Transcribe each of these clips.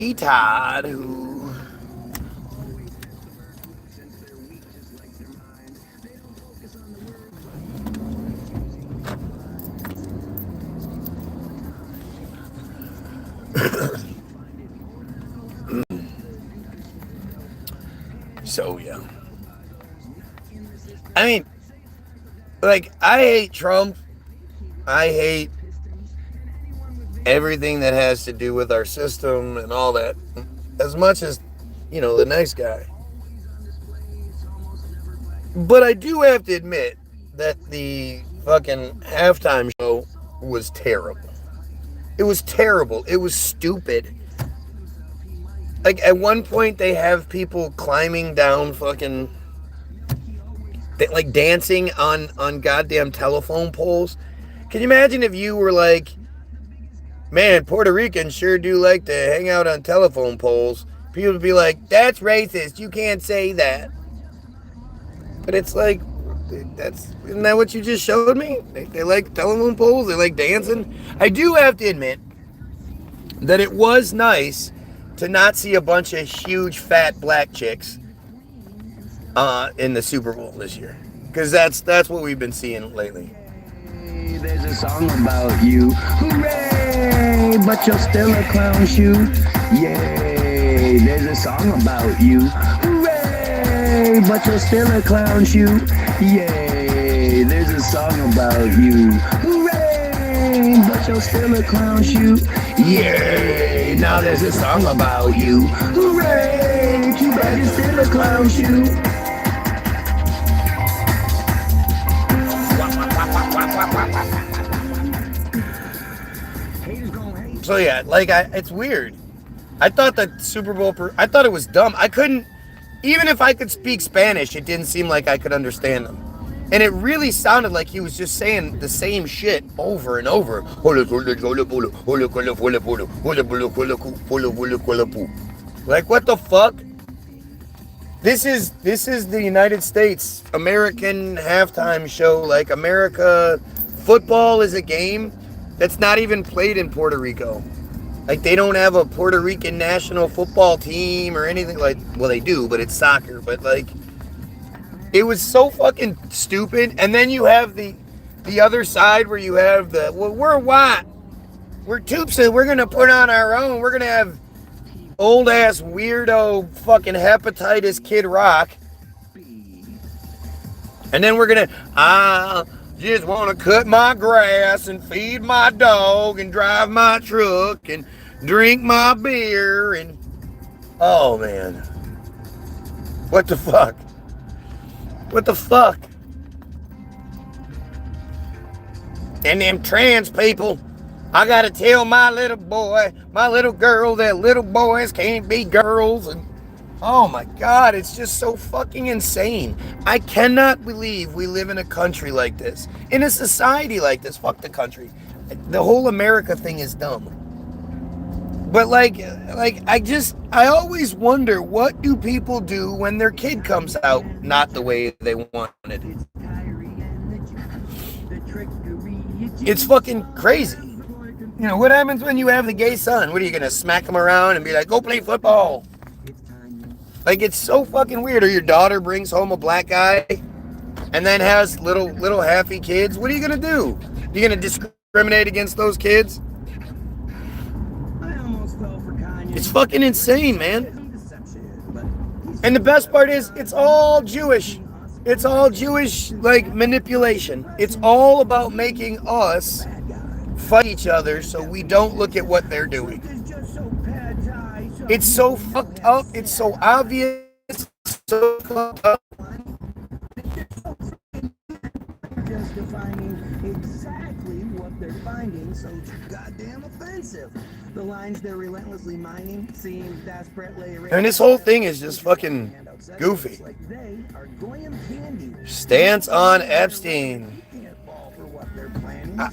retard who so yeah. I mean, like, I hate Trump. I hate everything that has to do with our system and all that, as much as, the next guy. But I do have to admit that the fucking halftime show was terrible. It was terrible. It was stupid. Like, at one point, they have people climbing down fucking, like, dancing on goddamn telephone poles. Can you imagine if you were like, man, Puerto Ricans sure do like to hang out on telephone poles. People would be like, that's racist. You can't say that. But it's like, isn't that what you just showed me? They like telephone poles. They like dancing. I do have to admit that it was nice to not see a bunch of huge fat black chicks in the Super Bowl this year, because that's what we've been seeing lately. There's a song about you. Hooray! But you're still a clown shoe. Yay! There's a song about you. Hooray! But you're still a clown shoe. Yay! There's a song about you. Hooray! But you're still a clown shoe. Yay! Now there's a song about you. Hooray! Too bad you're still a clown shoe. So yeah, like, it's weird. I thought that Super Bowl, I thought it was dumb. I couldn't, even if I could speak Spanish, it didn't seem like I could understand them. And it really sounded like he was just saying the same shit over and over. Like, what the fuck? This is the United States American halftime show. Like, America, football is a game that's not even played in Puerto Rico. Like, they don't have a Puerto Rican national football team or anything like, well, they do, but it's soccer. But, like, it was so fucking stupid. And then you have the other side where you have well, we're white. We're Tutsi. We're going to put on our own. We're going to have old ass weirdo fucking hepatitis Kid Rock. And then we're going to, just want to cut my grass and feed my dog and drive my truck and drink my beer and, oh man, what the fuck? What the fuck? And them trans people, I gotta tell my little boy, my little girl, that little boys can't be girls. And oh my God, it's just so fucking insane. I cannot believe we live in a country like this, in a society like this. Fuck the country. The whole America thing is dumb. But like I always wonder, what do people do when their kid comes out not the way they wanted? It's fucking crazy. You know, what happens when you have the gay son? What are you gonna smack him around and be like, go play football? Like, it's so fucking weird. Or your daughter brings home a black guy and then has little halfy kids. What are you gonna do? You gonna discriminate against those kids? It's fucking insane, man. And the best part is, it's all Jewish. It's all Jewish, like, manipulation. It's all about making us fight each other so we don't look at what they're doing. It's so fucked up. It's so obvious. So fucked up. Just defining exactly what they're finding, so it's goddamn offensive. The lines they're relentlessly mining seem desperately. And this whole thing is just fucking goofy. Stance on Epstein.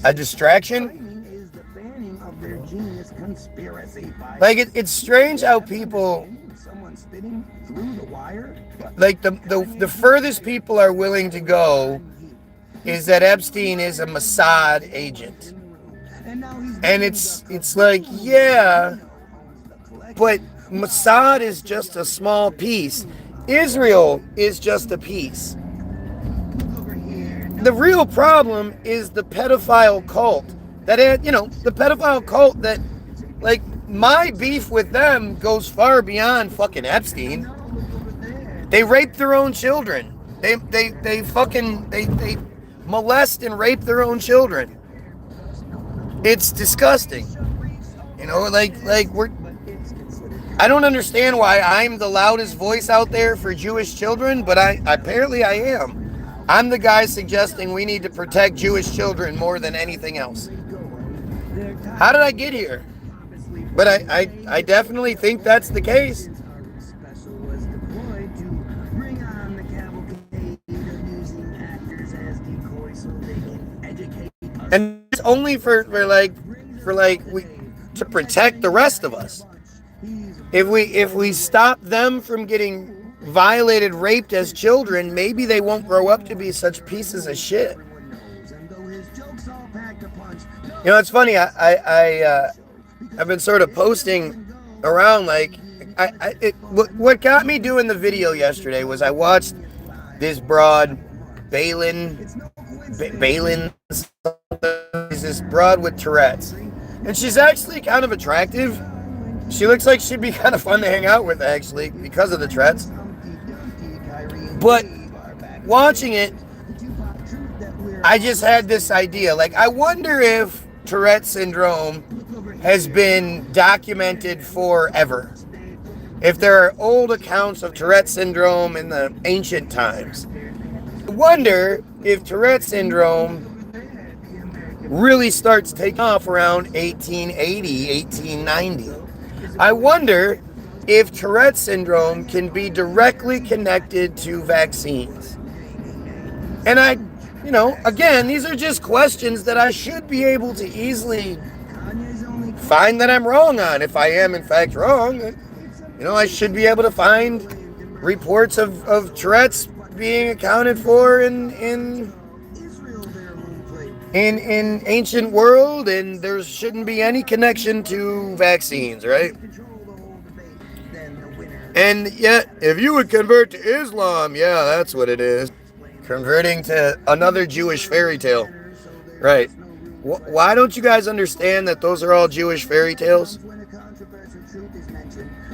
A distraction? Like, it's strange how people, like, the furthest people are willing to go is that Epstein is a Mossad agent. And it's like, yeah, But Mossad is just a small piece. Israel is just a piece. The real problem is the pedophile cult. That, you know, the pedophile cult that, like, my beef with them goes far beyond fucking Epstein. They rape their own children. They molest and rape their own children. It's disgusting. You know, like I don't understand why I'm the loudest voice out there for Jewish children, but apparently I am. I'm the guy suggesting we need to protect Jewish children more than anything else. How did I get here? But I definitely think that's the case. And it's only for to protect the rest of us. If we stop them from getting violated, raped as children, maybe they won't grow up to be such pieces of shit. You know, it's funny. I've been sort of posting around, like, what got me doing the video yesterday was I watched this broad, Balin, is this broad with Tourette's, and she's actually kind of attractive. She looks like she'd be kind of fun to hang out with, actually, because of the Tourette's. But watching it, I just had this idea. Like, I wonder if Tourette syndrome has been documented forever. If there are old accounts of Tourette syndrome in the ancient times. I wonder if Tourette syndrome really starts taking off around 1880, 1890. I wonder if Tourette syndrome can be directly connected to vaccines. And you know, again, these are just questions that I should be able to easily find that I'm wrong on. If I am in fact wrong, you know, I should be able to find reports of Tourette's being accounted for in ancient world, and there shouldn't be any connection to vaccines, right? And yet, if you would convert to Islam, yeah, that's what it is. Converting to another Jewish fairy tale. Right. Why don't you guys understand that those are all Jewish fairy tales?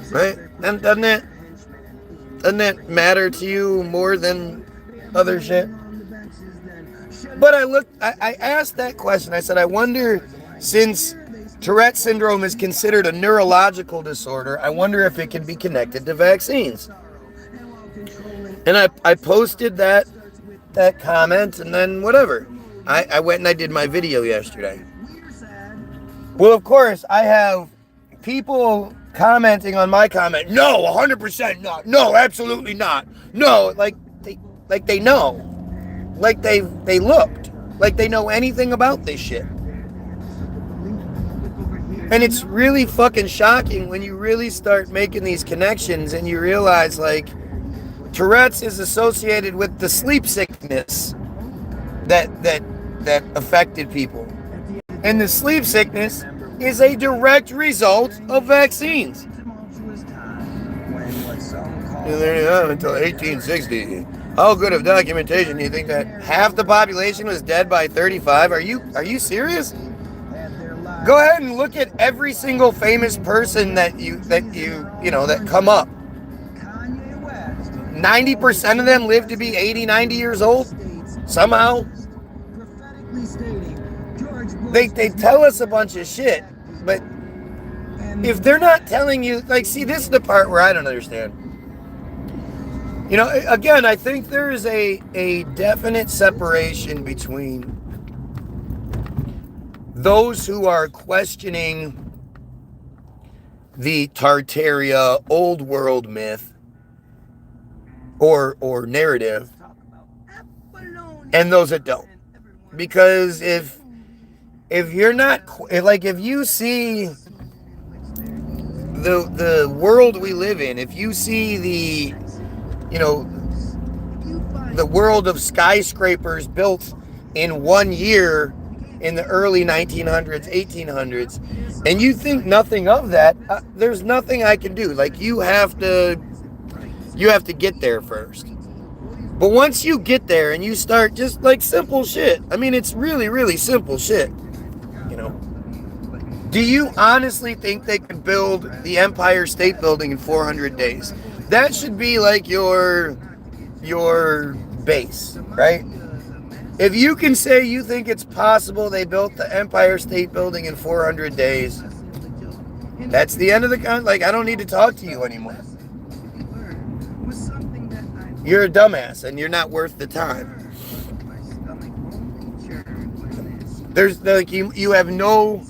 Right? And doesn't that matter to you more than other shit? But I asked that question. I said, I wonder, since Tourette syndrome is considered a neurological disorder, I wonder if it can be connected to vaccines. And I posted that comment, and then whatever. I went and I did my video yesterday. Well, of course, I have people commenting on my comment. No, 100% not. No, absolutely not. No, like they know. Like they looked. Like they know anything about this shit. And it's really fucking shocking when you really start making these connections and you realize, like, Tourette's is associated with the sleep sickness that affected people. And the sleep sickness is a direct result of vaccines. Until 1860. How good of documentation do you think that half the population was dead by 35? Are you serious? Go ahead and look at every single famous person that come up. 90% of them live to be 80, 90 years old. Somehow. They tell us a bunch of shit, but if they're not telling you, like, see, this is the part where I don't understand. You know, again, I think there is a definite separation between those who are questioning the Tartaria old world myth or narrative and those that don't. Because if you're not, like, if you see the world we live in, if you see the world of skyscrapers built in 1 year in the early 1900s, 1800s, and you think nothing of that, there's nothing I can do. Like, you have to get there first. But once you get there and you start just like simple shit, I mean, it's really, really simple shit, you know. Do you honestly think they could build the Empire State Building in 400 days? That should be like your base, right? If you can say you think it's possible they built the Empire State Building in 400 days, that's the end of the like, I don't need to talk to you anymore. You're a dumbass and you're not worth the time. There's like, you have no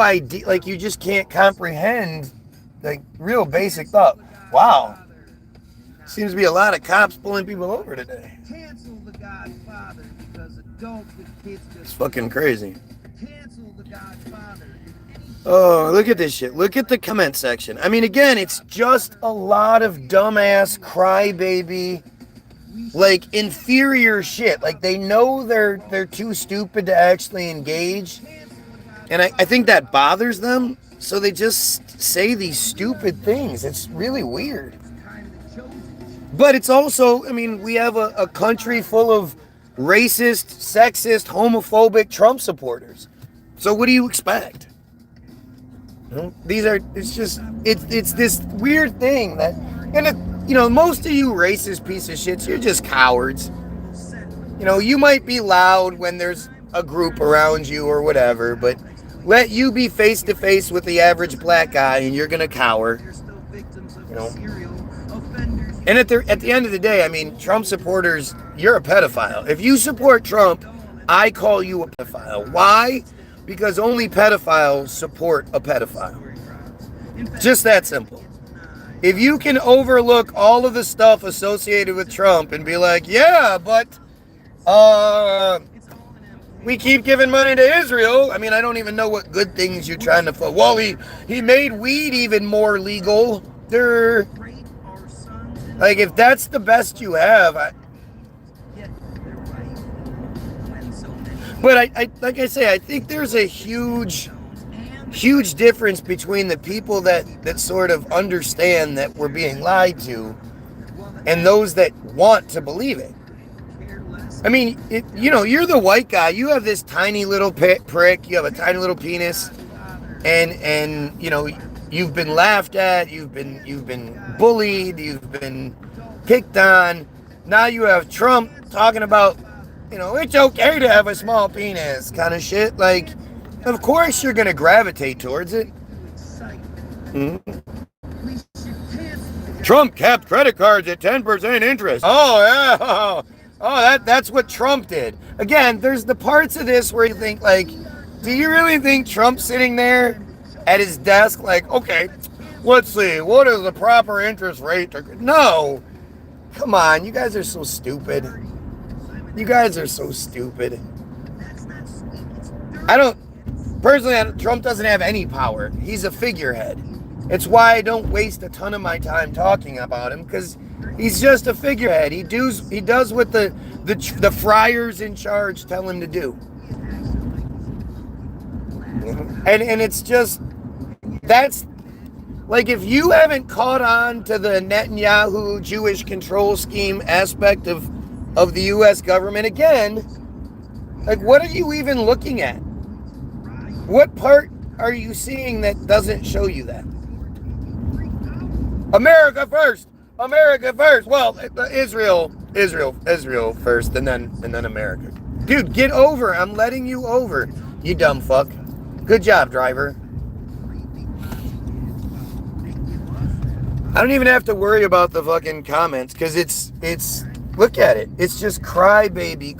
idea, like, you just can't comprehend like real basic thought. Wow. Seems to be a lot of cops pulling people over today. It's fucking crazy. Oh, look at this shit. Look at the comment section. I mean, again, it's just a lot of dumbass crybaby, like, inferior shit. Like, they know they're too stupid to actually engage. And I think that bothers them. So they just say these stupid things. It's really weird. But it's also, I mean, we have a country full of racist, sexist, homophobic Trump supporters. So what do you expect? It's this weird thing that, and it, you know, most of you racist piece of shits, you're just cowards. You know, you might be loud when there's a group around you or whatever, but let you be face to face with the average black guy and you're gonna cower. You know. And at the end of the day, I mean, Trump supporters, you're a pedophile. If you support Trump, I call you a pedophile. Why? Because only pedophiles support a pedophile. Just that simple. If you can overlook all of the stuff associated with Trump and be like, yeah, but we keep giving money to Israel. I mean, I don't even know what good things you're trying to... Well, he made weed even more legal. Like, if that's the best you have... But I like I say, I think there's a huge difference between the people that sort of understand that we're being lied to and those that want to believe it. I mean, you know, you're the white guy. You have this tiny little prick. You have a tiny little penis, and you know, you've been laughed at. You've been bullied. You've been picked on. Now you have Trump talking about, you know, it's okay to have a small penis kind of shit. Like, of course you're gonna gravitate towards it. Mm-hmm. Trump capped credit cards at 10% interest. Oh yeah. Oh, that's what Trump did. Again, there's the parts of this where you think, like, do you really think Trump's sitting there at his desk like, okay, let's see, what is the proper interest rate? No. Come on, you guys are so stupid. You guys are so stupid. Trump doesn't have any power. He's a figurehead. It's why I don't waste a ton of my time talking about him, because he's just a figurehead. He does what the friars in charge tell him to do. And it's just, that's, like, if you haven't caught on to the Netanyahu Jewish control scheme aspect of the U.S. government, again, like, what are you even looking at? What part are you seeing that doesn't show you that? America first! America first! Well, Israel first, and then America. Dude, get over. I'm letting you over, you dumb fuck. Good job, driver. I don't even have to worry about the fucking comments, because it's look at it. It's just crybaby.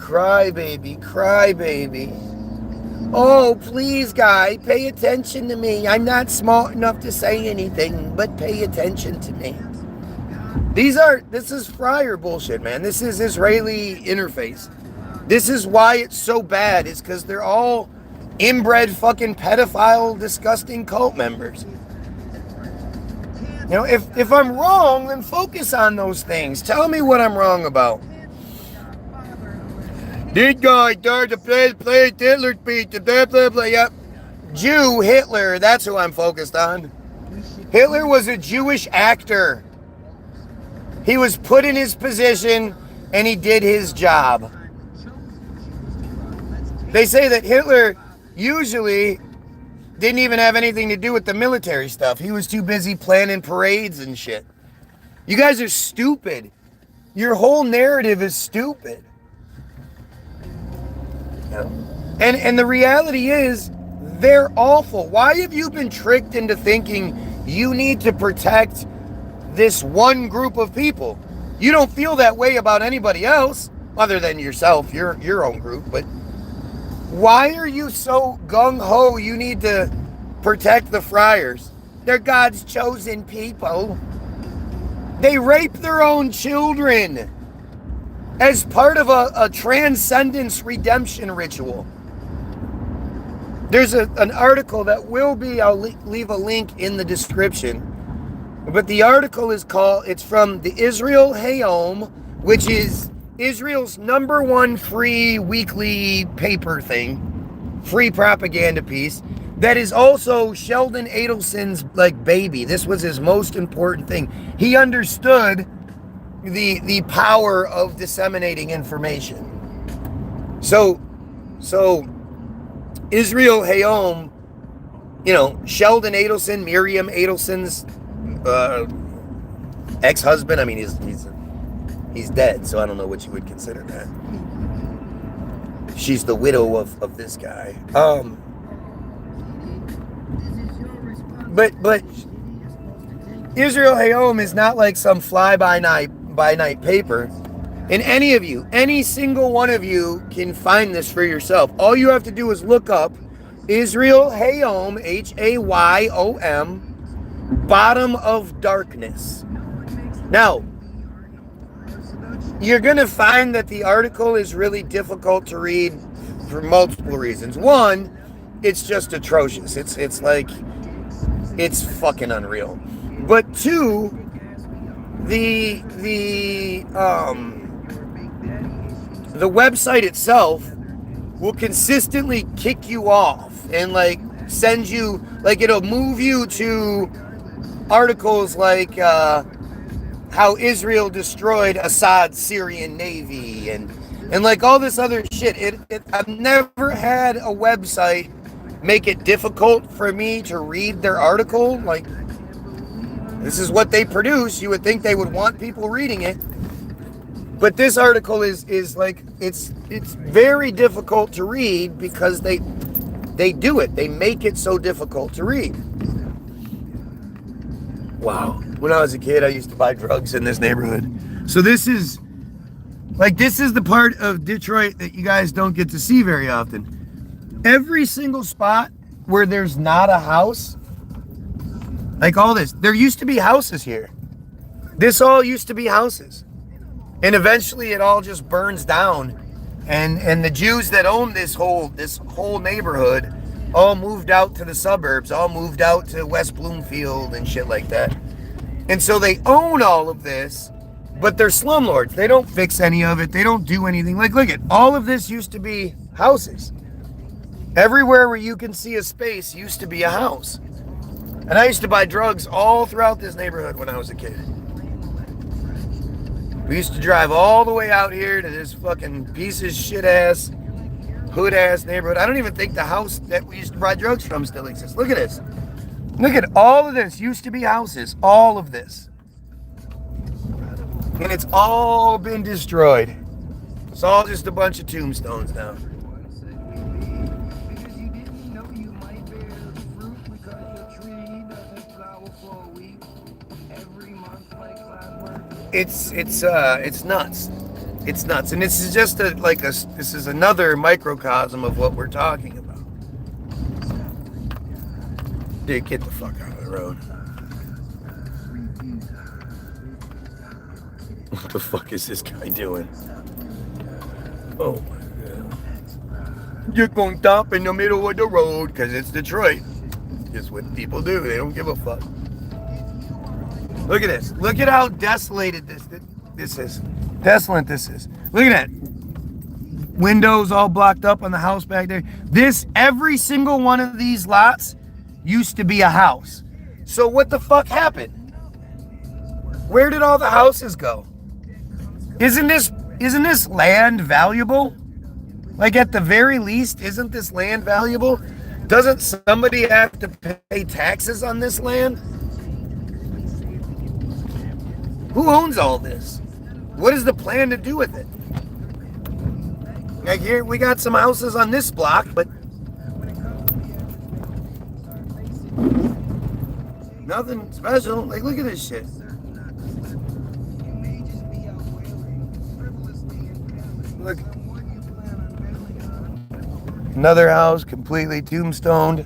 Oh, please, guy, pay attention to me. I'm not smart enough to say anything, but pay attention to me. This is friar bullshit, man. This is Israeli interface. This is why it's so bad, is because they're all inbred fucking pedophile, disgusting cult members. You know, if I'm wrong, then focus on those things. Tell me what I'm wrong about. This guy started to play Hitler's speech, blah, blah, blah. Yep. Jew, Hitler, that's who I'm focused on. Hitler was a Jewish actor. He was put in his position and he did his job. They say that Hitler usually didn't even have anything to do with the military stuff. He was too busy planning parades and shit. You guys are stupid. Your whole narrative is stupid. And the reality is, they're awful. Why have you been tricked into thinking you need to protect this one group of people? You don't feel that way about anybody else other than yourself, your own group. But why are you so gung-ho you need to protect the friars? They're God's chosen people. They rape their own children as part of a transcendence redemption ritual. There's an article that will be, I'll leave a link in the description, but the article is it's from the Israel Hayom, which is Israel's #1 free weekly paper thing, free propaganda piece, that is also Sheldon Adelson's baby. This was his most important thing. He understood the power of disseminating information. So Israel Hayom, Sheldon Adelson, Miriam Adelson's ex-husband. I mean, he's dead, so I don't know what you would consider that. She's the widow of this guy. But Israel Hayom is not like some fly-by-night paper. And any single one of you can find this for yourself. All you have to do is look up Israel Hayom, Hayom, Bottom of Darkness. Now, you're going to find that the article is really difficult to read for multiple reasons. One, it's just atrocious. It's fucking unreal. But two, the website itself will consistently kick you off and send you, it'll move you to articles like how Israel destroyed Assad's Syrian Navy and all this other shit. I've never had a website make it difficult for me to read their article. This is what they produce. You would think they would want people reading it. But this article is it's very difficult to read because they do it. They make it so difficult to read. Wow. When I was a kid, I used to buy drugs in this neighborhood. So this is the part of Detroit that you guys don't get to see very often. Every single spot where there's not a house, all this, there used to be houses here. This all used to be houses. And eventually it all just burns down. And the Jews that owned this whole neighborhood all moved out to the suburbs, all moved out to West Bloomfield and shit like that. And so they own all of this, but they're slumlords. They don't fix any of it. They don't do anything. Look at all of this used to be houses. Everywhere where you can see a space used to be a house. And I used to buy drugs all throughout this neighborhood when I was a kid. We used to drive all the way out here to this fucking piece of shit ass, hood ass neighborhood. I don't even think the house that we used to buy drugs from still exists. Look at this. Look at all of this used to be houses. All of this. And it's all been destroyed. It's all just a bunch of tombstones now. It's nuts. It's nuts. And this is just this is another microcosm of what we're talking about. Dude, get the fuck out of the road. What the fuck is this guy doing? Oh my god. You're going to stop in the middle of the road because it's Detroit. It's what people do. They don't give a fuck. Look at this. Look at how desolated this is. Desolate this is. Look at that. windows all blocked up on the house back there. Every single one of these lots used to be a house. So what the fuck happened? Where did all the houses go? Isn't this land valuable? Like, at the very least, isn't this land valuable? Doesn't somebody have to pay taxes on this land? Who owns all this? What is the plan to do with it? Like, here we got some houses on this block, but nothing special. Like, look at this shit. Look. Another house completely tombstoned.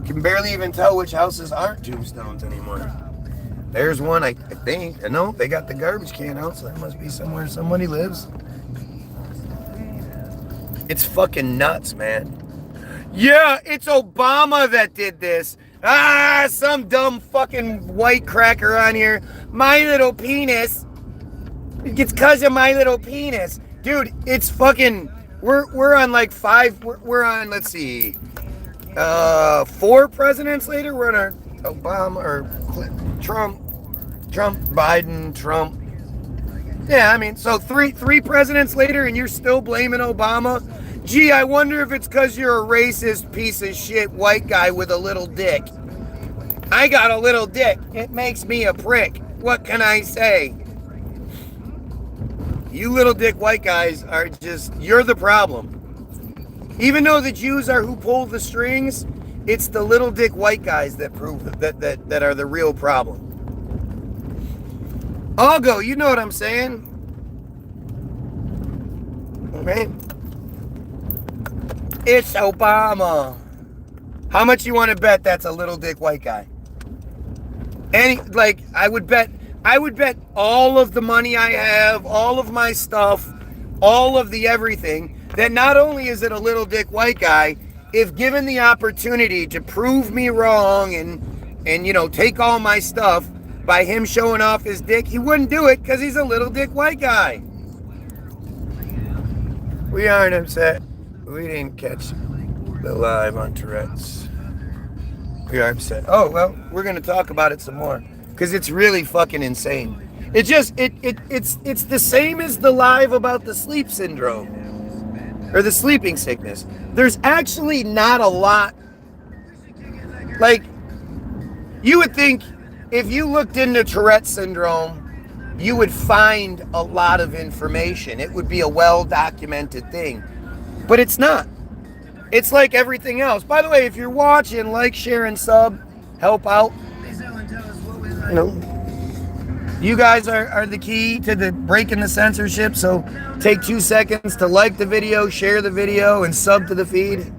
Can barely even tell which houses aren't tombstones anymore. There's one, I think. No, they got the garbage can out, so that must be somewhere somebody lives. It's fucking nuts, man. Yeah, it's Obama that did this. Some dumb fucking white cracker on here. My little penis. It's because of my little penis. Dude, it's fucking... We're on like we're on, let's see, 4 presidents later. We're on our Obama or Trump, Biden, Trump. Yeah, I mean, so three presidents later and you're still blaming Obama? Gee, I wonder if it's because you're a racist piece of shit white guy with a little dick. I got a little dick. It makes me a prick. What can I say? You little dick white guys are just, you're the problem. Even though the Jews are who pull the strings, it's the little dick white guys that prove that are the real problem. Algo, you know what I'm saying? Okay. It's Obama. How much you want to bet that's a little dick white guy? I would bet all of the money I have, all of my stuff, all of the everything, that not only is it a little dick white guy, if given the opportunity to prove me wrong and you know, take all my stuff by him showing off his dick, he wouldn't do it because he's a little dick white guy. We aren't upset. We didn't catch the live on Tourette's. We are upset. Oh, well, we're going to talk about it some more. Because it's really fucking insane. It's just, it's the same as the live about the sleep syndrome. Or the sleeping sickness. There's actually not a lot. Like, you would think if you looked into Tourette syndrome, you would find a lot of information. It would be a well-documented thing. But it's not. It's like everything else. By the way, if you're watching, like, share, and sub. Help out. You know, you guys are the key to the breaking the censorship, so take 2 seconds to like the video, share the video, and sub to the feed.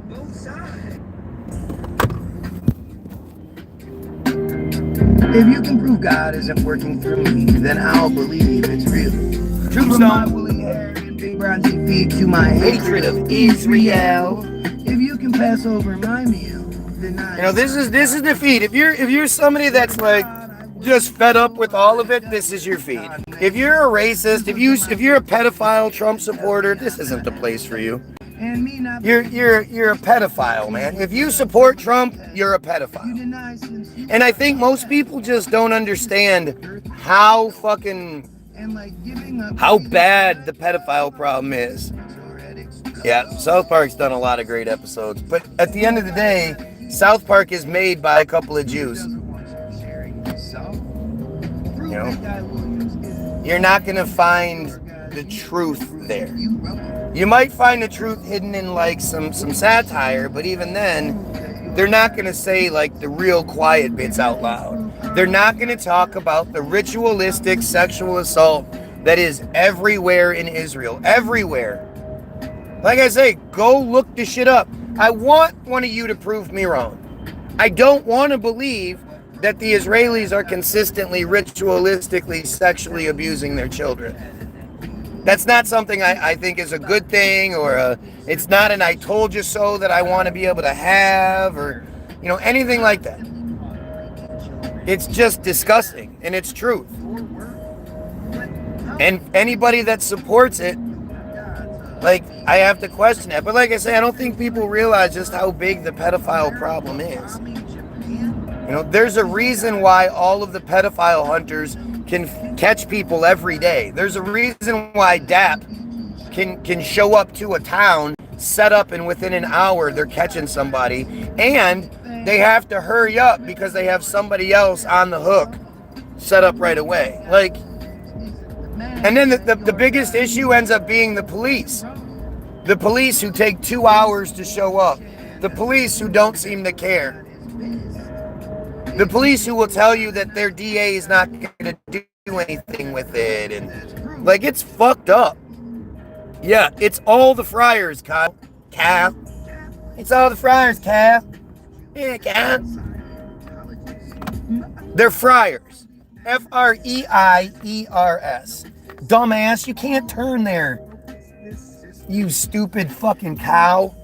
If you can prove God isn't working through me, then I'll believe it's real. From my woolly hair and big bronzy feet to my hatred of Israel. If you can pass over my meal, then this is the feed. If you're somebody that's like just fed up with all of it, this is your feed. If you're a racist, if you're a pedophile Trump supporter, this isn't the place for you. You're a pedophile, man. If you support Trump, you're a pedophile. And I think most people just don't understand how bad the pedophile problem is. Yeah, South Park's done a lot of great episodes, but at the end of the day, South Park is made by a couple of Jews. You know, you're not going to find the truth there. You might find the truth hidden in like some satire, but even then, they're not going to say like the real quiet bits out loud. They're not going to talk about the ritualistic sexual assault that is everywhere in Israel. Everywhere. Like I say, go look the shit up. I want one of you to prove me wrong. I don't want to believe that the Israelis are consistently, ritualistically, sexually abusing their children. That's not something I think is a good thing, or it's not an I told you so that I want to be able to have, or, you know, anything like that. It's just disgusting, and it's truth. And anybody that supports it Like, I have to question that. But like I say, I don't think people realize just how big the pedophile problem is. You know, there's a reason why all of the pedophile hunters can catch people every day. There's a reason why DAP can show up to a town, set up, and within an hour they're catching somebody. And they have to hurry up because they have somebody else on the hook set up right away. Like, and then the biggest issue ends up being the police. The police who take 2 hours to show up. The police who don't seem to care. The police who will tell you that their DA is not going to do anything with it. And, like, it's fucked up. Yeah, it's all the friars, Kyle. Cal. It's all the friars, Cal. Yeah, Cal. They're friars. F-R-E-I-E-R-S. Dumbass, you can't turn there. You stupid fucking cow.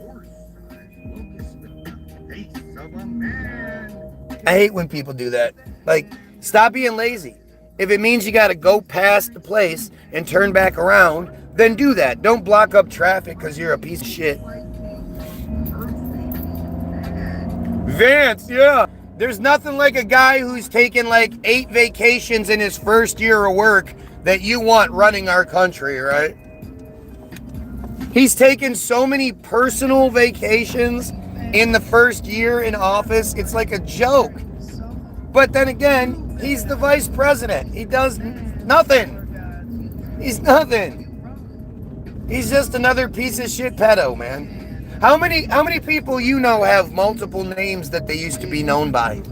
I hate when people do that. Like, stop being lazy. If it means you gotta go past the place and turn back around, then do that. Don't block up traffic because you're a piece of shit. Vance, yeah. There's nothing like a guy who's taken like 8 vacations in his first year of work that you want running our country, right? He's taken so many personal vacations in the first year in office, it's like a joke. But then again, he's the vice president. He does nothing. He's nothing. He's just another piece of shit pedo, man. How many people you know have multiple names that they used to be known by?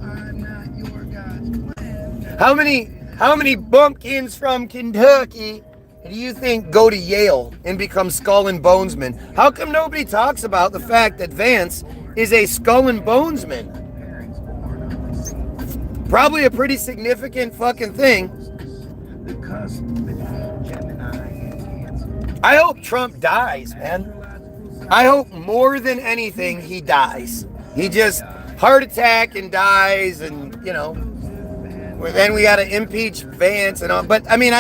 How many bumpkins from Kentucky do you think go to Yale and become skull and bonesmen? How come nobody talks about the fact that Vance is a skull and bonesman? Probably a pretty significant fucking thing. I hope Trump dies, man. I hope more than anything he dies. He just heart attack and dies, and you know, then we got to impeach Vance and all. But I mean,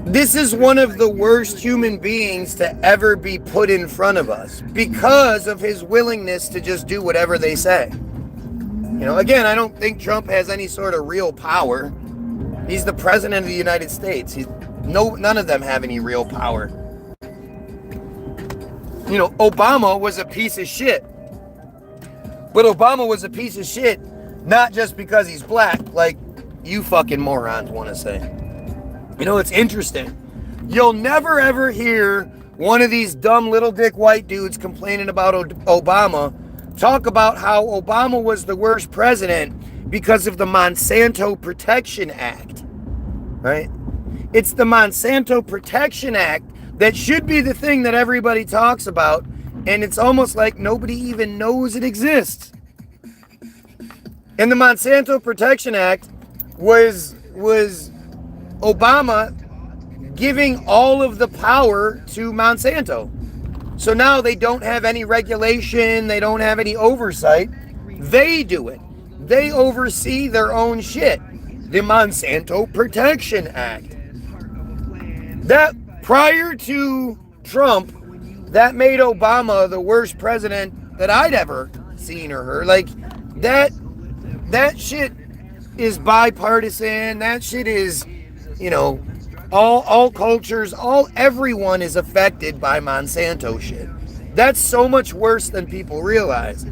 this is one of the worst human beings to ever be put in front of us because of his willingness to just do whatever they say. You know, again, I don't think Trump has any sort of real power. He's the president of the United States. None of them have any real power. You know, Obama was a piece of shit. But Obama was a piece of shit not just because he's black, like you fucking morons want to say. You know, it's interesting. You'll never ever hear one of these dumb little dick white dudes complaining about Obama talk about how Obama was the worst president because of the Monsanto Protection Act, right? It's the Monsanto Protection Act that should be the thing that everybody talks about, and it's almost like nobody even knows it exists. And the Monsanto Protection Act was Obama giving all of the power to Monsanto. So now they don't have any regulation, they don't have any oversight. They do it. They oversee their own shit. The Monsanto Protection Act. That prior to Trump, that made Obama the worst president that I'd ever seen or heard. Like, that shit is bipartisan. That shit is, you know, all cultures, everyone is affected by Monsanto shit. That's so much worse than people realize.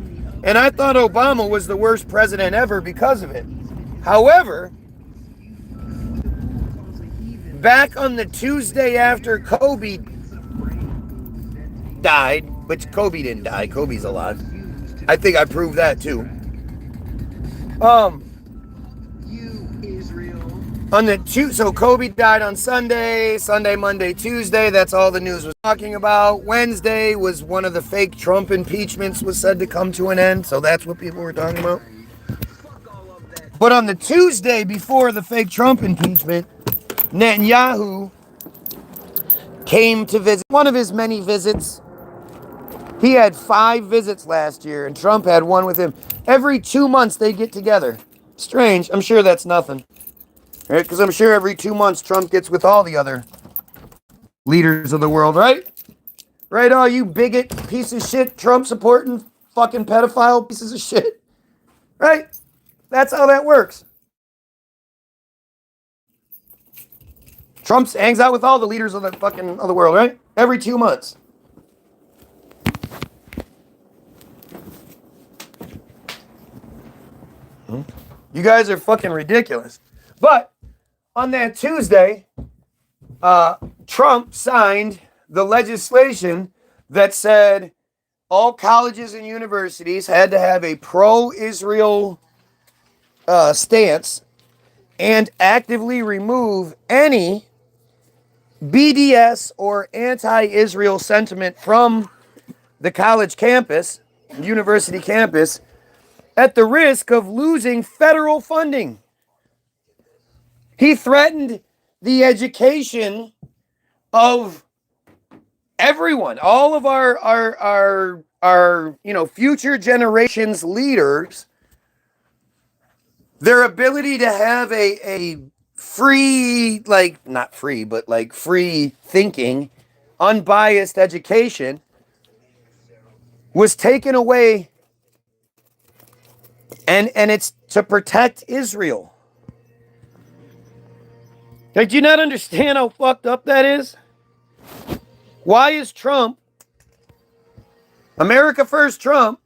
And I thought Obama was the worst president ever because of it. However, back on the Tuesday after Kobe died, which Kobe didn't die, Kobe's alive. I think I proved that too. So Kobe died on Sunday, Monday, Tuesday. That's all the news was talking about. Wednesday was one of the fake Trump impeachments was said to come to an end. So that's what people were talking about. But on the Tuesday before the fake Trump impeachment, Netanyahu came to visit. One of his many visits. He had 5 visits last year, and Trump had one with him. Every 2 months they get together. Strange. I'm sure that's nothing. Right? Because I'm sure every 2 months Trump gets with all the other leaders of the world, right? Right, all you bigot piece of shit, Trump supporting fucking pedophile pieces of shit. Right? That's how that works. Trump hangs out with all the leaders of the world, right? Every 2 months. You guys are fucking ridiculous. But on that Tuesday, Trump signed the legislation that said all colleges and universities had to have a pro-Israel stance and actively remove any BDS or anti-Israel sentiment from the college campus, university campus, at the risk of losing federal funding. He threatened the education of everyone, all of our future generations leaders, their ability to have a free, not free, but free thinking, unbiased education was taken away. And it's to protect Israel. Like, do you not understand how fucked up that is? Why is Trump, America First Trump,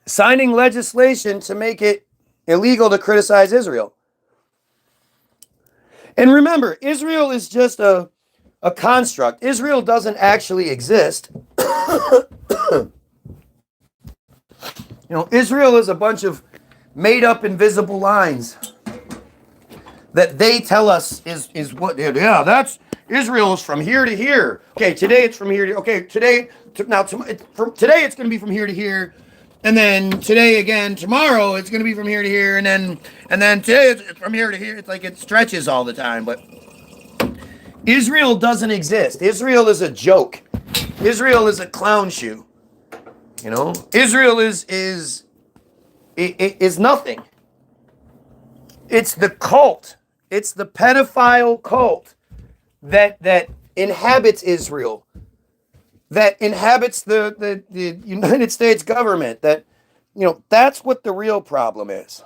signing legislation to make it illegal to criticize Israel? And remember, Israel is just a construct. Israel doesn't actually exist. Israel is a bunch of made-up invisible lines that they tell us is what. Yeah, that's Israel is from here to here. Okay, today it's from here to. Okay, today it's going to be from here to here, and then today again tomorrow it's going to be from here to here, and then today it's from here to here. It's like it stretches all the time, but Israel doesn't exist. Israel is a joke. Israel is a clown shoe. Israel is nothing. It's the cult. It's the pedophile cult that inhabits Israel, that inhabits the United States government. That's what the real problem is.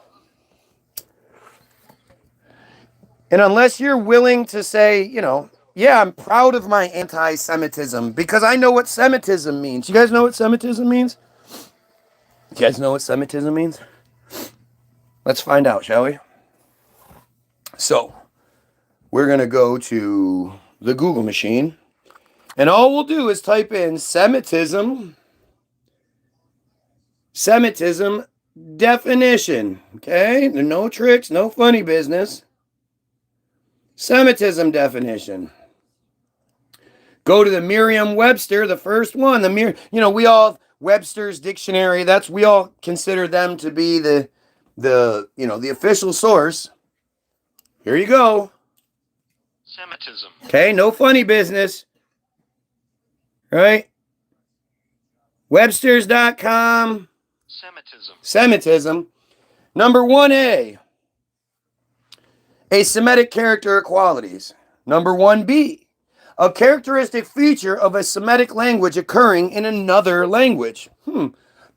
And unless you're willing to say, yeah, I'm proud of my anti-Semitism because I know what Semitism means. You guys know what Semitism means? You guys know what Semitism means? Let's find out, shall we? So, we're going to go to the Google machine. And all we'll do is type in Semitism definition. Okay? No tricks, no funny business. Semitism definition. Go to the Merriam-Webster, the first one. We all Webster's dictionary. We all consider them to be the official source. Here you go. Semitism. Okay, no funny business. Right? Websters.com. Semitism. Number 1A. Asemitic character qualities. Number 1B. A characteristic feature of a Semitic language occurring in another language.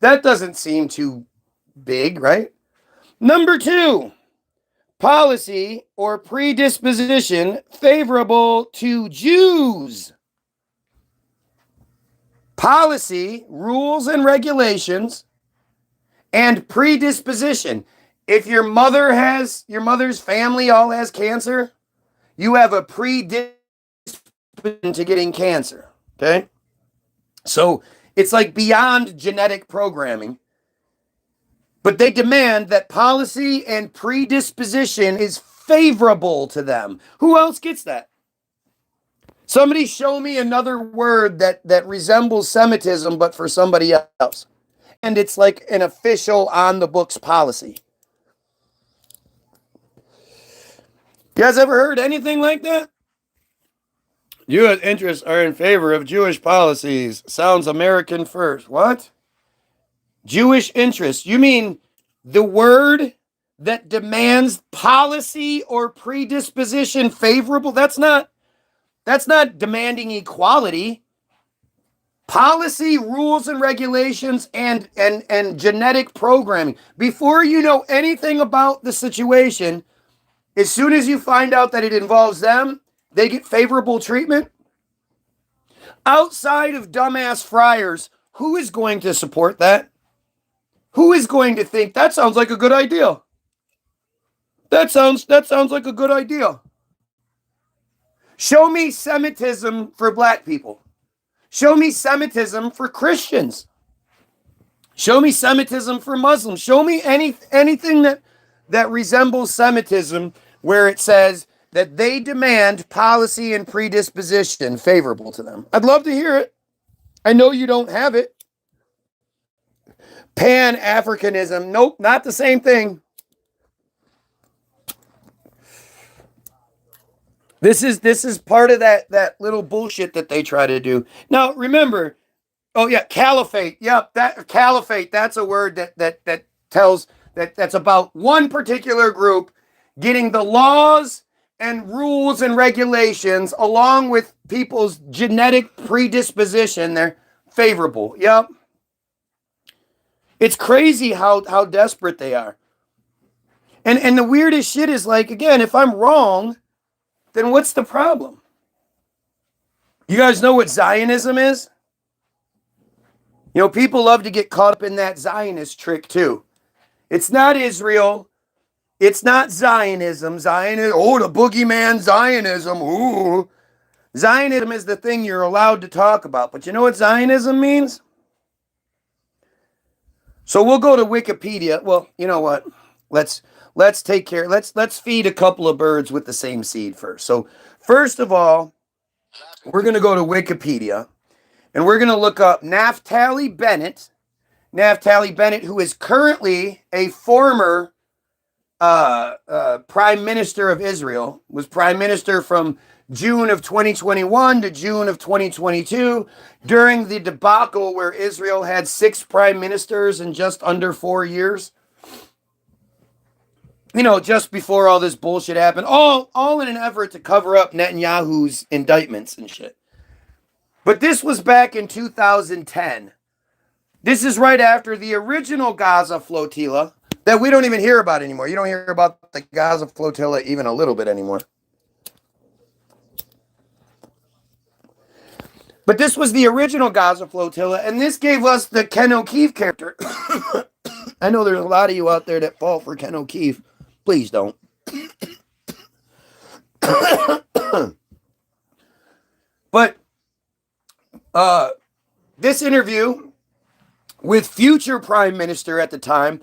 That doesn't seem too big, right? Number 2. Policy or predisposition favorable to Jews. Policy, rules and regulations, and predisposition. If your mother's family all has cancer, you have a predisposition to getting cancer. Okay? So it's like beyond genetic programming. But they demand that policy and predisposition is favorable to them. Who else gets that? Somebody show me another word that resembles Semitism, but for somebody else. And it's like an official on-the-books policy. You guys ever heard anything like that? U.S. interests are in favor of Jewish policies. Sounds American first. What? Jewish interests. You mean the word that demands policy or predisposition favorable? That's not That's not demanding equality. Policy, rules, and regulations, and genetic programming. Before you know anything about the situation, as soon as you find out that it involves them, they get favorable treatment. Outside of dumbass friars, who is going to support that? Who is going to think that sounds like a good idea? That sounds like a good idea. Show me Semitism for black people. Show me Semitism for Christians. Show me Semitism for Muslims. Show me anything that resembles Semitism where it says that they demand policy and predisposition favorable to them. I'd love to hear it. I know you don't have it. Pan-Africanism. Nope, not the same thing. This is part of that little bullshit that they try to do. Now, remember, oh yeah, caliphate. Yep, that caliphate, that's a word that tells that's about one particular group getting the laws and rules and regulations along with people's genetic predisposition. They're favorable. Yep. It's crazy how desperate they are. And the weirdest shit is like, again, if I'm wrong, then what's the problem? You guys know what Zionism is? You know, people love to get caught up in that Zionist trick too. It's not Israel. It's not Zionism. Zionism, oh, the boogeyman Zionism. Ooh. Zionism is the thing you're allowed to talk about. But you know what Zionism means? So we'll go to Wikipedia. Well, you know what? Let's take care. Let's feed a couple of birds with the same seed first. So first of all, we're going to go to Wikipedia and we're going to look up Naftali Bennett. Naftali Bennett, who is currently a former prime minister of Israel, was prime minister from June of 2021 to June of 2022 during the debacle where Israel had 6 prime ministers in just under 4 years. You know, just before all this bullshit happened, all in an effort to cover up Netanyahu's indictments and shit. But this was back in 2010. This is right after the original Gaza flotilla that we don't even hear about anymore. You don't hear about the Gaza flotilla even a little bit anymore. But this was the original Gaza flotilla, and this gave us the Ken O'Keefe character. I know there's a lot of you out there that fall for Ken O'Keefe. Please don't. But this interview with future prime minister at the time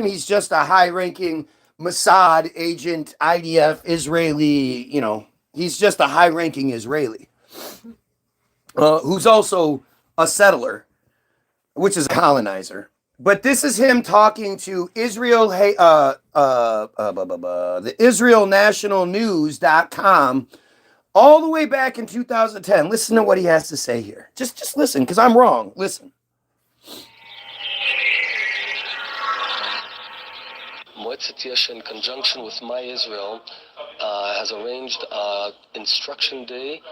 he's just a high-ranking Mossad agent, IDF, Israeli, you know, he's just a high-ranking Israeli. Who's also a settler, which is a colonizer. But this is him talking to Israel, the IsraelNationalNews.com all the way back in 2010. Listen to what he has to say here. Just listen, because I'm wrong. Listen. Metzitzia, in conjunction with My Israel, has arranged instruction day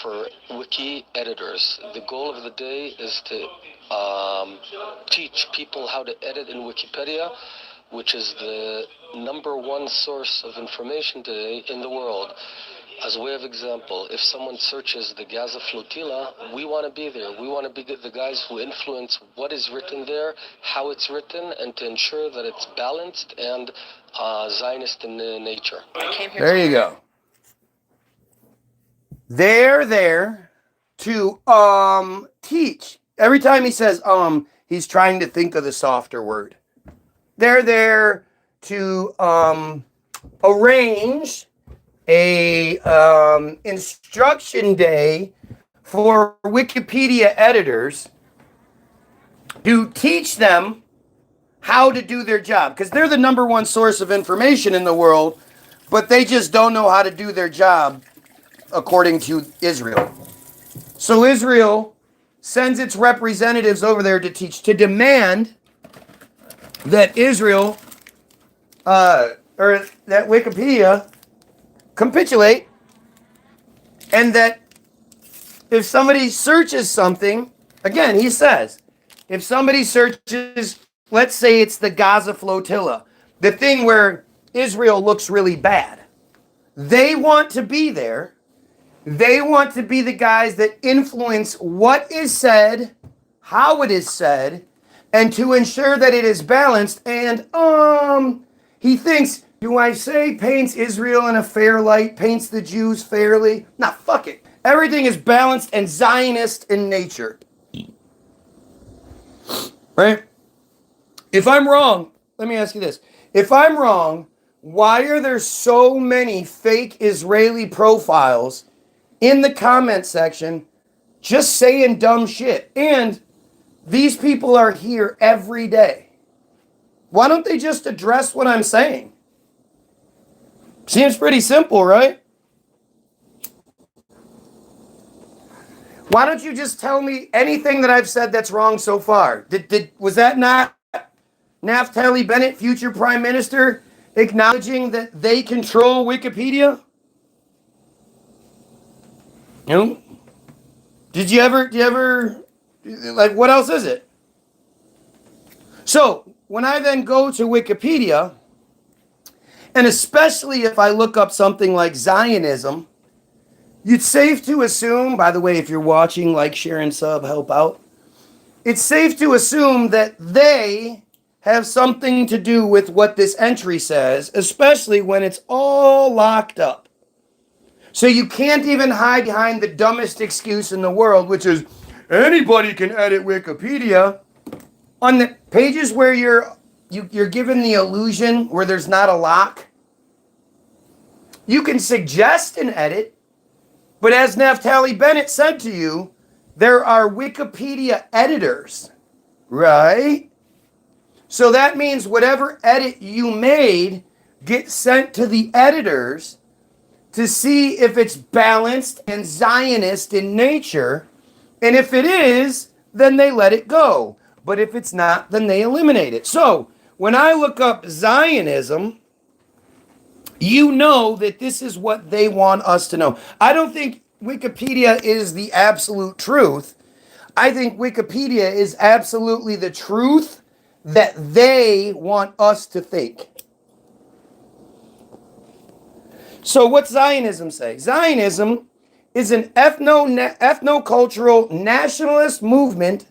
for wiki editors. The goal of the day is to teach people how to edit in Wikipedia, which is the #1 source of information today in the world. As a way of example, if someone searches the Gaza flotilla, we want to be there. We want to be the guys who influence what is written there, how it's written, and to ensure that it's balanced and Zionist in nature. There you go. They're there to teach. Every time he says he's trying to think of the softer word. They're there to arrange a instruction day for Wikipedia editors to teach them how to do their job, because they're the #1 source of information in the world, but they just don't know how to do their job according to Israel. So Israel sends its representatives over there to teach, to demand that Israel, or that Wikipedia capitulate And that if somebody searches something, again, he says, if somebody searches, let's say it's the Gaza flotilla, the thing where Israel looks really bad. They want to be there. They want to be the guys that influence what is said, how it is said, and to ensure that it is balanced. And he thinks, do I say paints Israel in a fair light, paints the Jews fairly? Nah, fuck it. Everything is balanced and Zionist in nature. Right? If I'm wrong, let me ask you this. If I'm wrong, why are there so many fake Israeli profiles in the comment section just saying dumb shit? And these people are here every day. Why don't they just address what I'm saying? Seems pretty simple, right? Why don't you just tell me anything that I've said that's wrong so far? Was that not Naftali Bennett, future prime minister, acknowledging that they control Wikipedia? You know? Did you ever, like, what else is it? So, when I then go to Wikipedia, and especially if I look up something like Zionism, it's safe to assume, by the way, if you're watching, like, share, and sub, help out. It's safe to assume that they have something to do with what this entry says, especially when it's all locked up. So you can't even hide behind the dumbest excuse in the world, which is anybody can edit Wikipedia. On the pages where you're given the illusion where there's not a lock, you can suggest an edit. But as Naftali Bennett said to you, there are Wikipedia editors, right? So that means whatever edit you made gets sent to the editors to see if it's balanced and Zionist in nature. And if it is, then they let it go. But if it's not, then they eliminate it. So when I look up Zionism, you know that this is what they want us to know. I don't think Wikipedia is the absolute truth. I think Wikipedia is absolutely the truth that they want us to think. So what's Zionism say? Zionism is an ethno-cultural nationalist movement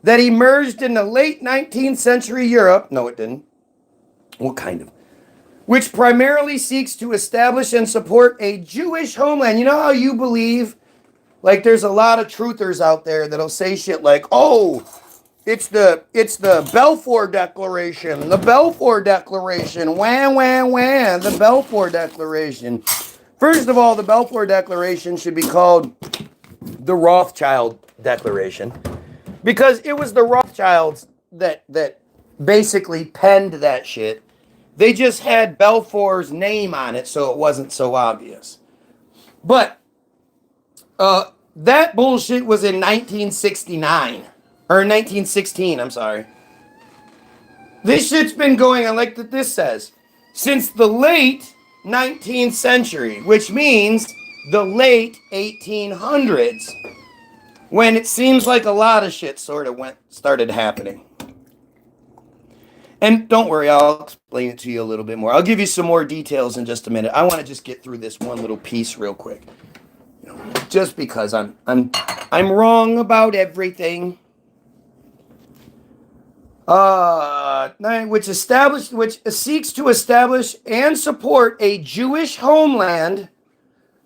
that emerged in the late 19th century Europe. No, it didn't. What kind of? Which primarily seeks to establish and support a Jewish homeland. You know how you believe, like, there's a lot of truthers out there that'll say shit like, oh, it's the Balfour Declaration, the Balfour Declaration, wah, wah, wah, the Balfour Declaration. First of all, the Balfour Declaration should be called the Rothschild Declaration, because it was the Rothschilds that basically penned that shit. They just had Balfour's name on it, so it wasn't so obvious. But that bullshit was in 1969. Or 1916, I'm sorry. This shit's been going on, like this says, since the late 19th century, which means the late 1800s, when it seems like a lot of shit sort of started happening. And don't worry, I'll explain it to you a little bit more. I'll give you some more details in just a minute. I want to just get through this one little piece real quick. You know, just because I'm wrong about everything. Which seeks to establish and support a Jewish homeland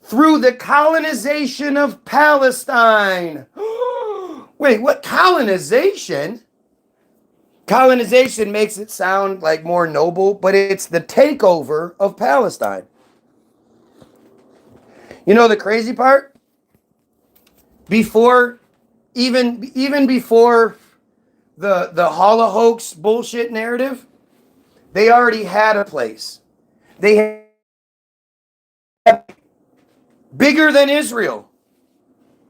through the colonization of Palestine. Wait, what colonization? Colonization makes it sound like more noble, but it's the takeover of Palestine. You know the crazy part? Even before the Holocaust bullshit narrative, they already had a place. They had bigger than Israel.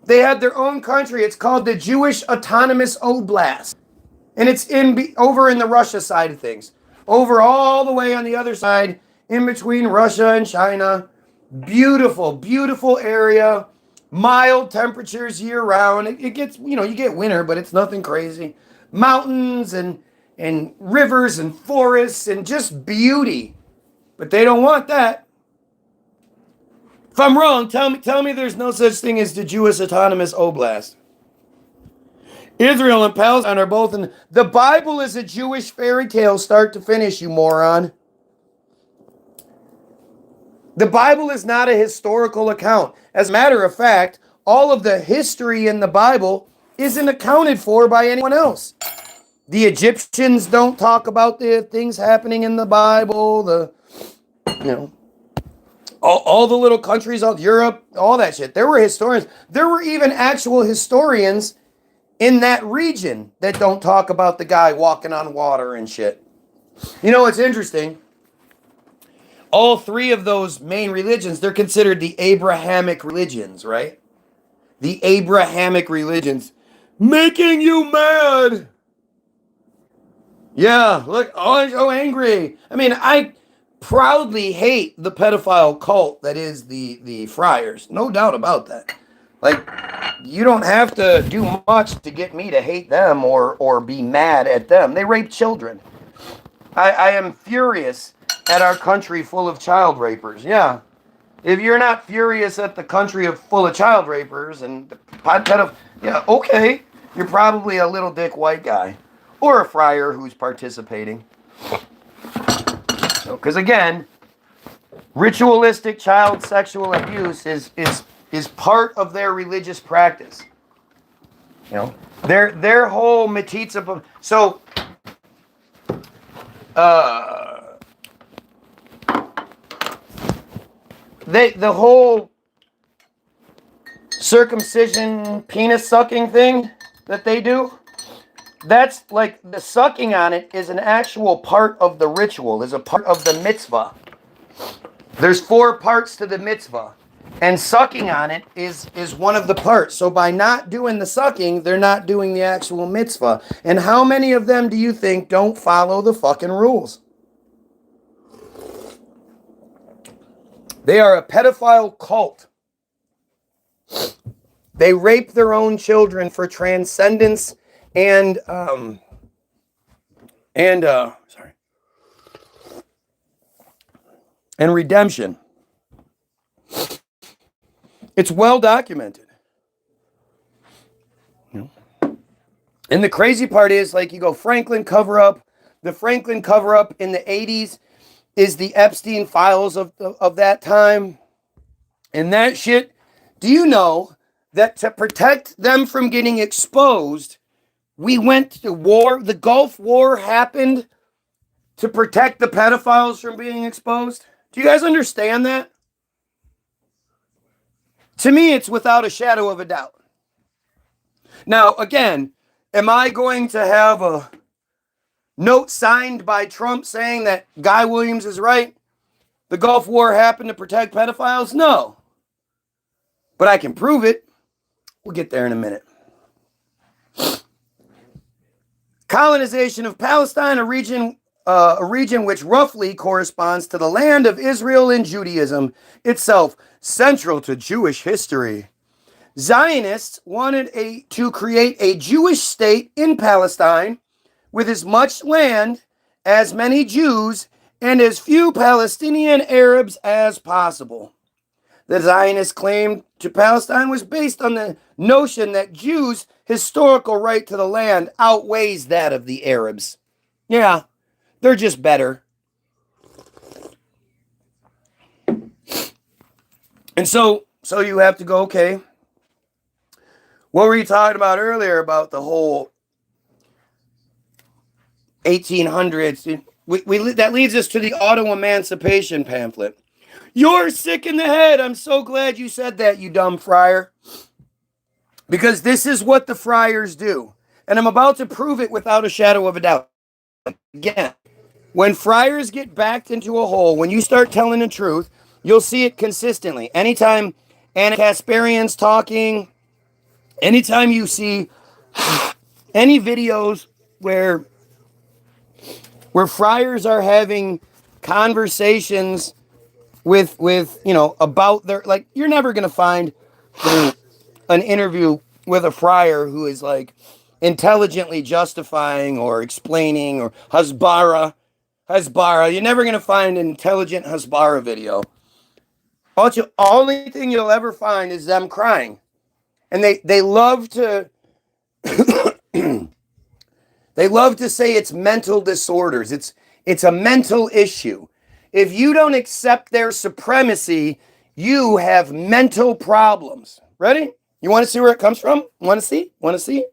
They had their own country. It's called the Jewish Autonomous Oblast. And it's over in the Russia side of things. Over all the way on the other side, in between Russia and China. Beautiful, beautiful area. Mild temperatures year round. It gets, you get winter, but it's nothing crazy. Mountains and rivers and forests and just beauty. But they don't want that. If I'm wrong, tell me there's no such thing as the Jewish Autonomous Oblast. Israel and Palestine are both in... The Bible is a Jewish fairy tale start to finish, you moron. The Bible is not a historical account. As a matter of fact, all of the history in the Bible isn't accounted for by anyone else. The Egyptians don't talk about the things happening in the Bible, all the little countries of Europe, all that shit. There were historians. There were even actual historians in that region that don't talk about the guy walking on water and shit. You know what's interesting? All three of those main religions, they're considered the Abrahamic religions, right? The Abrahamic religions. Making you mad. Yeah, look, oh, I'm so angry. I mean, I proudly hate the pedophile cult that is the Friars. No doubt about that. Like, you don't have to do much to get me to hate them or be mad at them. They rape children. I am furious at our country full of child rapers. Yeah. If you're not furious at the country full of child rapers and yeah, okay. You're probably a little dick white guy. Or a friar who's participating. Because again, ritualistic child sexual abuse is part of their religious practice. Their whole metzitzia. So, the whole circumcision penis sucking thing that they do, that's like the sucking on it is an actual part of the ritual, is a part of the mitzvah. There's 4 parts to the mitzvah, and sucking on it is one of the parts. So by not doing the sucking, they're not doing the actual mitzvah. And how many of them do you think don't follow the fucking rules? They are a pedophile cult. They rape their own children for transcendence and redemption. It's well documented. And the crazy part is, like, you go Franklin cover-up. The Franklin cover-up in the 80s is the Epstein files of that time. And that shit, do you know that to protect them from getting exposed, we went to war? The Gulf War happened to protect the pedophiles from being exposed. Do you guys understand that? To me, it's without a shadow of a doubt. Now, again, am I going to have a note signed by Trump saying that Guy Williams is right? The Gulf War happened to protect pedophiles? No. But I can prove it. We'll get there in a minute. Colonization of Palestine, a region which roughly corresponds to the land of Israel and Judaism itself, central to Jewish history. Zionists wanted to create a Jewish state in Palestine with as much land, as many Jews, and as few Palestinian Arabs as possible. The Zionist claim to Palestine was based on the notion that Jews' historical right to the land outweighs that of the Arabs. Yeah, they're just better. And so you have to go, okay, what were you talking about earlier about the whole 1800s? That leads us to the auto-emancipation pamphlet. You're sick in the head. I'm so glad you said that, you dumb friar. Because this is what the friars do. And I'm about to prove it without a shadow of a doubt. Again, when friars get backed into a hole, when you start telling the truth, you'll see it consistently. Anytime Anna Kasparian's talking, anytime you see any videos where friars are having conversations with about their, like, you're never going to find an interview with a friar who is like intelligently justifying or explaining, or Hasbara. You're never going to find an intelligent Hasbara video. Only thing you'll ever find is them crying. And they love to they love to say it's mental disorders. It's a mental issue. If you don't accept their supremacy, you have mental problems. Ready? You want to see where it comes from? Want to see? Want to see?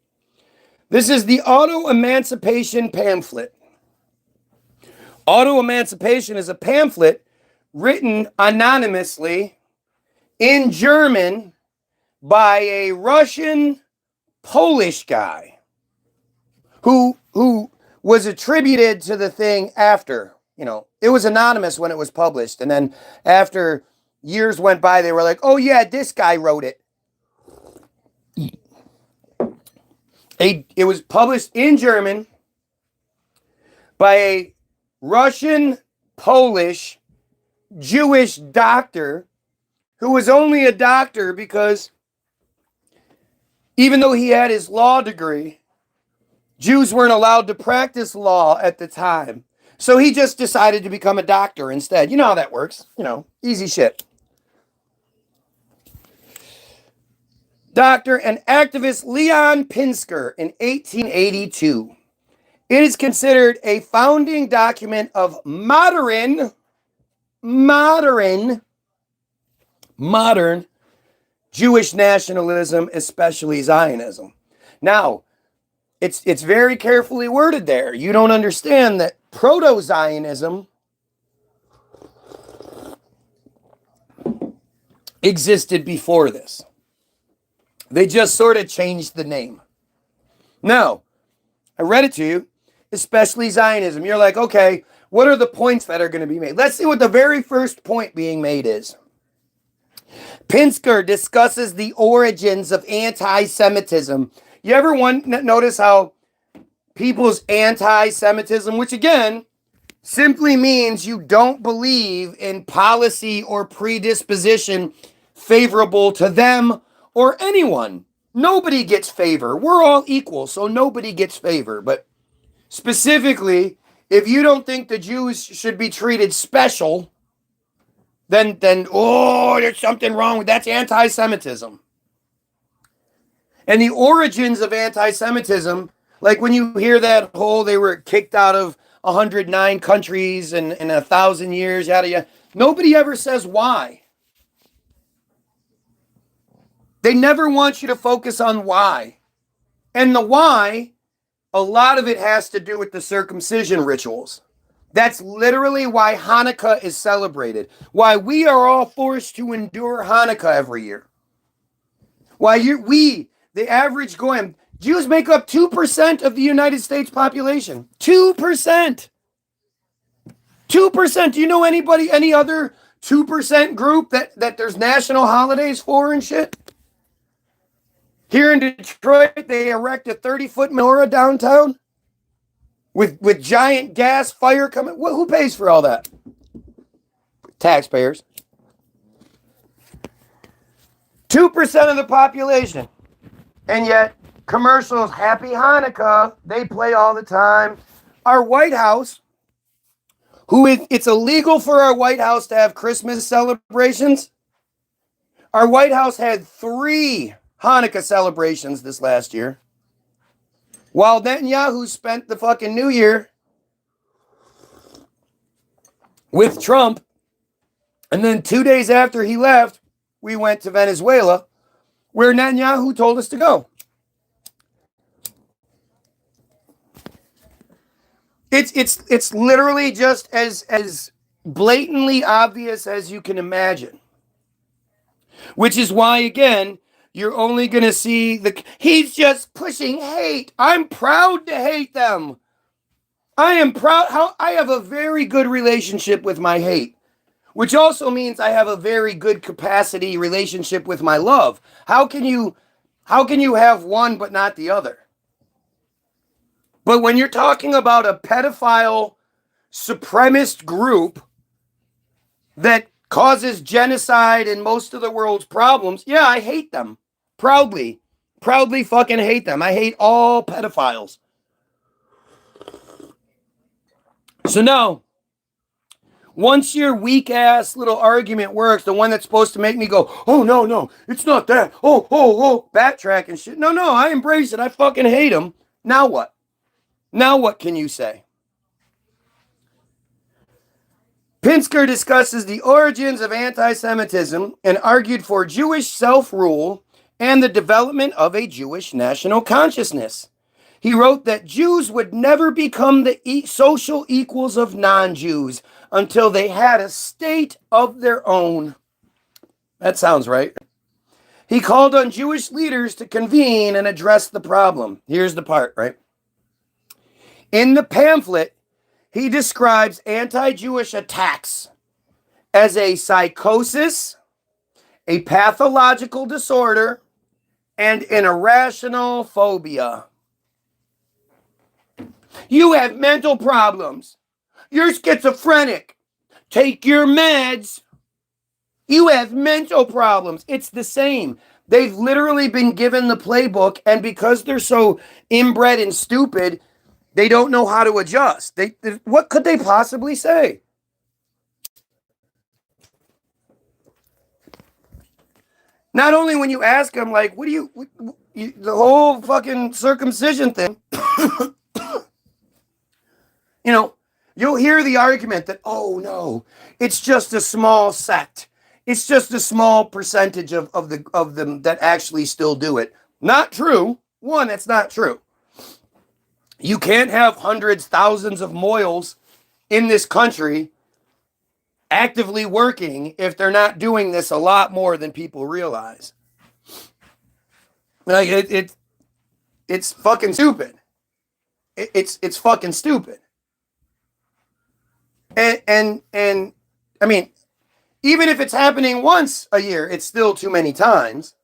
This is the Auto-Emancipation pamphlet. Auto-Emancipation is a pamphlet written anonymously in German by a Russian Polish guy who was attributed to the thing after, it was anonymous when it was published. And then after years went by, they were like, oh yeah, this guy wrote it. It was published in German by a Russian, Polish, Jewish doctor who was only a doctor because even though he had his law degree, Jews weren't allowed to practice law at the time. So he just decided to become a doctor instead. You know how that works. Easy shit. Doctor and activist Leon Pinsker in 1882. It is considered a founding document of modern Jewish nationalism, especially Zionism. Now, it's very carefully worded there. You don't understand that proto-Zionism existed before this. They just sort of changed the name. Now, I read it to you, especially Zionism. You're like, okay, what are the points that are going to be made? Let's see what the very first point being made is. Pinsker discusses the origins of anti-Semitism. You ever notice how people's anti-Semitism, which again, simply means you don't believe in policy or predisposition favorable to them or anyone. Nobody gets favor. We're all equal, so nobody gets favor. But specifically, if you don't think the Jews should be treated special, then there's something wrong with that's anti-Semitism. And the origins of anti-Semitism, like when you hear that whole they were kicked out of 109 countries in 1,000 years, yada yada, nobody ever says why. They never want you to focus on why. And the why, a lot of it has to do with the circumcision rituals. That's literally why Hanukkah is celebrated. Why we are all forced to endure Hanukkah every year. Why the average Goyim, Jews make up 2% of the United States population. 2%. 2%. Do you know any other 2% group that there's national holidays for and shit? Here in Detroit, they erect a 30-foot menorah downtown with giant gas fire coming. Who pays for all that? Taxpayers. 2% of the population. And yet, commercials, Happy Hanukkah, they play all the time. Our White House, it's illegal for our White House to have Christmas celebrations. Our White House had 3 Hanukkah celebrations this last year. While Netanyahu spent the fucking New Year with Trump. And then 2 days after he left, we went to Venezuela, where Netanyahu told us to go. It's literally just as blatantly obvious as you can imagine. Which is why, again, you're only going to see he's just pushing hate. I'm proud to hate them. I am proud. I have a very good relationship with my hate, which also means I have a very good capacity relationship with my love. How can you have one but not the other? But when you're talking about a pedophile supremacist group that causes genocide and most of the world's problems, yeah, I hate them. Proudly fucking hate them. I hate all pedophiles. So now, once your weak ass little argument works, the one that's supposed to make me go, oh no, it's not that. Oh, backtrack and shit. No, I embrace it. I fucking hate them. Now what? Now what can you say? Pinsker discusses the origins of anti-Semitism and argued for Jewish self-rule and the development of a Jewish national consciousness. He wrote that Jews would never become the social equals of non-Jews until they had a state of their own. That sounds right. He called on Jewish leaders to convene and address the problem. Here's the part, right? In the pamphlet, he describes anti-Jewish attacks as a psychosis, a pathological disorder, and an irrational phobia. You have mental problems. You're schizophrenic. Take your meds. You have mental problems. It's the same. They've literally been given the playbook, and because they're so inbred and stupid, they don't know how to adjust. What could they possibly say? Not only when you ask them, like, the whole fucking circumcision thing, you'll hear the argument that, oh no, it's just a small sect. It's just a small percentage of them that actually still do it. Not true. One, that's not true. You can't have hundreds, thousands of moils in this country actively working if they're not doing this a lot more than people realize. Like it's fucking stupid. It's fucking stupid. And I mean, even if it's happening once a year, it's still too many times.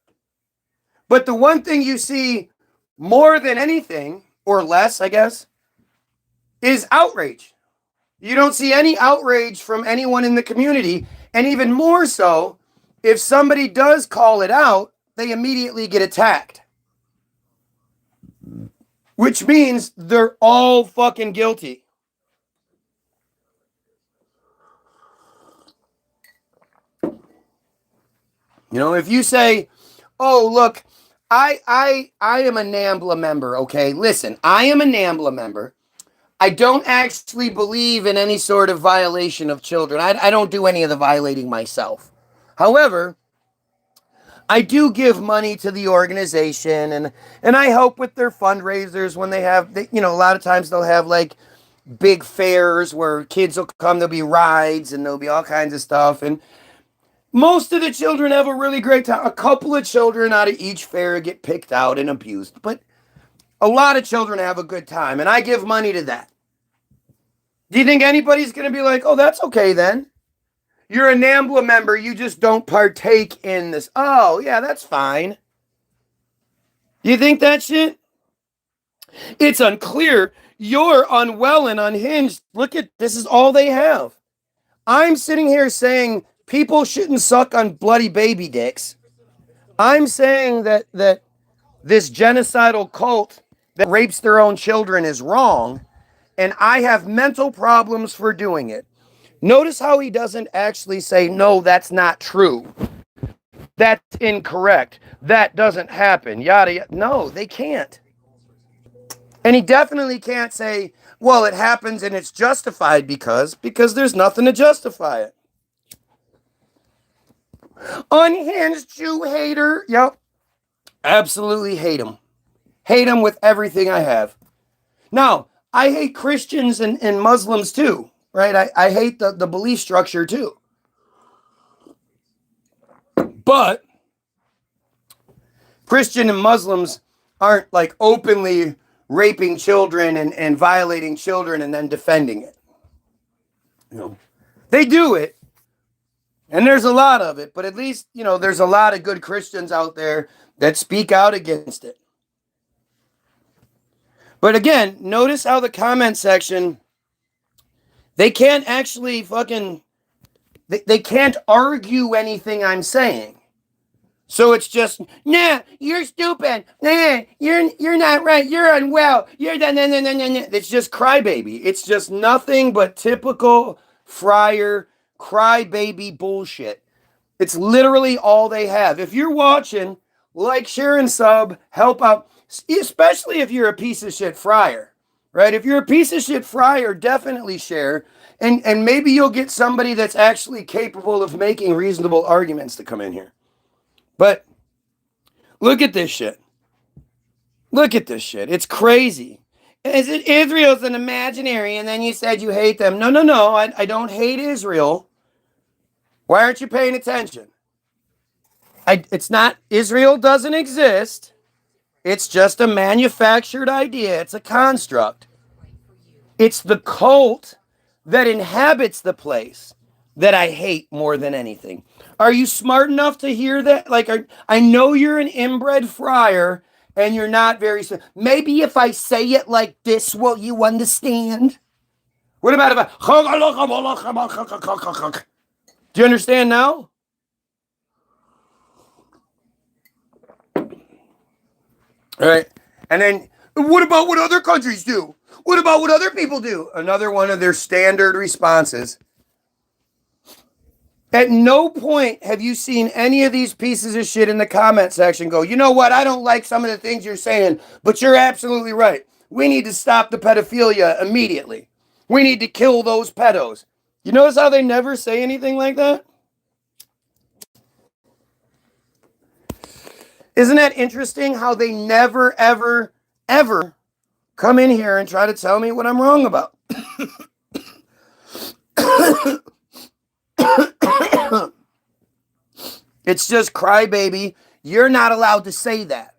But the one thing you see more than anything, or less, I guess, is outrage. You don't see any outrage from anyone in the community. And even more so, if somebody does call it out, they immediately get attacked. Which means they're all fucking guilty. If you say, oh, look, I am a NAMBLA member, okay? Listen, I am a NAMBLA member. I don't actually believe in any sort of violation of children. I don't do any of the violating myself. However, I do give money to the organization, and I help with their fundraisers when they have, a lot of times they'll have like big fairs where kids will come, there'll be rides, and there'll be all kinds of stuff, and most of the children have a really great time. A couple of children out of each fair get picked out and abused, but a lot of children have a good time, and I give money to that. Do you think anybody's going to be like, oh, that's okay then? You're a NAMBLA member, you just don't partake in this. Oh, yeah, that's fine. You think that shit? It's unclear. You're unwell and unhinged. Look at, this is all they have. I'm sitting here saying people shouldn't suck on bloody baby dicks. I'm saying that this genocidal cult that rapes their own children is wrong, and I have mental problems for doing it. Notice how he doesn't actually say, no, that's not true. That's incorrect. That doesn't happen. Yada, yada. No, they can't. And he definitely can't say, well, it happens and it's justified because there's nothing to justify it. Unhinged Jew hater. Yep. Absolutely hate him. Hate him with everything I have. Now, I hate Christians and Muslims too, right? I hate the belief structure too. But Christian and Muslims aren't like openly raping children and violating children and then defending it. They do it. And there's a lot of it, but at least, there's a lot of good Christians out there that speak out against it. But again, notice how the comment section, they can't actually they can't argue anything I'm saying. So it's just, nah, you're stupid. Nah, you're not right. You're unwell. You're nah, nah, nah, nah, nah. It's just crybaby. It's just nothing but typical friar crybaby bullshit. It's literally all they have. If you're watching, like, share, and sub, help out, especially if you're a piece of shit friar, right? If you're a piece of shit friar, definitely share. And maybe you'll get somebody that's actually capable of making reasonable arguments to come in here. But look at this shit. Look at this shit. It's crazy. Is it Israel's an imaginary, and then you said you hate them? No, no, no. I don't hate Israel. Why aren't you paying attention? It's not, Israel doesn't exist. It's just a manufactured idea. It's a construct. It's the cult that inhabits the place that I hate more than anything. Are you smart enough to hear that? Like, I know you're an inbred friar and you're not very, maybe if I say it like this, will you understand? What about if do you understand now? All right. And then, what about what other countries do? What about what other people do? Another one of their standard responses. At no point have you seen any of these pieces of shit in the comment section go, you know what? I don't like some of the things you're saying, but you're absolutely right. We need to stop the pedophilia immediately. We need to kill those pedos. You notice how they never say anything like that? Isn't that interesting how they never, ever, ever come in here and try to tell me what I'm wrong about? It's just crybaby. You're not allowed to say that.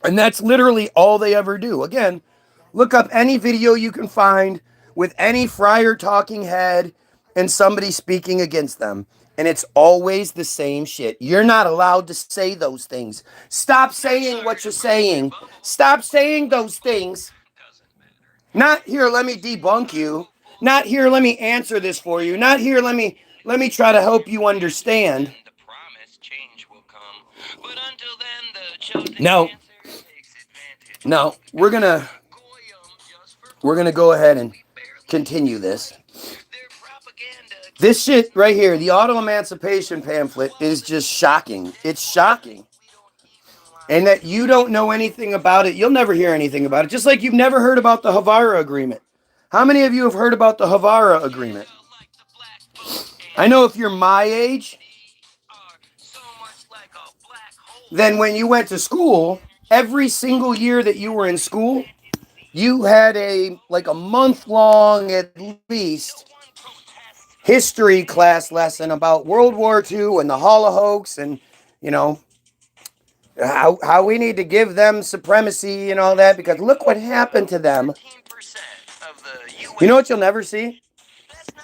And that's literally all they ever do. Again, look up any video you can find with any friar talking head and somebody speaking against them. And it's always the same shit. You're not allowed to say those things. Stop saying what you're saying. Stop saying those things. Not here, let me debunk you. Not here, let me answer this for you. Not here, let me try to help you understand. No. No, we're gonna go ahead and continue this. This shit right here, the auto emancipation pamphlet, is just shocking. It's shocking. And that you don't know anything about it. You'll never hear anything about it. Just like you've never heard about the Havara Agreement. How many of you have heard about the Havara Agreement? I know if you're my age, then when you went to school, every single year that you were in school, you had a month-long, at least, history class lesson about World War II and the Holocaust and, you know, how we need to give them supremacy and all that, because look what happened to them. You know what you'll never see?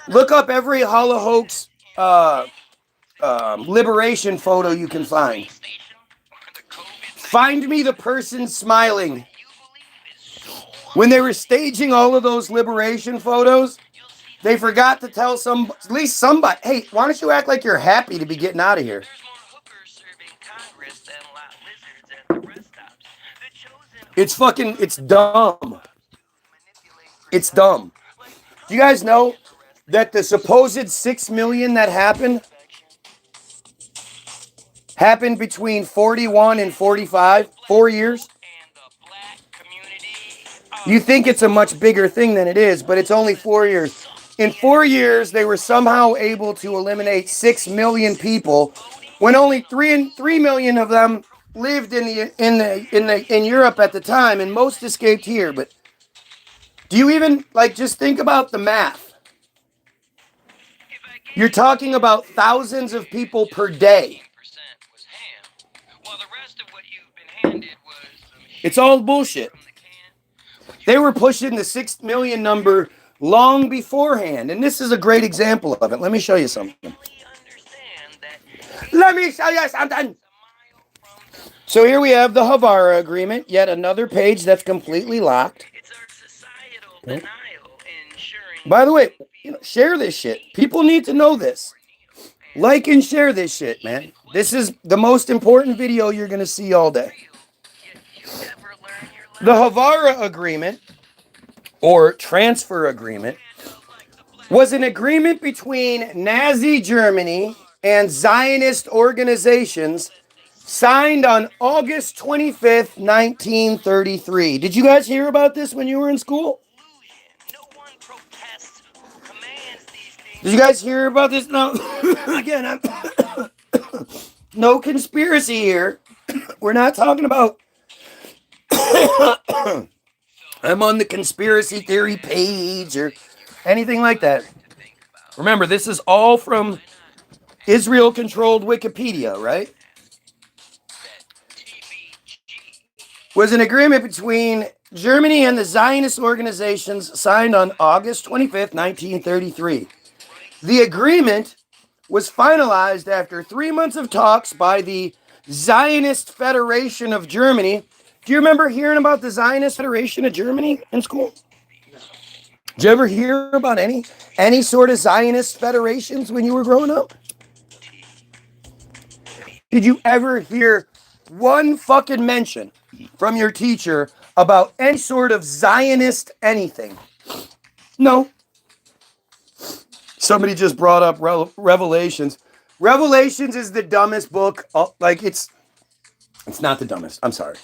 Look up every Holocaust liberation photo you can find. Find me the person smiling. When they were staging all of those liberation photos, they forgot to tell at least somebody, hey, why don't you act like you're happy to be getting out of here? It's dumb. It's dumb. Do you guys know that the supposed 6 million that happened between 41 and 45, 4 years? You think it's a much bigger thing than it is, but it's only 4 years. In 4 years, they were somehow able to eliminate 6 million people, when only 3 million of them lived in Europe at the time, and most escaped here. But do you even just think about the math? You're talking about thousands of people per day. It's all bullshit. They were pushing the 6 million number long beforehand. And this is a great example of it. Let me show you something. So here we have the Havara Agreement, yet another page that's completely locked. By the way, share this shit. People need to know this. Like and share this shit, man. This is the most important video you're going to see all day. The Havara Agreement, or Transfer Agreement, was an agreement between Nazi Germany and Zionist organizations signed on August 25th, 1933. Did you guys hear about this when you were in school? Did you guys hear about this? No. Again, I'm no conspiracy here. We're not talking about I'm on the conspiracy theory page or anything like that. Remember, this is all from Israel-controlled Wikipedia, right? Was an agreement between Germany and the Zionist organizations signed on August 25th, 1933. The agreement was finalized after 3 months of talks by the Zionist Federation of Germany. Do you remember hearing about the Zionist Federation of Germany in school? Did you ever hear about any sort of Zionist federations when you were growing up? Did you ever hear one fucking mention from your teacher about any sort of Zionist anything? No. Somebody just brought up Revelations. Revelations is the dumbest book. Like, it's not the dumbest. I'm sorry.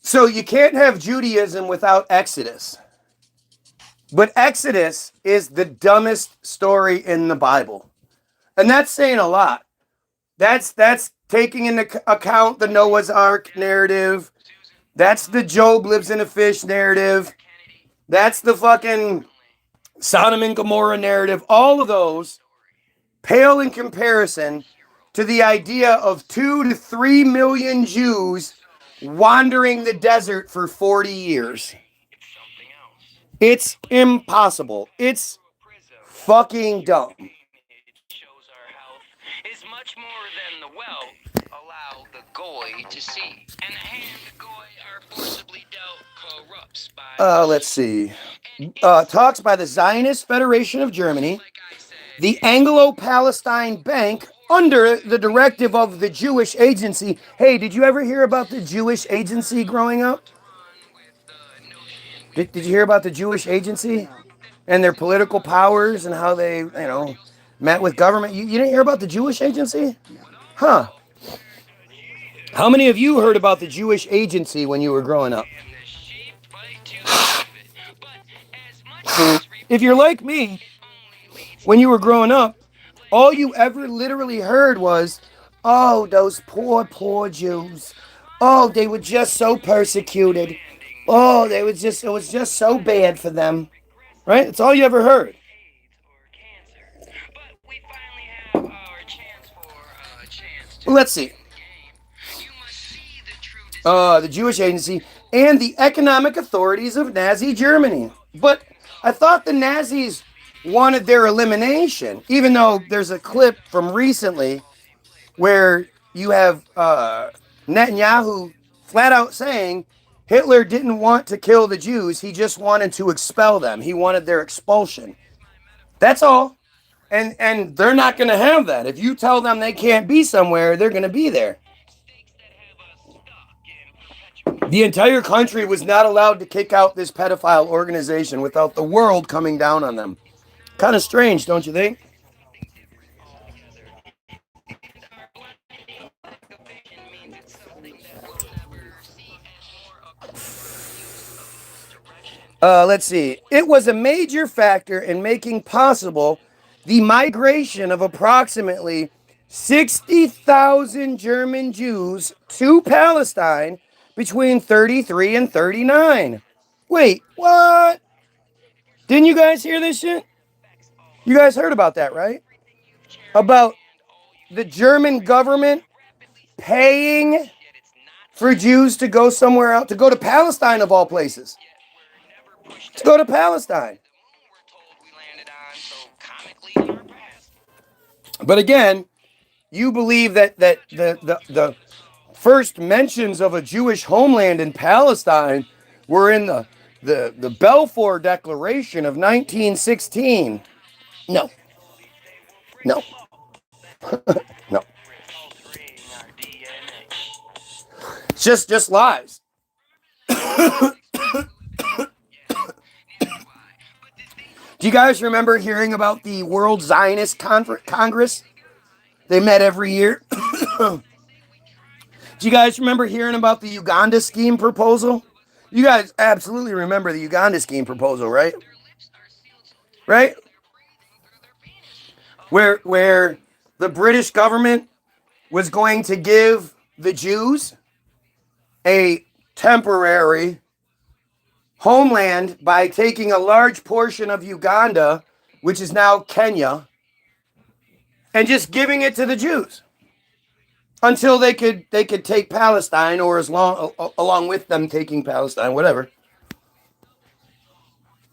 So you can't have Judaism without Exodus. But Exodus is the dumbest story in the Bible. And that's saying a lot. That's taking into account the Noah's Ark narrative. That's the Job lives in a fish narrative. That's the fucking Sodom and Gomorrah narrative. All of those pale in comparison to the idea of 2 to 3 million Jews wandering the desert for 40 years. It's impossible. It's fucking dumb. Is much more than the wealth allow the Goy to see, and the hand the Goy are forcibly dealt corrupts by. Let's see. Talks by the Zionist Federation of Germany, the Anglo-Palestine Bank, under the directive of the Jewish Agency. Hey, did you ever hear about the Jewish Agency growing up? Did you hear about the Jewish Agency and their political powers and how they, met with government? You didn't hear about the Jewish Agency? Huh. How many of you heard about the Jewish Agency when you were growing up? If you're like me, when you were growing up, all you ever literally heard was, oh, those poor, poor Jews. Oh, they were just so persecuted. Oh, it was just so bad for them. Right? That's all you ever heard. Well, let's see. The Jewish Agency and the economic authorities of Nazi Germany. But I thought the Nazis wanted their elimination, even though there's a clip from recently where you have Netanyahu flat out saying Hitler didn't want to kill the Jews. He just wanted to expel them. He wanted their expulsion. That's all. And they're not going to have that. If you tell them they can't be somewhere, they're going to be there. The entire country was not allowed to kick out this pedophile organization without the world coming down on them. Kind of strange, don't you think? Let's see. It was a major factor in making possible the migration of approximately 60,000 German Jews to Palestine between 33 and 39. Wait, what? Didn't you guys hear this shit? You guys heard about that, right? About the German government paying for Jews to go somewhere else, to go to Palestine of all places. To go to Palestine. But again, you believe that the first mentions of a Jewish homeland in Palestine were in the Balfour Declaration of 1916. No. No. No. It's just lies. Do you guys remember hearing about the World Zionist Congress? They met every year. Do you guys remember hearing about the Uganda scheme proposal? You guys absolutely remember the Uganda scheme proposal, right? Right? Where the British government was going to give the Jews a temporary homeland by taking a large portion of Uganda, which is now Kenya, and just giving it to the Jews until they could take Palestine, or along with them taking Palestine, whatever.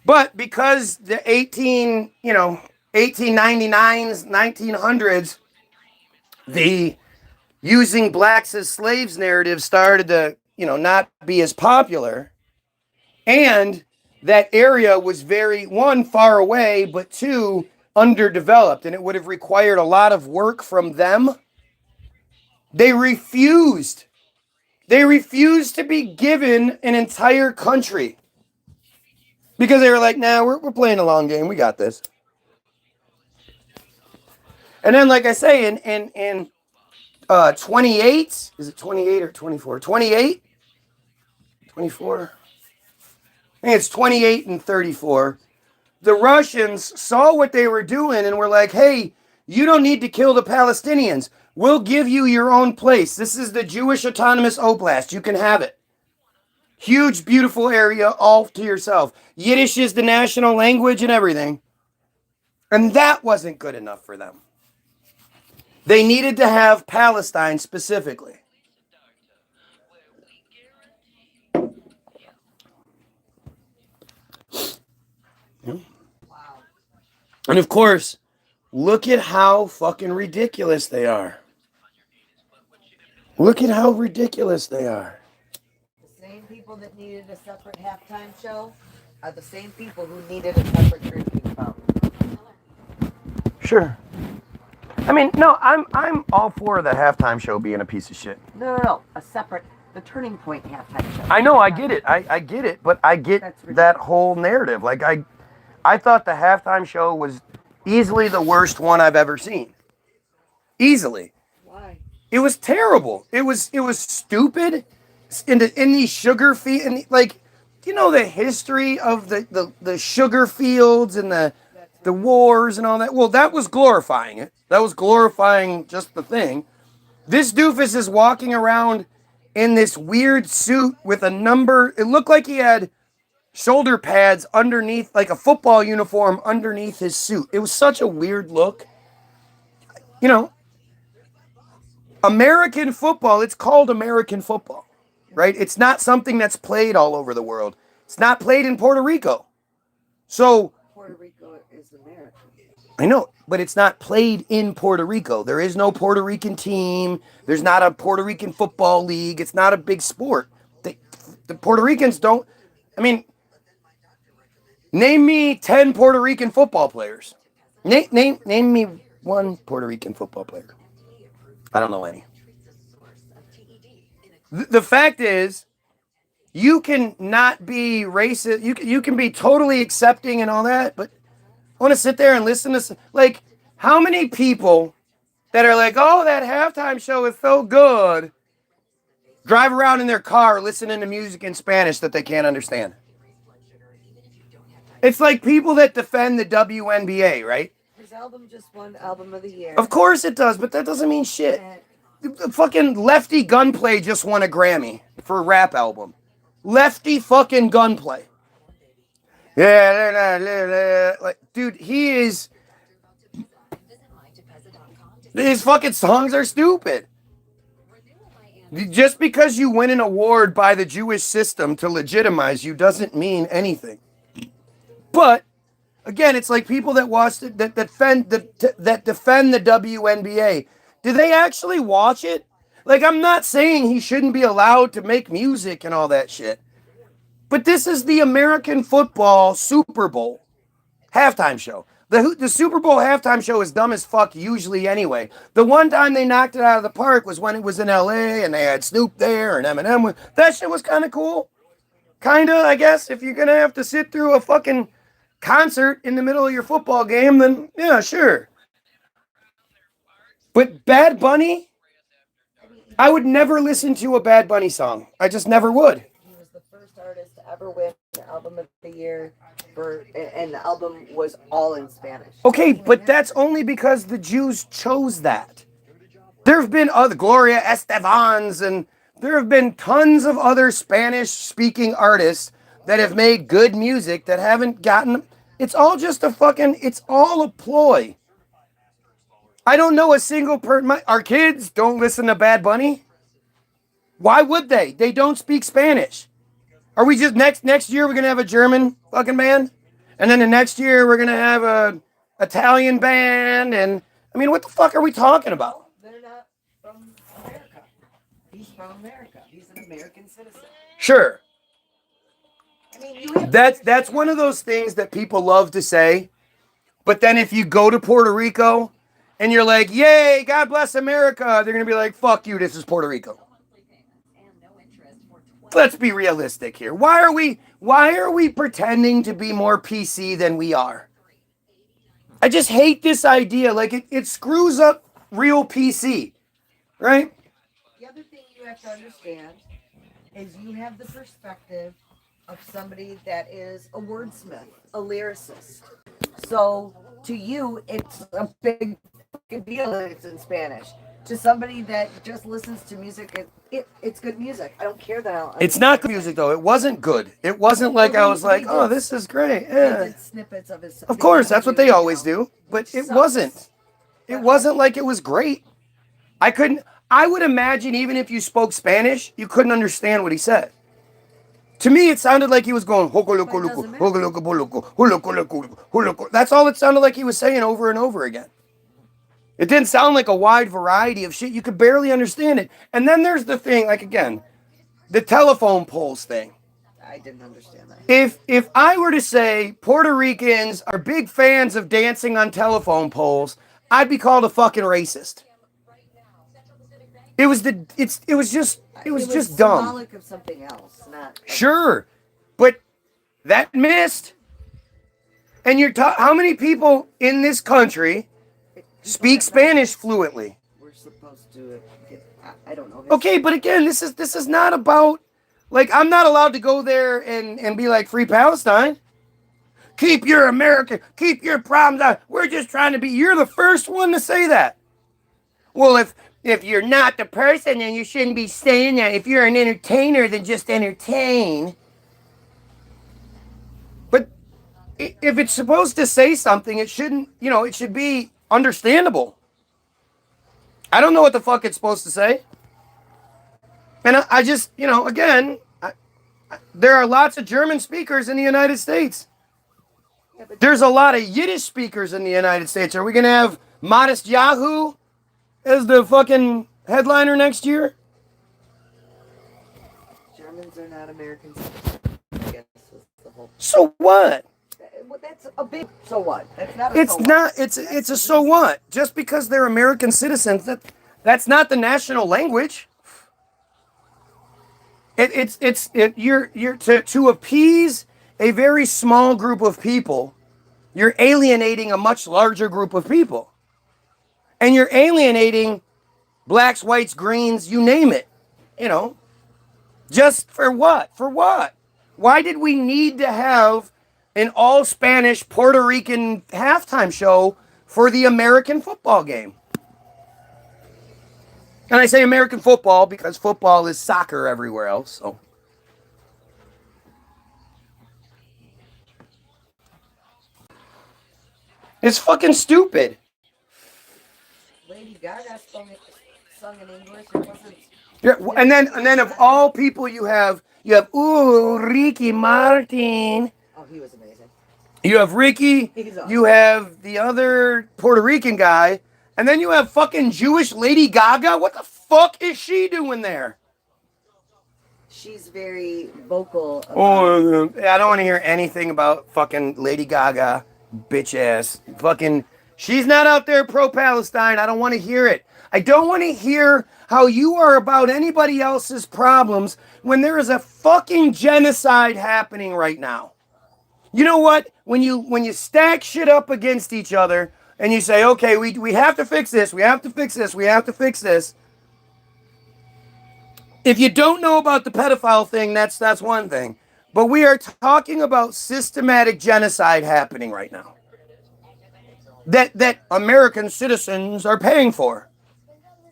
But because the 1899s, 1900s, the using blacks as slaves narrative started to, not be as popular. And that area was very, one, far away, but two, underdeveloped. And it would have required a lot of work from them. They refused. They refused to be given an entire country. Because they were like, nah, we're playing a long game. We got this. And then, like I say, in 28, is it 28 or 24? 28? 24? I think it's 28 and 34. The Russians saw what they were doing and were like, hey, you don't need to kill the Palestinians. We'll give you your own place. This is the Jewish Autonomous Oblast. You can have it. Huge, beautiful area all to yourself. Yiddish is the national language and everything. And that wasn't good enough for them. They needed to have Palestine specifically. Yeah. And of course, look at how fucking ridiculous they are. Look at how ridiculous they are. The same people that needed a separate halftime show are the same people who needed a separate drinking fountain. Sure. I mean, no, I'm all for the halftime show being a piece of shit. No. The Turning Point halftime show. I know, I get it. I get it, but I get that whole narrative. Like, I thought the halftime show was easily the worst one I've ever seen. Easily. Why? It was terrible. It was stupid. In these sugar fields, like, the history of the sugar fields and the wars and all that. Well, that was glorifying it. That was glorifying just the thing. This doofus is walking around in this weird suit with a number. It looked like he had shoulder pads underneath, like a football uniform underneath his suit. It was such a weird look. American football, it's called American football, right? It's not something that's played all over the world. It's not played in Puerto Rico. So Puerto Rico is America. I know, but it's not played in Puerto Rico. There is no Puerto Rican team. There's not a Puerto Rican football league. It's not a big sport. The Puerto Ricans don't, name me 10 Puerto Rican football players. Name me one Puerto Rican football player. I don't know any. The fact is, you can not be racist. You can be totally accepting and all that, but I want to sit there and listen to, like, how many people that are like, oh, that halftime show is so good, drive around in their car listening to music in Spanish that they can't understand? It's like people that defend the WNBA, right? His album just won Album of the Year. Of course it does, but that doesn't mean shit. The fucking Lefty Gunplay just won a Grammy for a rap album. Lefty fucking Gunplay. Yeah, like, dude, his fucking songs are stupid. Just because you win an award by the Jewish system to legitimize you doesn't mean anything. But again, it's like people that watch it, that defend the WNBA. Do they actually watch it? Like, I'm not saying he shouldn't be allowed to make music and all that shit. But this is the American football Super Bowl halftime show. The Super Bowl halftime show is dumb as fuck usually anyway. The one time they knocked it out of the park was when it was in LA and they had Snoop there and Eminem. That shit was kind of cool. Kinda, I guess. If you're gonna have to sit through a fucking concert in the middle of your football game, then yeah, sure. But Bad Bunny, I would never listen to a Bad Bunny song. I just never would. He was the first artist to ever win the album of the year, and the album was all in Spanish. Okay, but that's only because the Jews chose that. There have been other Gloria Estefans, and there have been tons of other Spanish-speaking artists that have made good music that haven't gotten. It's all just it's all a ploy. I don't know a single person. Our kids don't listen to Bad Bunny. Why would they? They don't speak Spanish. Are we just next year we're gonna have a German fucking band, and then the next year we're gonna have a Italian band? And I mean, what the fuck are we talking about? They're not from America. He's from America. He's an American citizen. Sure. I mean, That's one of those things that people love to say, but then if you go to Puerto Rico and you're like, yay, God bless America, they're going to be like, fuck you, this is Puerto Rico. Let's be realistic here. Why are we pretending to be more PC than we are? I just hate this idea. Like, it screws up real PC, right? The other thing you have to understand is you have the perspective of somebody that is a wordsmith, a lyricist. So to you, it's a big fucking deal that it's in Spanish. To somebody that just listens to music, it's good music. I don't care that. It's not good music, though. It wasn't good. It wasn't like I was like, oh, this is great. Yeah. They did snippets of his. Of course, that's what they always do. But it wasn't. It wasn't like it was great. I would imagine even if you spoke Spanish, you couldn't understand what he said. To me, it sounded like he was going, that's all it sounded like he was saying over and over again. It didn't sound like a wide variety of shit. You could barely understand it. And then there's the thing, like again, the telephone poles thing. I didn't understand that. If I were to say Puerto Ricans are big fans of dancing on telephone poles, I'd be called a fucking racist. It was just dumb. Symbolic of something else, not Sure, but that missed. And how many people in this country speak Spanish fluently? We're supposed to get. I don't know. Okay, but again, this is not about, like, I'm not allowed to go there and be like, free Palestine. Keep your problems out. We're just trying to be. You're the first one to say that. Well, if you're not the person, then you shouldn't be saying that. If you're an entertainer, then just entertain. But if it's supposed to say something, it shouldn't, it should be understandable. I don't know what the fuck it's supposed to say. And I just, again, there are lots of German speakers in the United States. There's a lot of Yiddish speakers in the United States. Are we going to have Modest Yahoo as the fucking headliner next year? Germans are not Americans. I guess was the whole. So what? Well, that's a big. So what? That's not. It's a so what? Just because they're American citizens, that's not the national language. You're to appease a very small group of people, you're alienating a much larger group of people. And you're alienating blacks, whites, greens, you name it. Just for what? For what? Why did we need to have an all-Spanish Puerto Rican halftime show for the American football game? And I say American football because football is soccer everywhere else. So. It's fucking stupid. Lady Gaga sung in English. It wasn't. Yeah, and then of all people, you have Ricky Martin. Oh, he was amazing. You have Ricky. He's awesome. You have the other Puerto Rican guy. And then you have fucking Jewish Lady Gaga. What the fuck is she doing there? She's very vocal. I don't want to hear anything about fucking Lady Gaga Bitch ass. Fucking, she's not out there pro-Palestine. I don't want to hear it. I don't want to hear how you are about anybody else's problems when there is a fucking genocide happening right now. You know what? When you stack shit up against each other and you say, okay, we have to fix this, we have to fix this, we have to fix this. If you don't know about the pedophile thing, that's one thing. But we are talking about systematic genocide happening right now. That American citizens are paying for.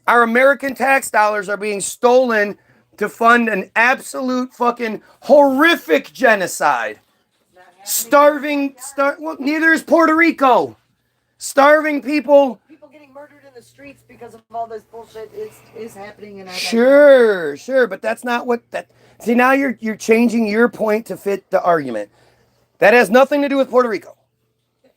Our American tax dollars are being stolen to fund an absolute fucking horrific genocide. Well, neither is Puerto Rico. Starving people. People getting murdered in the streets because of all this bullshit is happening in our Sure, but that's not what that. See, now you're changing your point to fit the argument. That has nothing to do with Puerto Rico.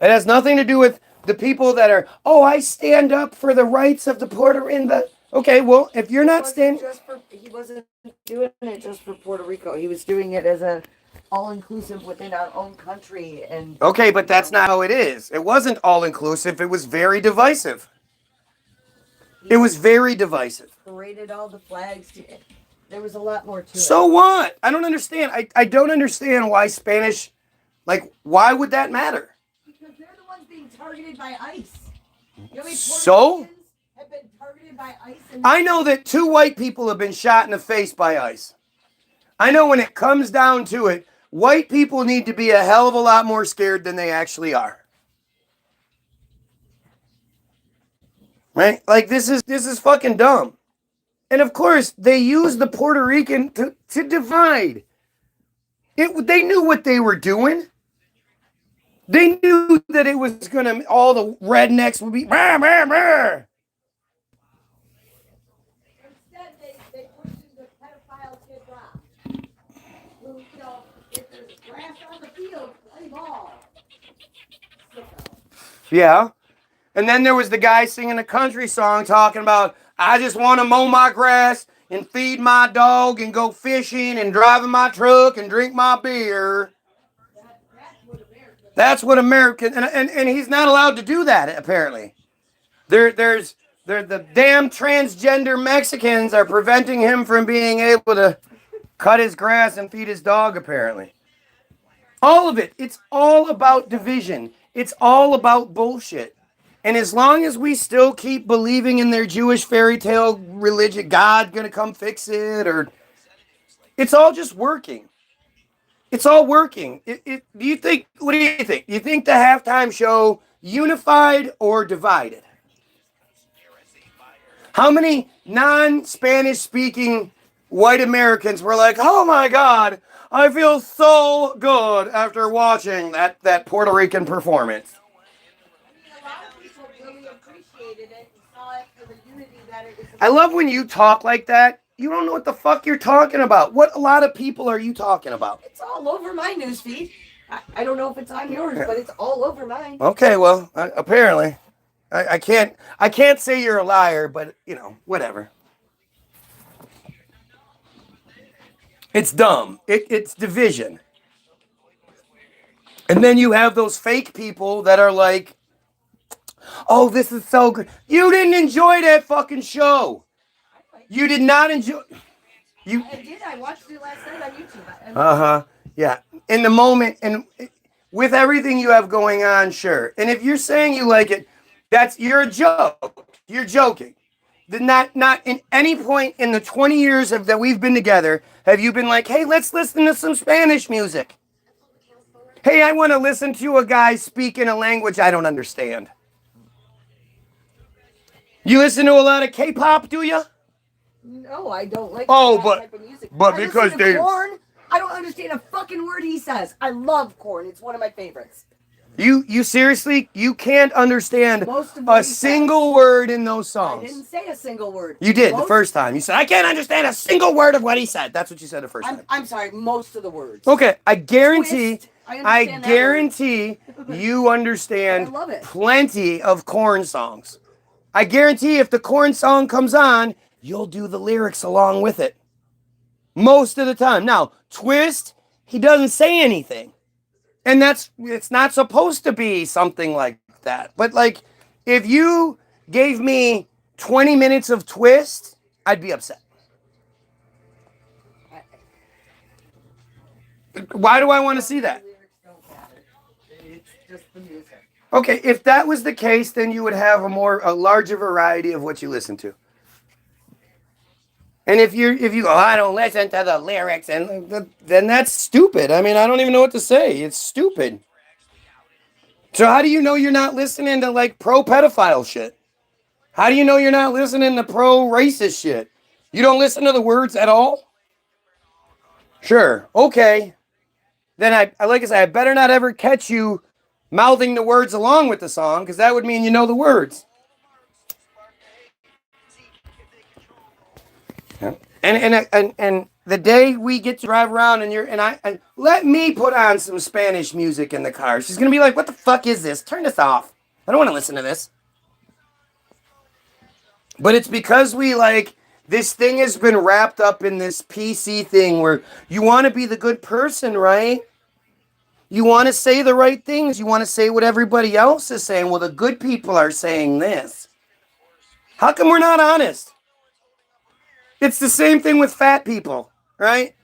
It has nothing to do with the people that are, oh, I stand up for the rights of the Puerto Rico. Okay, well, if you're not standing... He wasn't doing it just for Puerto Rico. He was doing it as a all-inclusive within our own country. And okay, but that's not how it is. It wasn't all-inclusive. It was very divisive. It was very divisive. Paraded all the flags. There was a lot more to it. So what? I don't understand. I don't understand why Spanish... Like, why would that matter? Because they're the ones being targeted by ICE. You know, so? Have been targeted by ICE. I know that 2 white people have been shot in the face by ICE. I know when it comes down to it, white people need to be a hell of a lot more scared than they actually are. Right? Like, this is fucking dumb. And of course, they use the Puerto Rican to divide. They knew what they were doing. They knew that it was going to, all the rednecks would be, rah, rah, rah. Instead, they pushed the pedophile kid rock. Who, you know, if there's grass on the field, play ball. Yeah. And then there was the guy singing a country song talking about, I just want to mow my grass and feed my dog and go fishing and drive in my truck and drink my beer. That's what American, and he's not allowed to do that, apparently. The damn transgender Mexicans are preventing him from being able to cut his grass and feed his dog, apparently. All of it. It's all about division. It's all about bullshit. And as long as we still keep believing in their Jewish fairy tale religion, God gonna come fix it, or it's all just working. It's all working. What do you think? Do you think the halftime show unified or divided? How many non-Spanish speaking white Americans were like, oh my God, I feel so good after watching that Puerto Rican performance? I love when you talk like that. You don't know what the fuck you're talking about. What a lot of people are you talking about? It's all over my newsfeed. I don't know if it's on yours, but it's all over mine. Okay, well, apparently. I can't say you're a liar, but, you know, whatever. It's dumb. It's division. And then you have those fake people that are like, oh, this is so good. You didn't enjoy that fucking show. You did not enjoy. I did. I watched it last night on YouTube. Yeah. In the moment, and with everything you have going on, sure. And if you're saying you like it, you're a joke. You're joking. Not in any point in the 20 years that we've been together have you been like, hey, let's listen to some Spanish music. Hey, I want to listen to a guy speak in a language I don't understand. You listen to a lot of K-pop, do you? No, I don't like that type of music. But because they... Korn, I don't understand a fucking word he says. I love Korn. It's one of my favorites. You seriously, you can't understand a single word in those songs. I didn't say a single word. You did the first time. You said, I can't understand a single word of what he said. That's what you said the first time. I'm sorry, most of the words. Okay, I guarantee you I understand love it. plenty of Korn songs. I guarantee if the Korn song comes on, you'll do the lyrics along with it. Most of the time. Now, Twist, he doesn't say anything. And it's not supposed to be something like that. But like, if you gave me 20 minutes of twist, I'd be upset. Why do I want to see that? It's just the music. Okay, if that was the case, then you would have a larger variety of what you listen to. And if you go, I don't listen to the lyrics, and then that's stupid. I mean, I don't even know what to say. It's stupid. So how do you know you're not listening to like pro pedophile shit? How do you know you're not listening to pro racist shit? You don't listen to the words at all? Sure. Okay. Then I like I said, I better not ever catch you mouthing the words along with the song, because that would mean you know the words. Yeah. And the day we get to drive around and let me put on some Spanish music in the car. She's gonna be like, "What the fuck is this? Turn this off. I don't want to listen to this." But it's because this thing has been wrapped up in this PC thing where you want to be the good person, right? You want to say the right things. You want to say what everybody else is saying. Well, the good people are saying this. How come we're not honest? It's the same thing with fat people, right?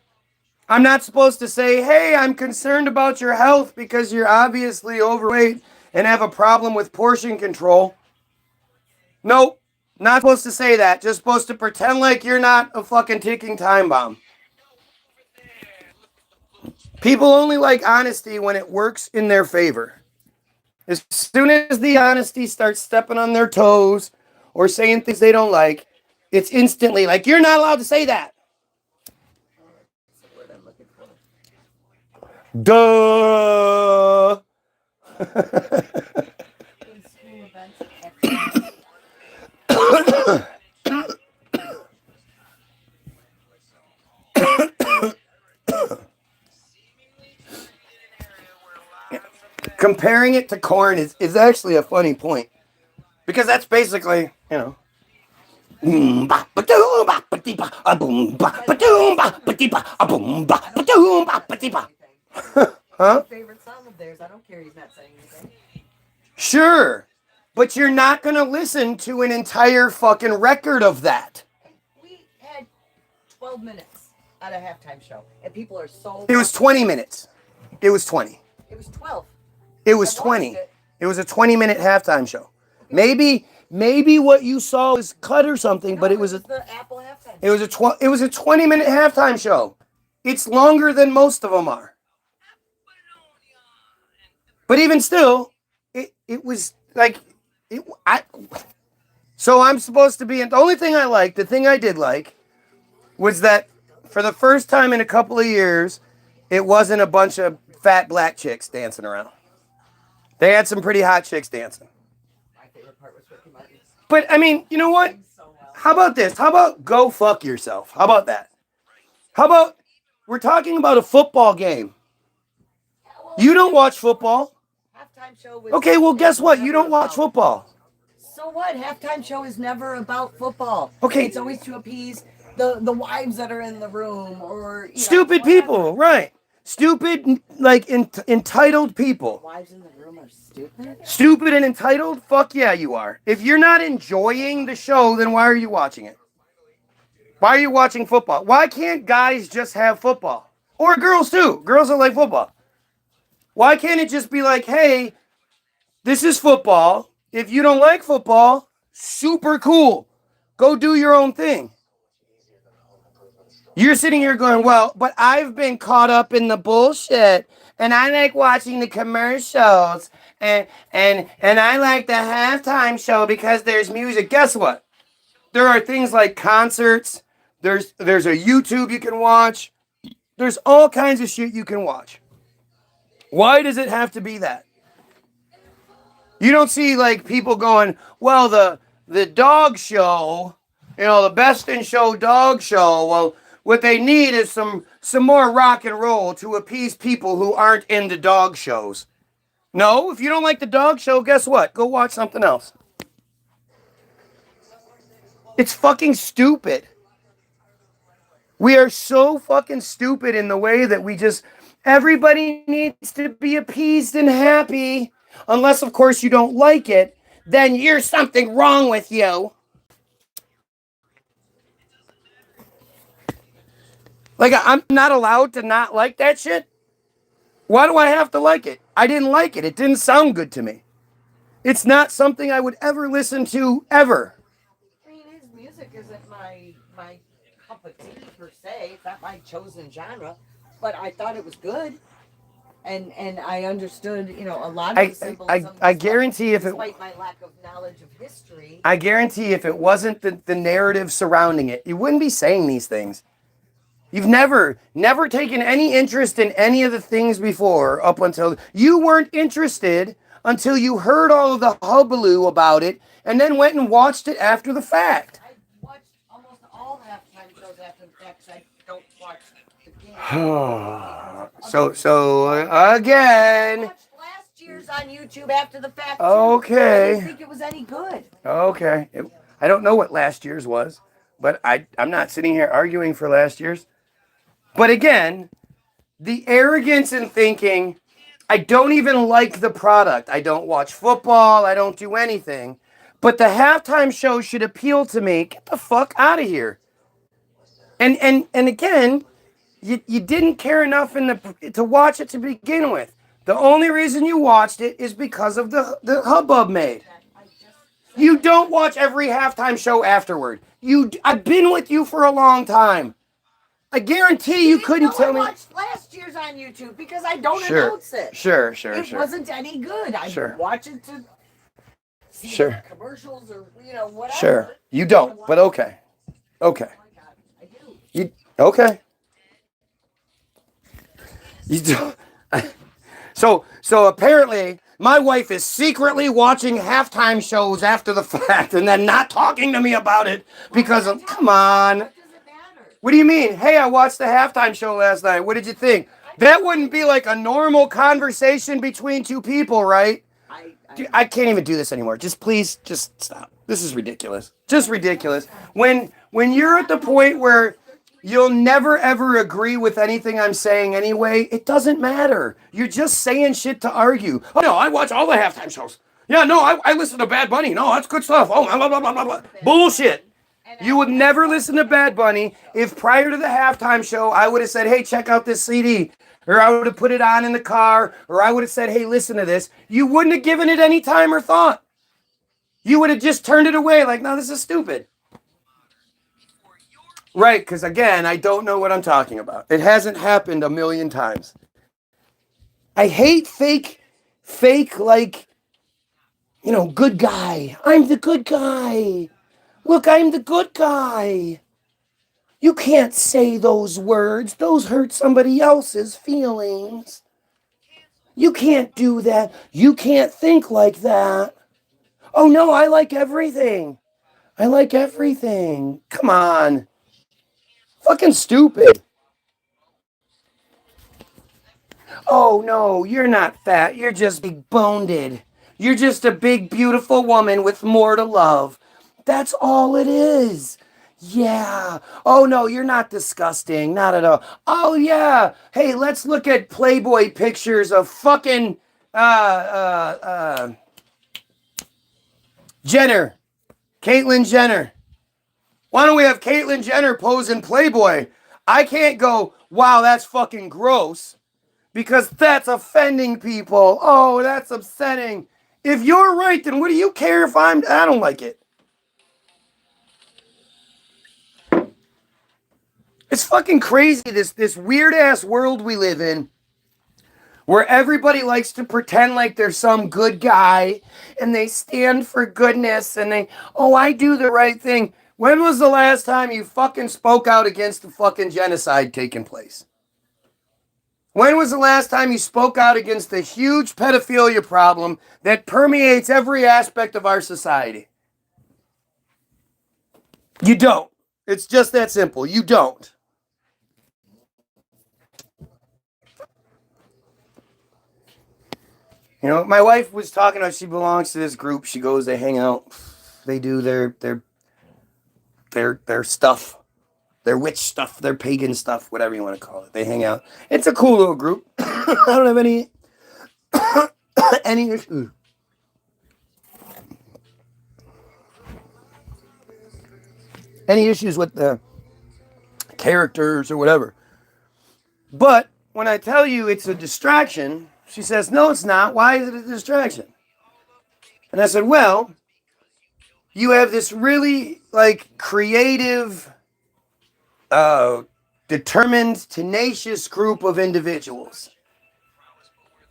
I'm not supposed to say, hey, I'm concerned about your health because you're obviously overweight and have a problem with portion control. Nope, not supposed to say that. Just supposed to pretend like you're not a fucking ticking time bomb. People only like honesty when it works in their favor. As soon as the honesty starts stepping on their toes or saying things they don't like, it's instantly like, you're not allowed to say that. Duh. Comparing it to corn is actually a funny point. Because that's basically, Huh? Favorite song of theirs. I don't care. He's not saying anything. Sure. But you're not going to listen to an entire fucking record of that. We had 12 minutes at a halftime show. And people are so... It was 20 minutes. It was 20. It was 12. It was 20. It was a 20-minute halftime show. Maybe what you saw was cut or something, but it was the Apple halftime. It was a 20-minute halftime show. It's longer than most of them are. But even still, it was like so I'm supposed to be the only thing I liked, the thing I did like was that for the first time in a couple of years, it wasn't a bunch of fat black chicks dancing around. They had some pretty hot chicks dancing. My favorite part was Ricky Martin. But I mean, you know what? How about this? How about go fuck yourself? How about that? How about we're talking about a football game? You don't watch football. Halftime show was Okay, well, guess what? You don't watch football. So what? Halftime show is never about football. Okay. It's always to appease the wives that are in the room or stupid people, right? Stupid, like entitled people. Wives in the room are stupid? Stupid and entitled? Fuck yeah, you are. If you're not enjoying the show, then why are you watching it? Why are you watching football? Why can't guys just have football? Or girls too. Girls that like football. Why can't it just be like, hey, this is football. If you don't like football, super cool. Go do your own thing. You're sitting here going, well, but I've been caught up in the bullshit, and I like watching the commercials, and I like the halftime show because there's music. Guess what? There are things like concerts. There's a YouTube you can watch. There's all kinds of shit you can watch. Why does it have to be that? You don't see like people going, well, the dog show, the Best in Show dog show, well, what they need is some more rock and roll to appease people who aren't into dog shows. No, if you don't like the dog show, guess what? Go watch something else. It's fucking stupid. We are so fucking stupid in the way that we just... Everybody needs to be appeased and happy. Unless, of course, you don't like it. Then you're something wrong with you. Like, I'm not allowed to not like that shit? Why do I have to like it? I didn't like it. It didn't sound good to me. It's not something I would ever listen to, ever. I mean, his music isn't my cup of tea per se. It's not my chosen genre, but I thought it was good, and I understood, you know, a lot of the symbolism. I guarantee if it, despite my lack of knowledge of history, I guarantee if it wasn't the narrative surrounding it, you wouldn't be saying these things. You've never taken any interest in any of the things before up until you weren't interested until you heard all of the hullabaloo about it and then went and watched it after the fact. I watched almost all halftime shows after the fact because I don't watch the game. So again. I watched last year's on YouTube after the fact. Okay. I didn't think it was any good. Okay. I don't know what last year's was, but I'm not sitting here arguing for last year's. But again, the arrogance in thinking, I don't even like the product. I don't watch football. I don't do anything. But the halftime show should appeal to me. Get the fuck out of here. And again, you didn't care enough to watch it to begin with. The only reason you watched it is because of the hubbub made. You don't watch every halftime show afterward. I've been with you for a long time. I guarantee you couldn't tell me. I watched last year's on YouTube because I don't announce it. Sure. It wasn't any good. I watch it to see commercials or whatever. Sure. You don't, but okay. Okay. Oh my God, I do. Okay. You do. So apparently my wife is secretly watching halftime shows after the fact and then not talking to me about it because of, come on. What do you mean? Hey, I watched the halftime show last night. What did you think? That wouldn't be like a normal conversation between two people, right? I can't even do this anymore. Just stop. This is ridiculous. Just ridiculous. When you're at the point where you'll never ever agree with anything I'm saying anyway, it doesn't matter. You're just saying shit to argue. Oh no, I watch all the halftime shows. Yeah, no, I listen to Bad Bunny. No, that's good stuff. Oh, blah, blah, blah, blah, blah. Bullshit. You would never listen to Bad Bunny if prior to the halftime show I would have said, hey, check out this CD. Or I would have put it on in the car. Or I would have said, hey, listen to this. You wouldn't have given it any time or thought. You would have just turned it away like, no, this is stupid. Right, because again, I don't know what I'm talking about. It hasn't happened a million times. I hate fake like, good guy. I'm the good guy. Look, I'm the good guy. You can't say those words. Those hurt somebody else's feelings. You can't do that. You can't think like that. Oh, no, I like everything. I like everything. Come on. Fucking stupid. Oh, no, you're not fat. You're just big-boned. You're just a big, beautiful woman with more to love. That's all it is. Yeah. Oh, no, you're not disgusting. Not at all. Oh, yeah. Hey, let's look at Playboy pictures of fucking Jenner. Caitlyn Jenner. Why don't we have Caitlyn Jenner pose in Playboy? I can't go, wow, that's fucking gross. Because that's offending people. Oh, that's upsetting. If you're right, then what do you care if I don't like it? It's fucking crazy, this weird-ass world we live in, where everybody likes to pretend like they're some good guy, and they stand for goodness, and I do the right thing. When was the last time you fucking spoke out against the fucking genocide taking place? When was the last time you spoke out against the huge pedophilia problem that permeates every aspect of our society? You don't. It's just that simple. You don't. My wife was talking about she belongs to this group. She goes, they hang out. They do their stuff. their witch stuff, their pagan stuff, whatever you want to call it. They hang out. It's a cool little group. I don't have any issues. Any issues with the characters or whatever. But when I tell you it's a distraction, she says, no, it's not. Why is it a distraction? And I said, well, you have this really like creative, determined, tenacious group of individuals.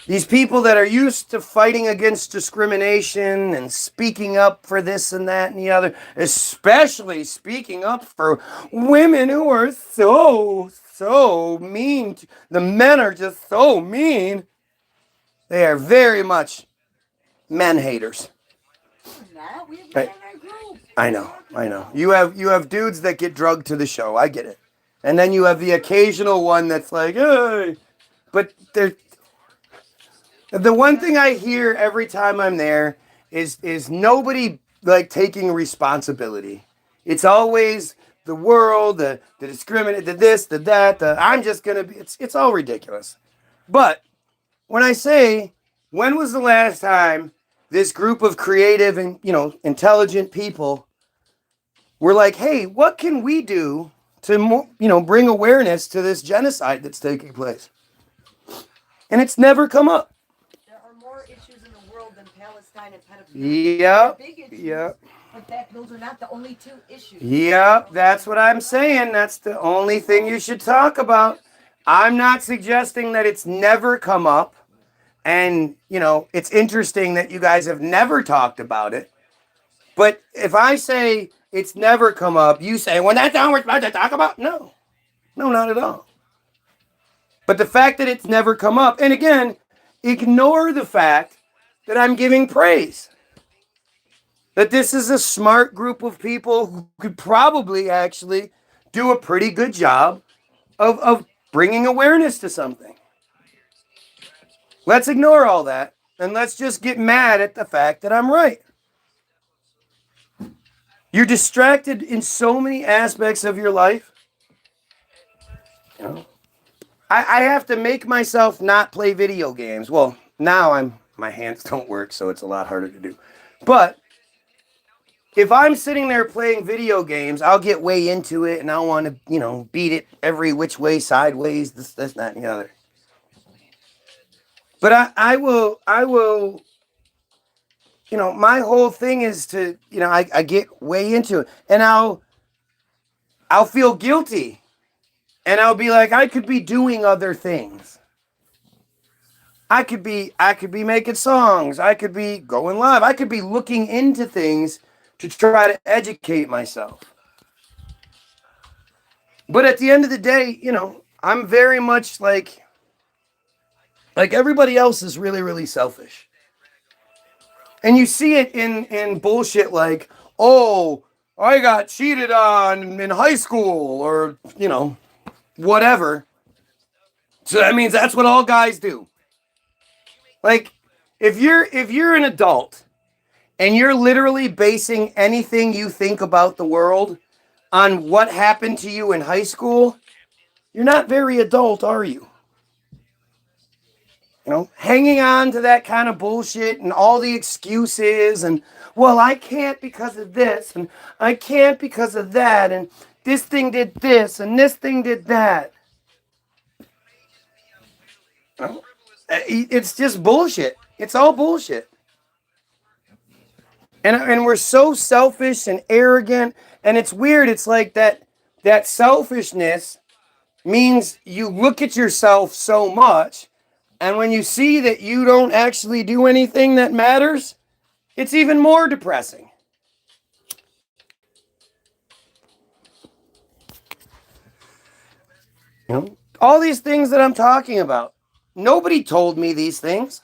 These people that are used to fighting against discrimination and speaking up for this and that and the other, especially speaking up for women who are so mean. The men are just so mean. They are very much men haters. I know. You have dudes that get drugged to the show. I get it. And then you have the occasional one that's like, hey. But the one thing I hear every time I'm there is nobody like taking responsibility. It's always the world, the discriminate, the this, the that, I'm just gonna be. It's all ridiculous. But when I say, when was the last time this group of creative and intelligent people were like, hey, what can we do to bring awareness to this genocide that's taking place? And it's never come up. Issues in the world than Palestine and pedophilia. Yep. Big issues, Yep. But those are not the only two issues. Yep. That's what I'm saying. That's the only thing you should talk about. I'm not suggesting that it's never come up. And, it's interesting that you guys have never talked about it. But if I say it's never come up, you say, well, that's all we're supposed to talk about? No, not at all. But the fact that it's never come up, and again, ignore the fact that I'm giving praise. That this is a smart group of people who could probably actually do a pretty good job of bringing awareness to something. Let's ignore all that, and let's just get mad at the fact that I'm right. You're distracted in so many aspects of your life. I have to make myself not play video games. Well, now my hands don't work, so it's a lot harder to do. But if I'm sitting there playing video games, I'll get way into it and I'll want to, beat it every which way, sideways, this, that, and the other. But I will, my whole thing is to, I get way into it, and I'll feel guilty. And I'll be like, I could be doing other things. I could be making songs. I could be going live. I could be looking into things to try to educate myself. But at the end of the day, I'm very much like everybody else is really, really selfish. And you see it in bullshit like, oh, I got cheated on in high school, or, whatever. So that means that's what all guys do. Like, if you're an adult and you're literally basing anything you think about the world on what happened to you in high school, you're not very adult, are you? Hanging on to that kind of bullshit and all the excuses and, well, I can't because of this and I can't because of that and this thing did this and this thing did that. It's just bullshit. It's all bullshit. And we're so selfish and arrogant, and it's weird. It's like that selfishness means you look at yourself so much, and when you see that you don't actually do anything that matters, it's even more depressing. All these things that I'm talking about, nobody told me these things.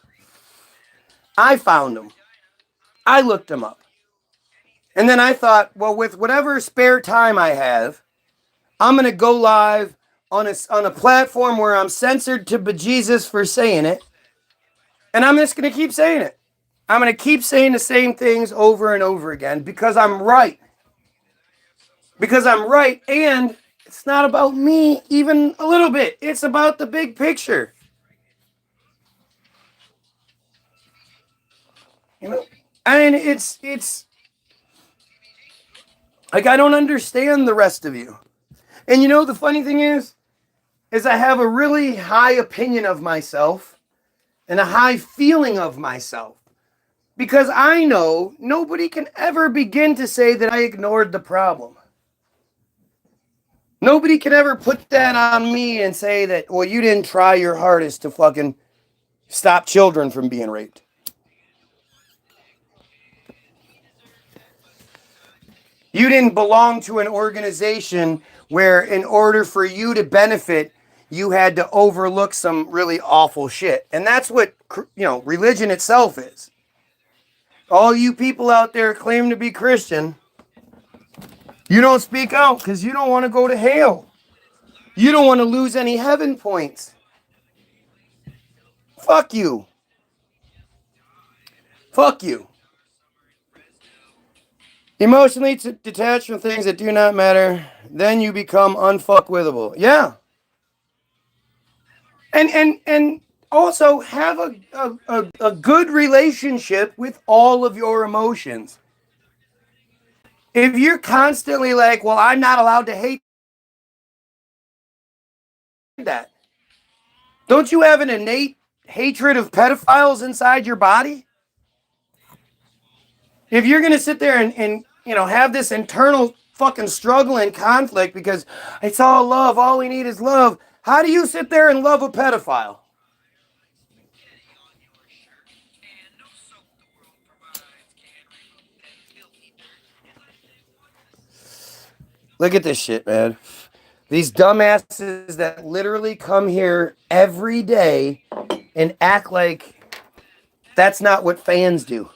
I found them. I looked them up. And then I thought, well, with whatever spare time I have, I'm going to go live on a platform where I'm censored to bejesus for saying it. And I'm just going to keep saying it. I'm going to keep saying the same things over and over again because I'm right. Because I'm right, and It's not about me even a little bit. It's about the big picture. You know, and it's like I don't understand the rest of you. And you know the funny thing is I have a really high opinion of myself and a high feeling of myself. Because I know nobody can ever begin to say that I ignored the problem. Nobody can ever put that on me and say that, well, you didn't try your hardest to fucking stop children from being raped. You didn't belong to an organization where in order for you to benefit, you had to overlook some really awful shit. And that's what, religion itself is. All you people out there claim to be Christian, you don't speak out because you don't want to go to hell. You don't want to lose any heaven points. Fuck you. Fuck you. Emotionally detached from things that do not matter, then you become unfuckwithable. Yeah. And also have a good relationship with all of your emotions. If you're constantly like, well, I'm not allowed to hate that. Don't you have an innate hatred of pedophiles inside your body? If you're going to sit there and have this internal fucking struggle and conflict because it's all love, all we need is love, how do you sit there and love a pedophile? Look at this shit, man. These dumbasses that literally come here every day and act like that's not what fans do.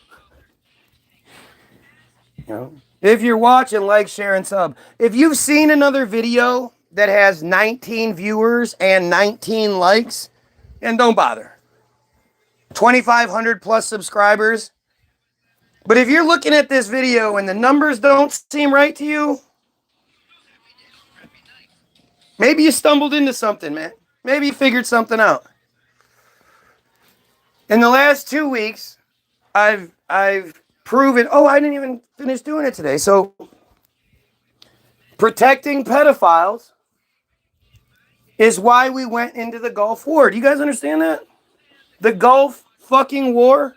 If you're watching, like, share, and sub. If you've seen another video that has 19 viewers and 19 likes, and don't bother. 2,500 plus subscribers. But if you're looking at this video and the numbers don't seem right to you, maybe you stumbled into something, man. Maybe you figured something out. In the last 2 weeks, I've proven, I didn't even finish doing it today. So, protecting pedophiles is why we went into the Gulf War. Do you guys understand that? The Gulf fucking War.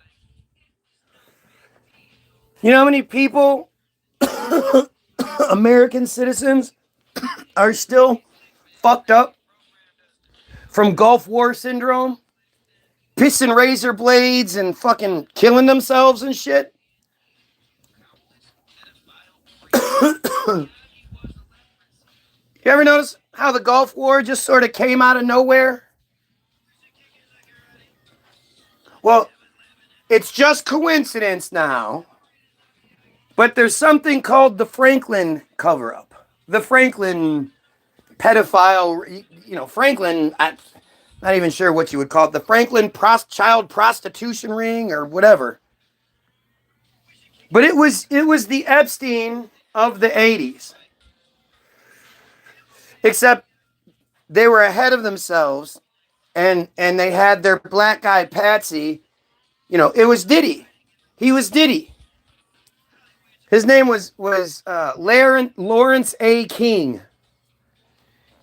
You know how many people, American citizens, are still fucked up from Gulf War syndrome? Pissing razor blades and fucking killing themselves and shit? You ever notice how the Gulf War just sort of came out of nowhere? Well, it's just coincidence now, but there's something called the Franklin cover-up. The Franklin pedophile, Franklin, I'm not even sure what you would call it, the Franklin child prostitution ring or whatever. But it was the Epstein of the 80s. Except they were ahead of themselves, and they had their black guy Patsy. It was Diddy. He was Diddy. His name was Lawrence A. King.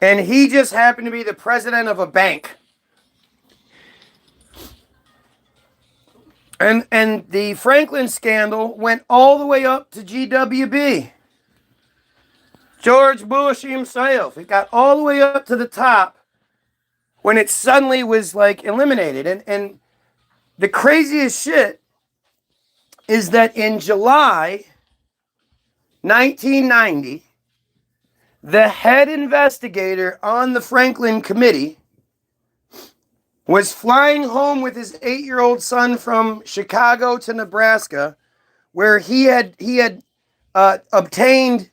And he just happened to be the president of a bank. And the Franklin scandal went all the way up to GWB. George Bush himself. It got all the way up to the top when it suddenly was like eliminated. And the craziest shit is that in July 1990, the head investigator on the Franklin Committee was flying home with his 8-year-old son from Chicago to Nebraska, where he had obtained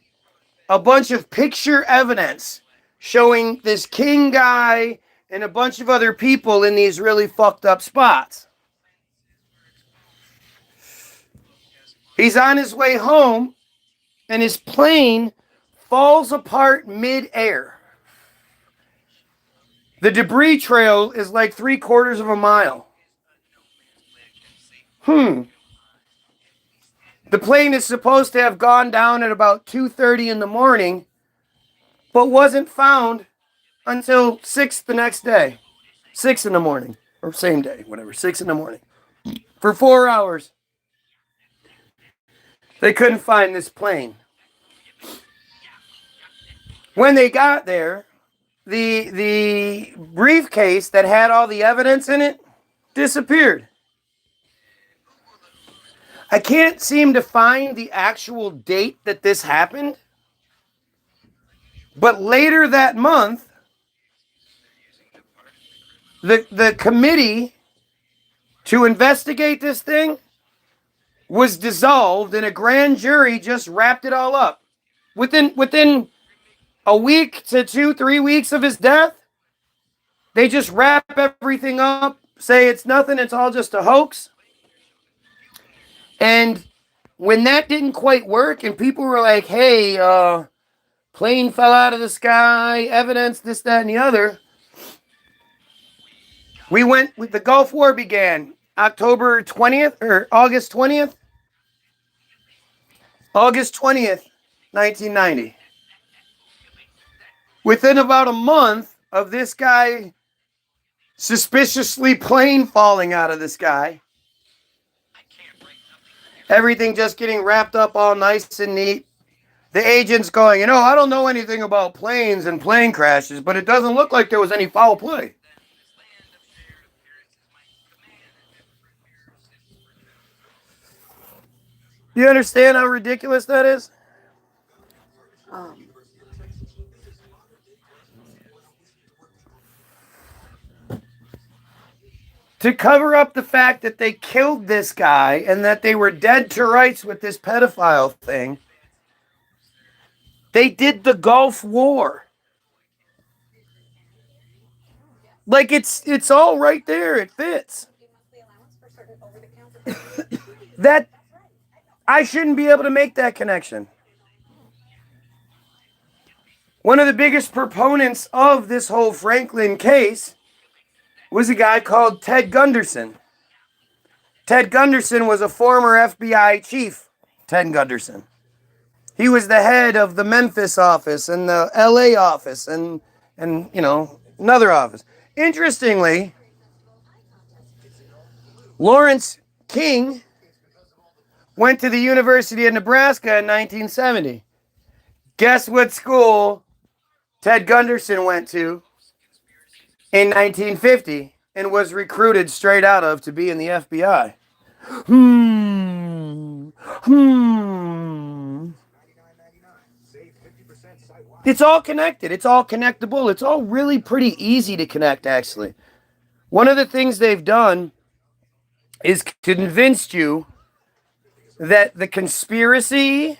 a bunch of picture evidence showing this King guy and a bunch of other people in these really fucked up spots. He's on his way home, and his plane falls apart mid-air. The debris trail is like 3/4 of a mile. The plane is supposed to have gone down at about 2:30 in the morning, but wasn't found until 6 the next day. 6 in the morning, or same day, whatever, 6 in the morning. For 4 hours, they couldn't find this plane. When they got there, the briefcase that had all the evidence in it disappeared. I can't seem to find the actual date that this happened, but later that month, the committee to investigate this thing was dissolved, and a grand jury just wrapped it all up. Within a week to 2-3 weeks of his death, they just wrap everything up, say it's nothing, it's all just a hoax. And when that didn't quite work, and people were like, hey, plane fell out of the sky, evidence, this, that, and the other, the Gulf War began October 20th, or August 20th? August 20th, 1990. Within about a month of this guy suspiciously plane falling out of the sky, everything just getting wrapped up all nice and neat, the agent's going, I don't know anything about planes and plane crashes, but it doesn't look like there was any foul play. Do you understand how ridiculous that is? To cover up the fact that they killed this guy and that they were dead to rights with this pedophile thing, they did the Gulf War. Like it's all right there. It fits. That I shouldn't be able to make that connection. One of the biggest proponents of this whole Franklin case was a guy called Ted Gunderson. Ted Gunderson was a former FBI chief. Ted Gunderson. He was the head of the Memphis office and the LA office and another office. Interestingly, Lawrence King went to the University of Nebraska in 1970. Guess what school Ted Gunderson went to in 1950 and was recruited straight out of to be in the FBI? It's all connected. It's all connectable. It's all really pretty easy to connect, actually. One of the things they've done is convinced you that the conspiracy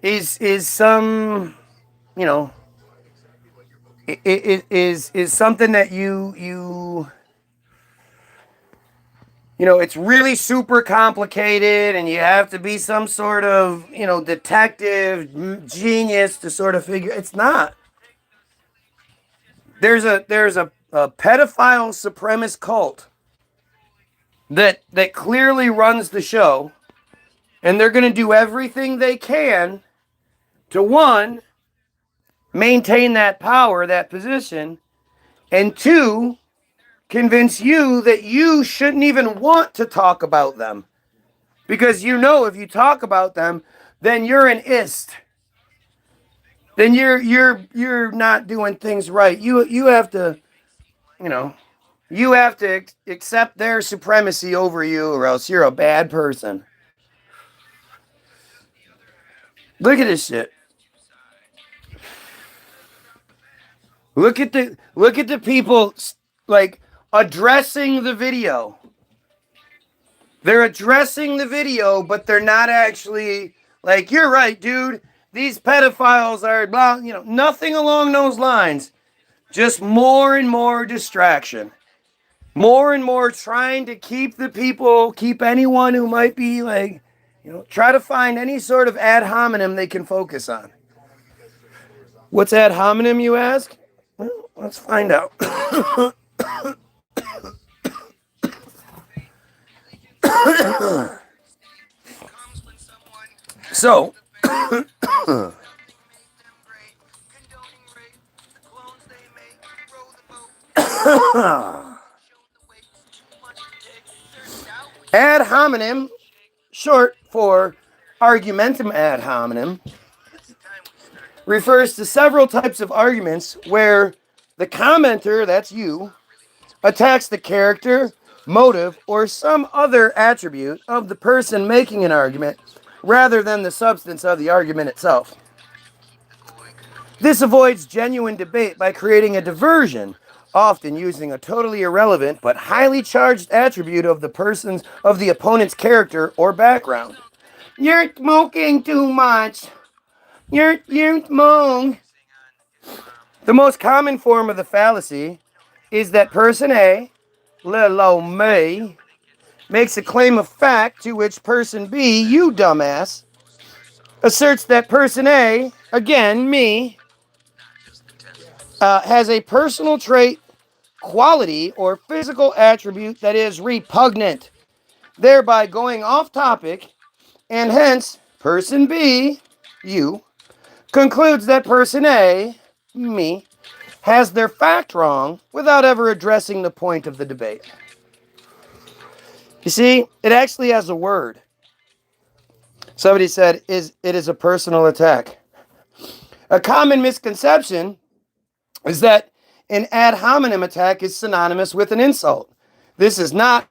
is some, is something that it's really super complicated and you have to be some sort of, detective genius to sort of figure. It's not. There's a pedophile supremacist cult that clearly runs the show, and they're going to do everything they can to, one, maintain that power, that position, and two, convince you that you shouldn't even want to talk about them. Because if you talk about them, then you're an ist. Then you're not doing things right. You have to, you have to accept their supremacy over you, or else you're a bad person. Look at this shit. Look at the people addressing the video. They're addressing the video, but they're not actually you're right, dude. These pedophiles are blah, nothing along those lines. Just more and more distraction. More and more trying to keep anyone who might be try to find any sort of ad hominem they can focus on. What's ad hominem, you ask? Well, Let's find out. So, ad hominem, short for argumentum ad hominem, refers to several types of arguments where the commenter, that's you, attacks the character, motive, or some other attribute of the person making an argument rather than the substance of the argument itself. This avoids genuine debate by creating a diversion, often using a totally irrelevant but highly charged attribute of the opponent's character or background. You're smoking too much. You're smoking. The most common form of the fallacy is that person A, little me, makes a claim of fact to which person B, you dumbass, asserts that person A, again me, has a personal trait, quality, or physical attribute that is repugnant, thereby going off topic, and hence person B, you, concludes that person A, me, has their fact wrong without ever addressing the point of the debate. You see, it actually has a word. Somebody said, it is a personal attack. A common misconception is that an ad hominem attack is synonymous with an insult. This is not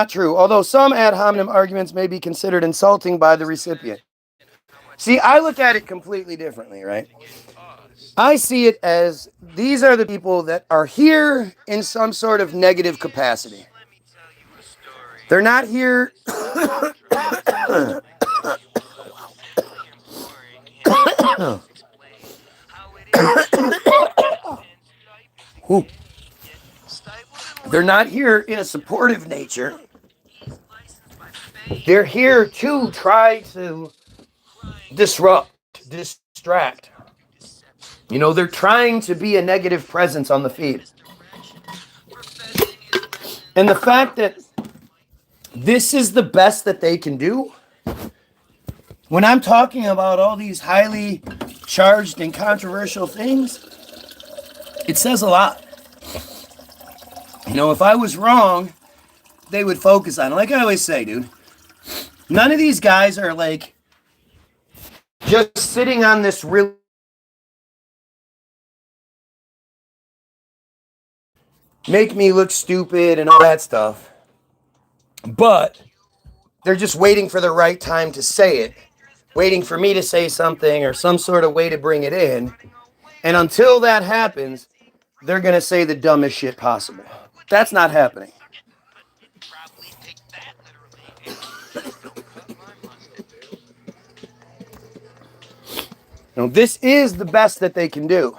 true, although some ad hominem arguments may be considered insulting by the recipient. See, I look at it completely differently, right? I see it as these are the people that are here in some sort of negative capacity. They're not here. They're not here in a supportive nature. They're here to try to disrupt, distract. You know, they're trying to be a negative presence on the feed. And the fact that this is the best that they can do, when I'm talking about all these highly charged and controversial things, it says a lot. You know, if I was wrong, they would focus on it. Like I always say, dude, none of these guys are like just sitting on this really make me look stupid and all that stuff. But they're just waiting for the right time to say it, waiting for me to say something or some sort of way to bring it in. And until that happens, they're going to say the dumbest shit possible. That's not happening. You know, this is the best that they can do.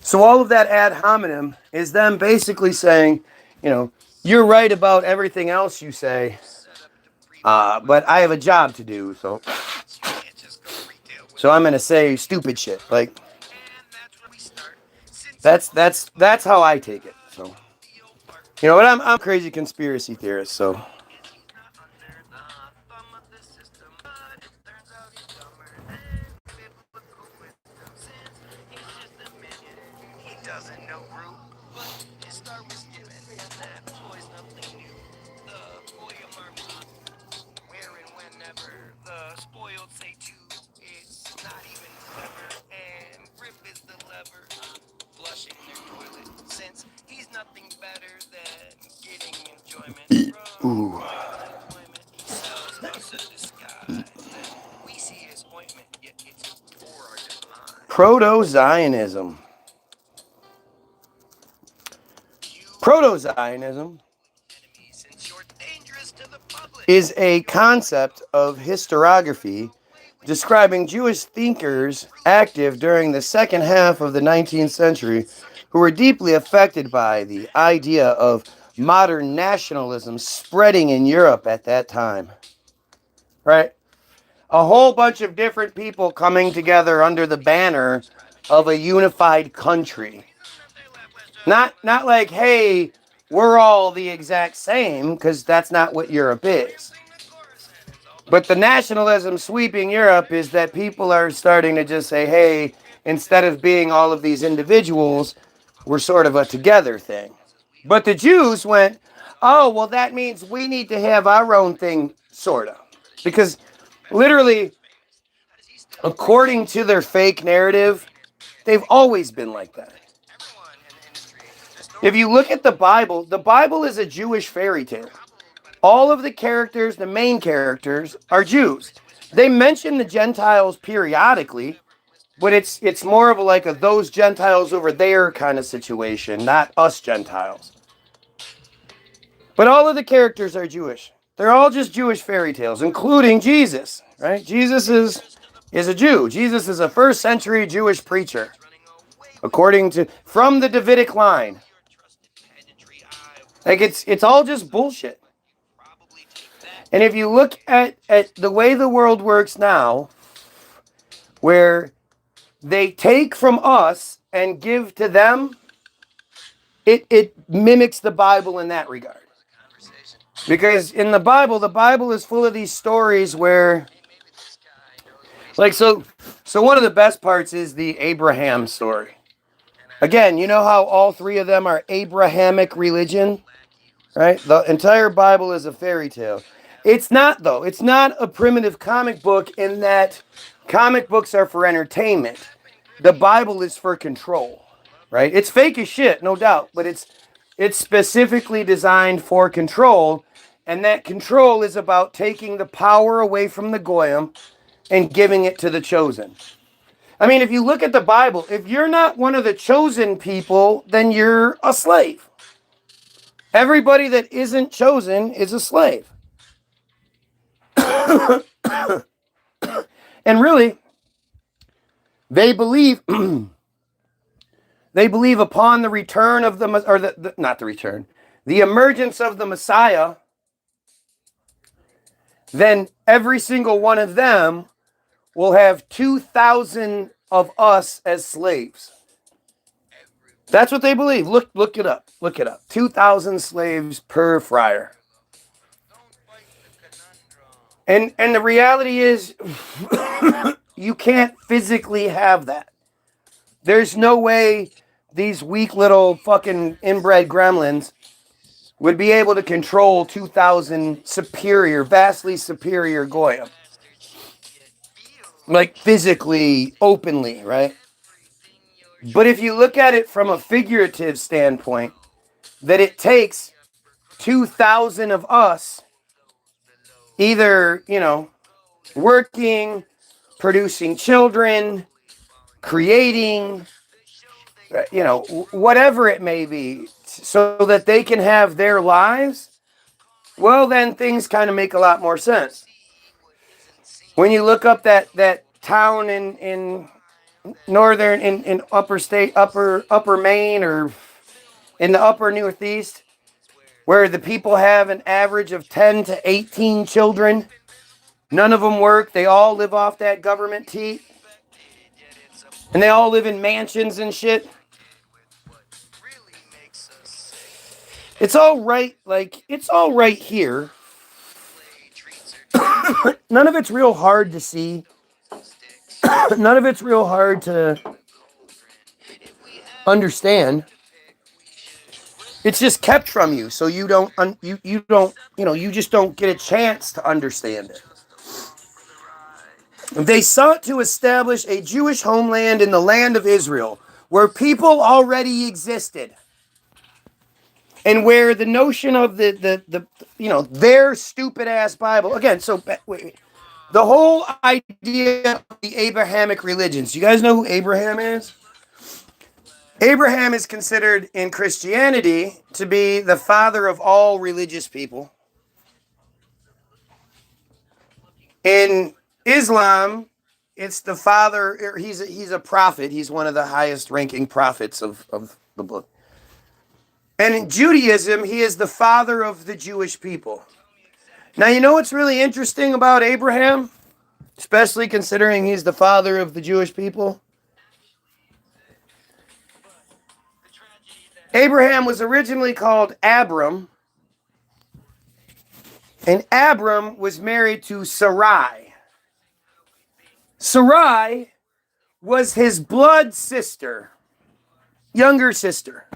So all of that ad hominem is them basically saying, you know, you're right about everything else you say, but I have a job to do, so I'm gonna say stupid shit. Like that's how I take it. So you know what? I'm a crazy conspiracy theorist, so. Ooh. Proto-Zionism. Proto-Zionism is a concept of historiography describing Jewish thinkers active during the second half of the 19th century who were deeply affected by the idea of modern nationalism spreading in Europe at that time. Right? A whole bunch of different people coming together under the banner of a unified country. Not like, hey, we're all the exact same, because that's not what Europe is. But the nationalism sweeping Europe is that people are starting to just say, hey, instead of being all of these individuals, we're sort of a together thing. But the Jews went, oh, well, that means we need to have our own thing, sort of. Because literally, according to their fake narrative, they've always been like that. If you look at the Bible is a Jewish fairy tale. All of the characters, the main characters, are Jews. They mention the Gentiles periodically, but it's more of like a those Gentiles over there kind of situation, not us Gentiles. But all of the characters are Jewish. They're all just Jewish fairy tales, including Jesus, right? Jesus is a Jew. Jesus is a first century Jewish preacher, according to, from the Davidic line. Like it's all just bullshit. And if you look at the way the world works now, where they take from us and give to them, it mimics the Bible in that regard. Because in the Bible is full of these stories where, like, so one of the best parts is the Abraham story. Again, you know how all three of them are Abrahamic religion, right? The entire Bible is a fairy tale. It's not, though. It's not a primitive comic book in that comic books are for entertainment. The Bible is for control, right? It's fake as shit, no doubt, but it's specifically designed for control, and that control is about taking the power away from the Goyim and giving it to the chosen. I mean, if you look at the Bible, if you're not one of the chosen people, then you're a slave. Everybody that isn't chosen is a slave. And really, they believe upon the return of the emergence of the Messiah, then every single one of them will have 2,000 of us as slaves. That's what they believe. Look it up. 2,000 slaves per friar. And the reality is, you can't physically have that. There's no way these weak little fucking inbred gremlins would be able to control 2,000 vastly superior Goyim. Like physically, openly, right? But if you look at it from a figurative standpoint, that it takes 2,000 of us either, working, producing children, creating, whatever it may be, so that they can have their lives, well, then things kind of make a lot more sense. When you look up that town in northern, in upper Maine, or in the upper northeast, where the people have an average of 10 to 18 children. None of them work. They all live off that government tea. And they all live in mansions and shit. It's all right. Like, it's all right here. None of it's real hard to see. None of it's real hard to understand. It's just kept from you, so you just don't get a chance to understand it. They sought to establish a Jewish homeland in the land of Israel, where people already existed, and where the notion of their stupid ass Bible again. So the whole idea of the Abrahamic religions. You guys know who Abraham is? Abraham is considered in Christianity to be the father of all religious people. In Islam, it's the father, he's a prophet. He's one of the highest ranking prophets of the book. And in Judaism, he is the father of the Jewish people. Now, you know what's really interesting about Abraham? Especially considering he's the father of the Jewish people? Abraham was originally called Abram, and Abram was married to Sarai. Sarai was his blood sister, younger sister.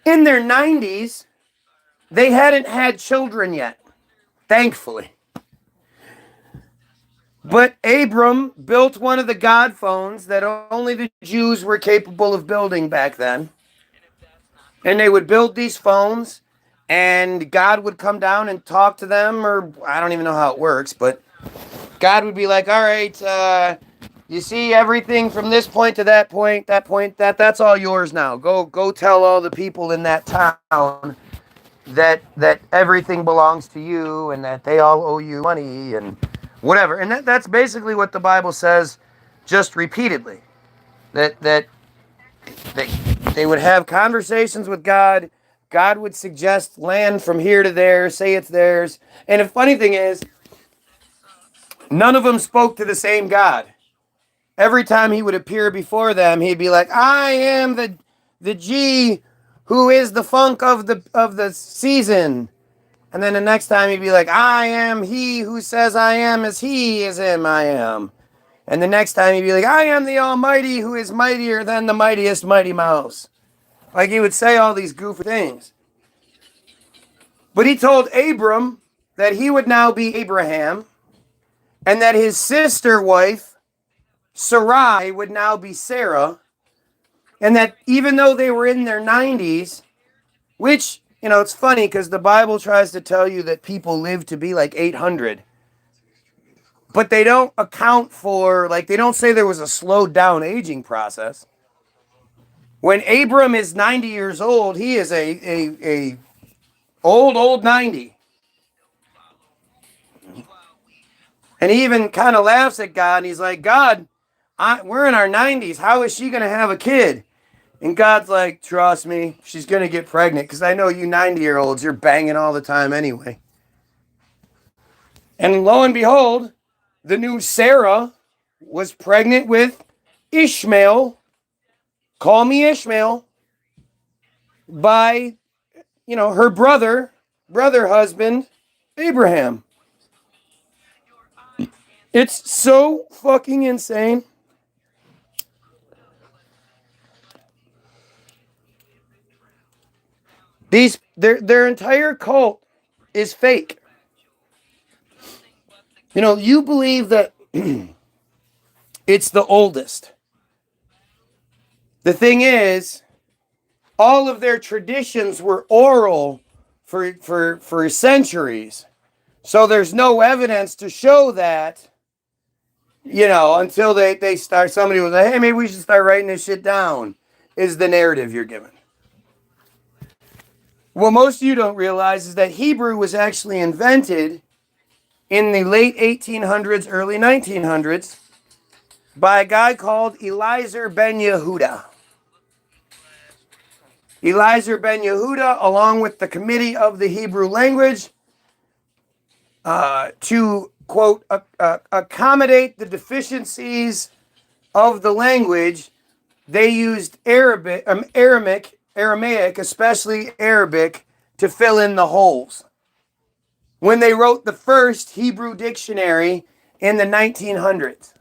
In their 90s, they hadn't had children yet, thankfully. But Abram built one of the God phones that only the Jews were capable of building back then. And they would build these phones, and God would come down and talk to them, or I don't even know how it works, but God would be like, all right, you see everything from this point to that point, that's all yours now. Go tell all the people in that town that everything belongs to you and that they all owe you money and whatever. And that's basically what the Bible says, just repeatedly. That they would have conversations with God. God would suggest land from here to there, say it's theirs. And the funny thing is, none of them spoke to the same God. Every time he would appear before them, he'd be like, I am the G who is the funk of the season. And then the next time he'd be like, I am he who says I am as he is him I am. And the next time he'd be like, I am the Almighty who is mightier than the mightiest Mighty Mouse. Like he would say all these goofy things. But he told Abram that he would now be Abraham and that his sister wife, Sarai, would now be Sarah. And that even though they were in their 90s, which, you know, it's funny because the Bible tries to tell you that people live to be like 800. But they don't account for, like, they don't say there was a slowed down aging process. When Abram is 90 years old, he is a old 90. And he even kind of laughs at God, and he's like, God, we're in our 90s. How is she going to have a kid? And God's like, trust me, she's going to get pregnant because I know you 90-year-olds, you're banging all the time anyway. And lo and behold, the new Sarah was pregnant with Ishmael, call me Ishmael, by, you know, her brother husband, Abraham. It's so fucking insane. Their entire cult is fake. You know, you believe that it's the oldest. The thing is, all of their traditions were oral for centuries. So there's no evidence to show that, you know, until they start, somebody was like, hey, maybe we should start writing this shit down, is the narrative you're given. What most of you don't realize is that Hebrew was actually invented in the late 1800s, early 1900s, by a guy called Eliezer Ben Yehuda. Eliezer Ben Yehuda, along with the Committee of the Hebrew Language, to, quote, accommodate the deficiencies of the language, they used Aramaic, especially Arabic, to fill in the holes. When they wrote the first Hebrew dictionary in the 1900s.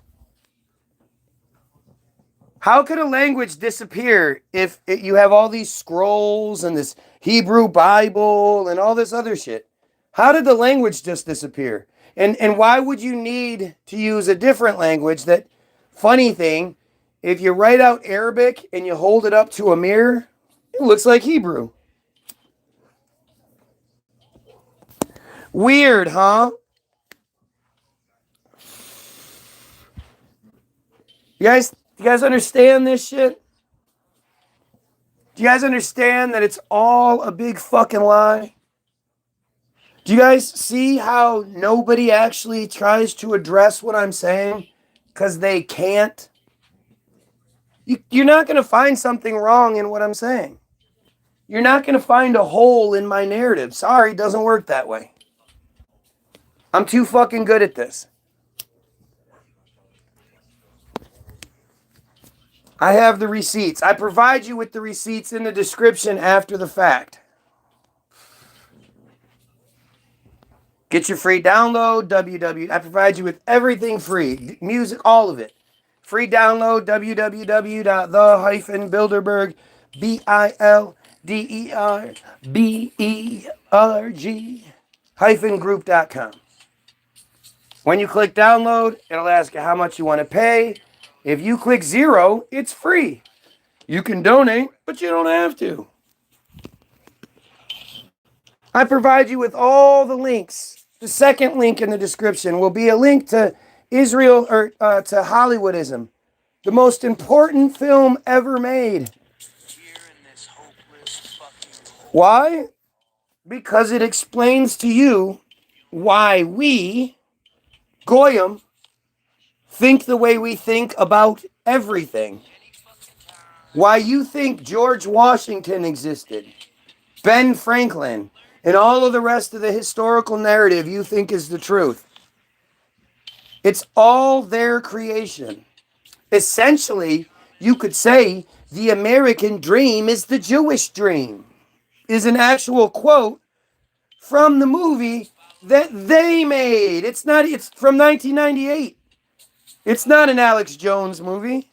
How could a language disappear if you have all these scrolls and this Hebrew Bible and all this other shit? How did the language just disappear? And why would you need to use a different language that, funny thing, if you write out Arabic and you hold it up to a mirror, it looks like Hebrew. Weird, huh? You guys understand this shit? Do you guys understand that it's all a big fucking lie? Do you guys see how nobody actually tries to address what I'm saying? Because they can't? You're not going to find something wrong in what I'm saying. You're not going to find a hole in my narrative. Sorry, it doesn't work that way. I'm too fucking good at this. I have the receipts. I provide you with the receipts in the description after the fact. Get your free download, I provide you with everything free. Music, all of it. Free download, www.the-bilderberg, BILDERBERG-group.com. When you click download, it'll ask you how much you want to pay. If you click 0, it's free. You can donate, but you don't have to. I provide you with all the links. The second link in the description will be a link to Israel or to Hollywoodism, the most important film ever made. Why? Because it explains to you why we, Goyim, think the way we think about everything. Why you think George Washington existed, Ben Franklin, and all of the rest of the historical narrative you think is the truth. It's all their creation. Essentially, you could say the American dream is the Jewish dream, is an actual quote from the movie that they made. It's from 1998. It's not an Alex Jones movie.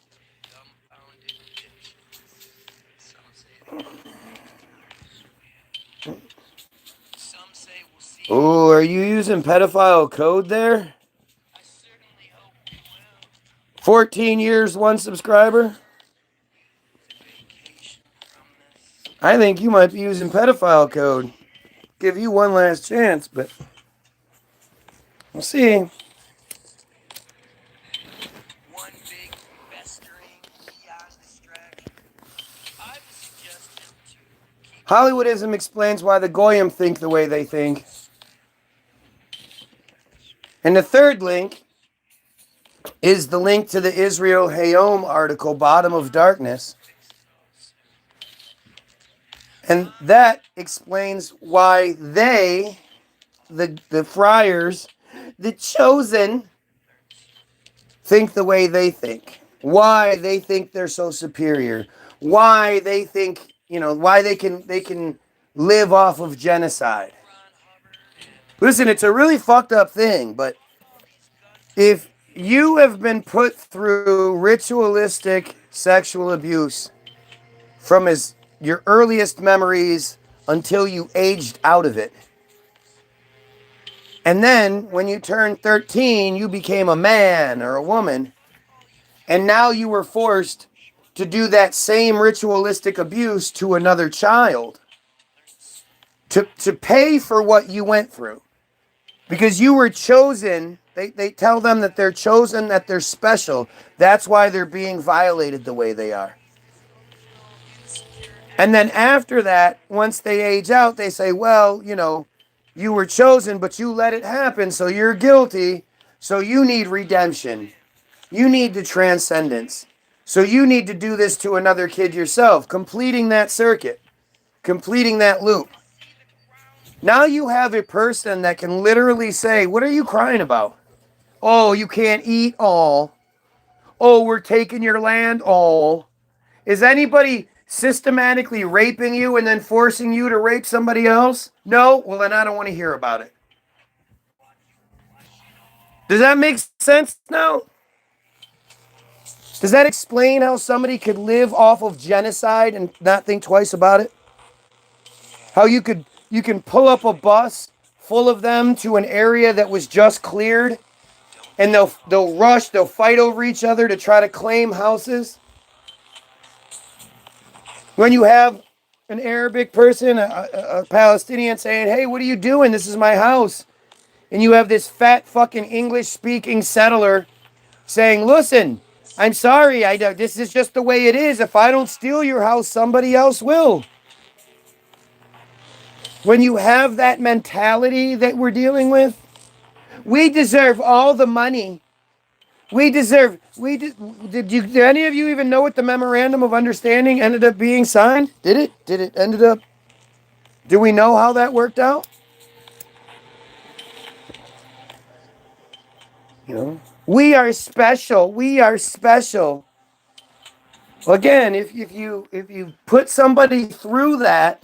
Oh, are you using pedophile code there? 14 years, 1 subscriber? I think you might be using pedophile code. Give you one last chance, but we'll see. Hollywoodism explains why the Goyim think the way they think. And the third link is the link to the Israel Hayom article, Bottom of Darkness. And that explains why they, the friars, the chosen, think the way they think. Why they think they're so superior. Why they think, why they can live off of genocide. Listen, it's a really fucked up thing, but if you have been put through ritualistic sexual abuse from your earliest memories until you aged out of it, and then when you turned 13, you became a man or a woman, and now you were forced to do that same ritualistic abuse to another child to pay for what you went through. Because you were chosen, they tell them that they're chosen, that they're special. That's why they're being violated the way they are. And then after that, once they age out, they say, well, you were chosen, but you let it happen, so you're guilty. So you need redemption. You need the transcendence. So you need to do this to another kid yourself, completing that circuit, completing that loop. Now you have a person that can literally say, what are you crying about? Oh, you can't eat all. Oh, we're taking your land all. Is anybody systematically raping you and then forcing you to rape somebody else? No? Well, then I don't want to hear about it. Does that make sense now? Does that explain how somebody could live off of genocide and not think twice about it? How you can pull up a bus full of them to an area that was just cleared, and they'll rush, they'll fight over each other to try to claim houses. When you have an Arabic person, a Palestinian saying, hey, what are you doing? This is my house. And you have this fat fucking English-speaking settler saying, listen, I'm sorry, this is just the way it is. If I don't steal your house, somebody else will. When you have that mentality that we're dealing with, we deserve all the money. Did any of you even know what the memorandum of understanding ended up being signed? Did it ended up? Do we know how that worked out? We are special. We are special. Again, if you put somebody through that,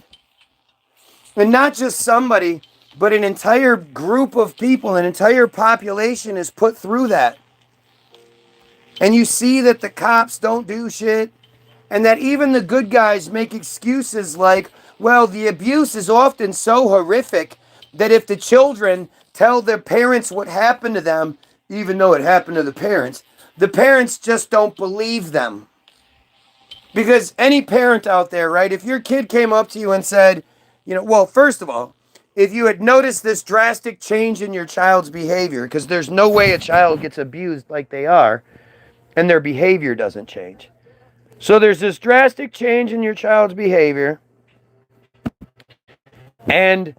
and not just somebody, but an entire group of people, an entire population is put through that, and you see that the cops don't do shit, and that even the good guys make excuses like, well, the abuse is often so horrific that if the children tell their parents what happened to them, even though it happened to the parents just don't believe them. Because any parent out there, right, if your kid came up to you and said, well, first of all, if you had noticed this drastic change in your child's behavior, because there's no way a child gets abused like they are, and their behavior doesn't change. So there's this drastic change in your child's behavior, and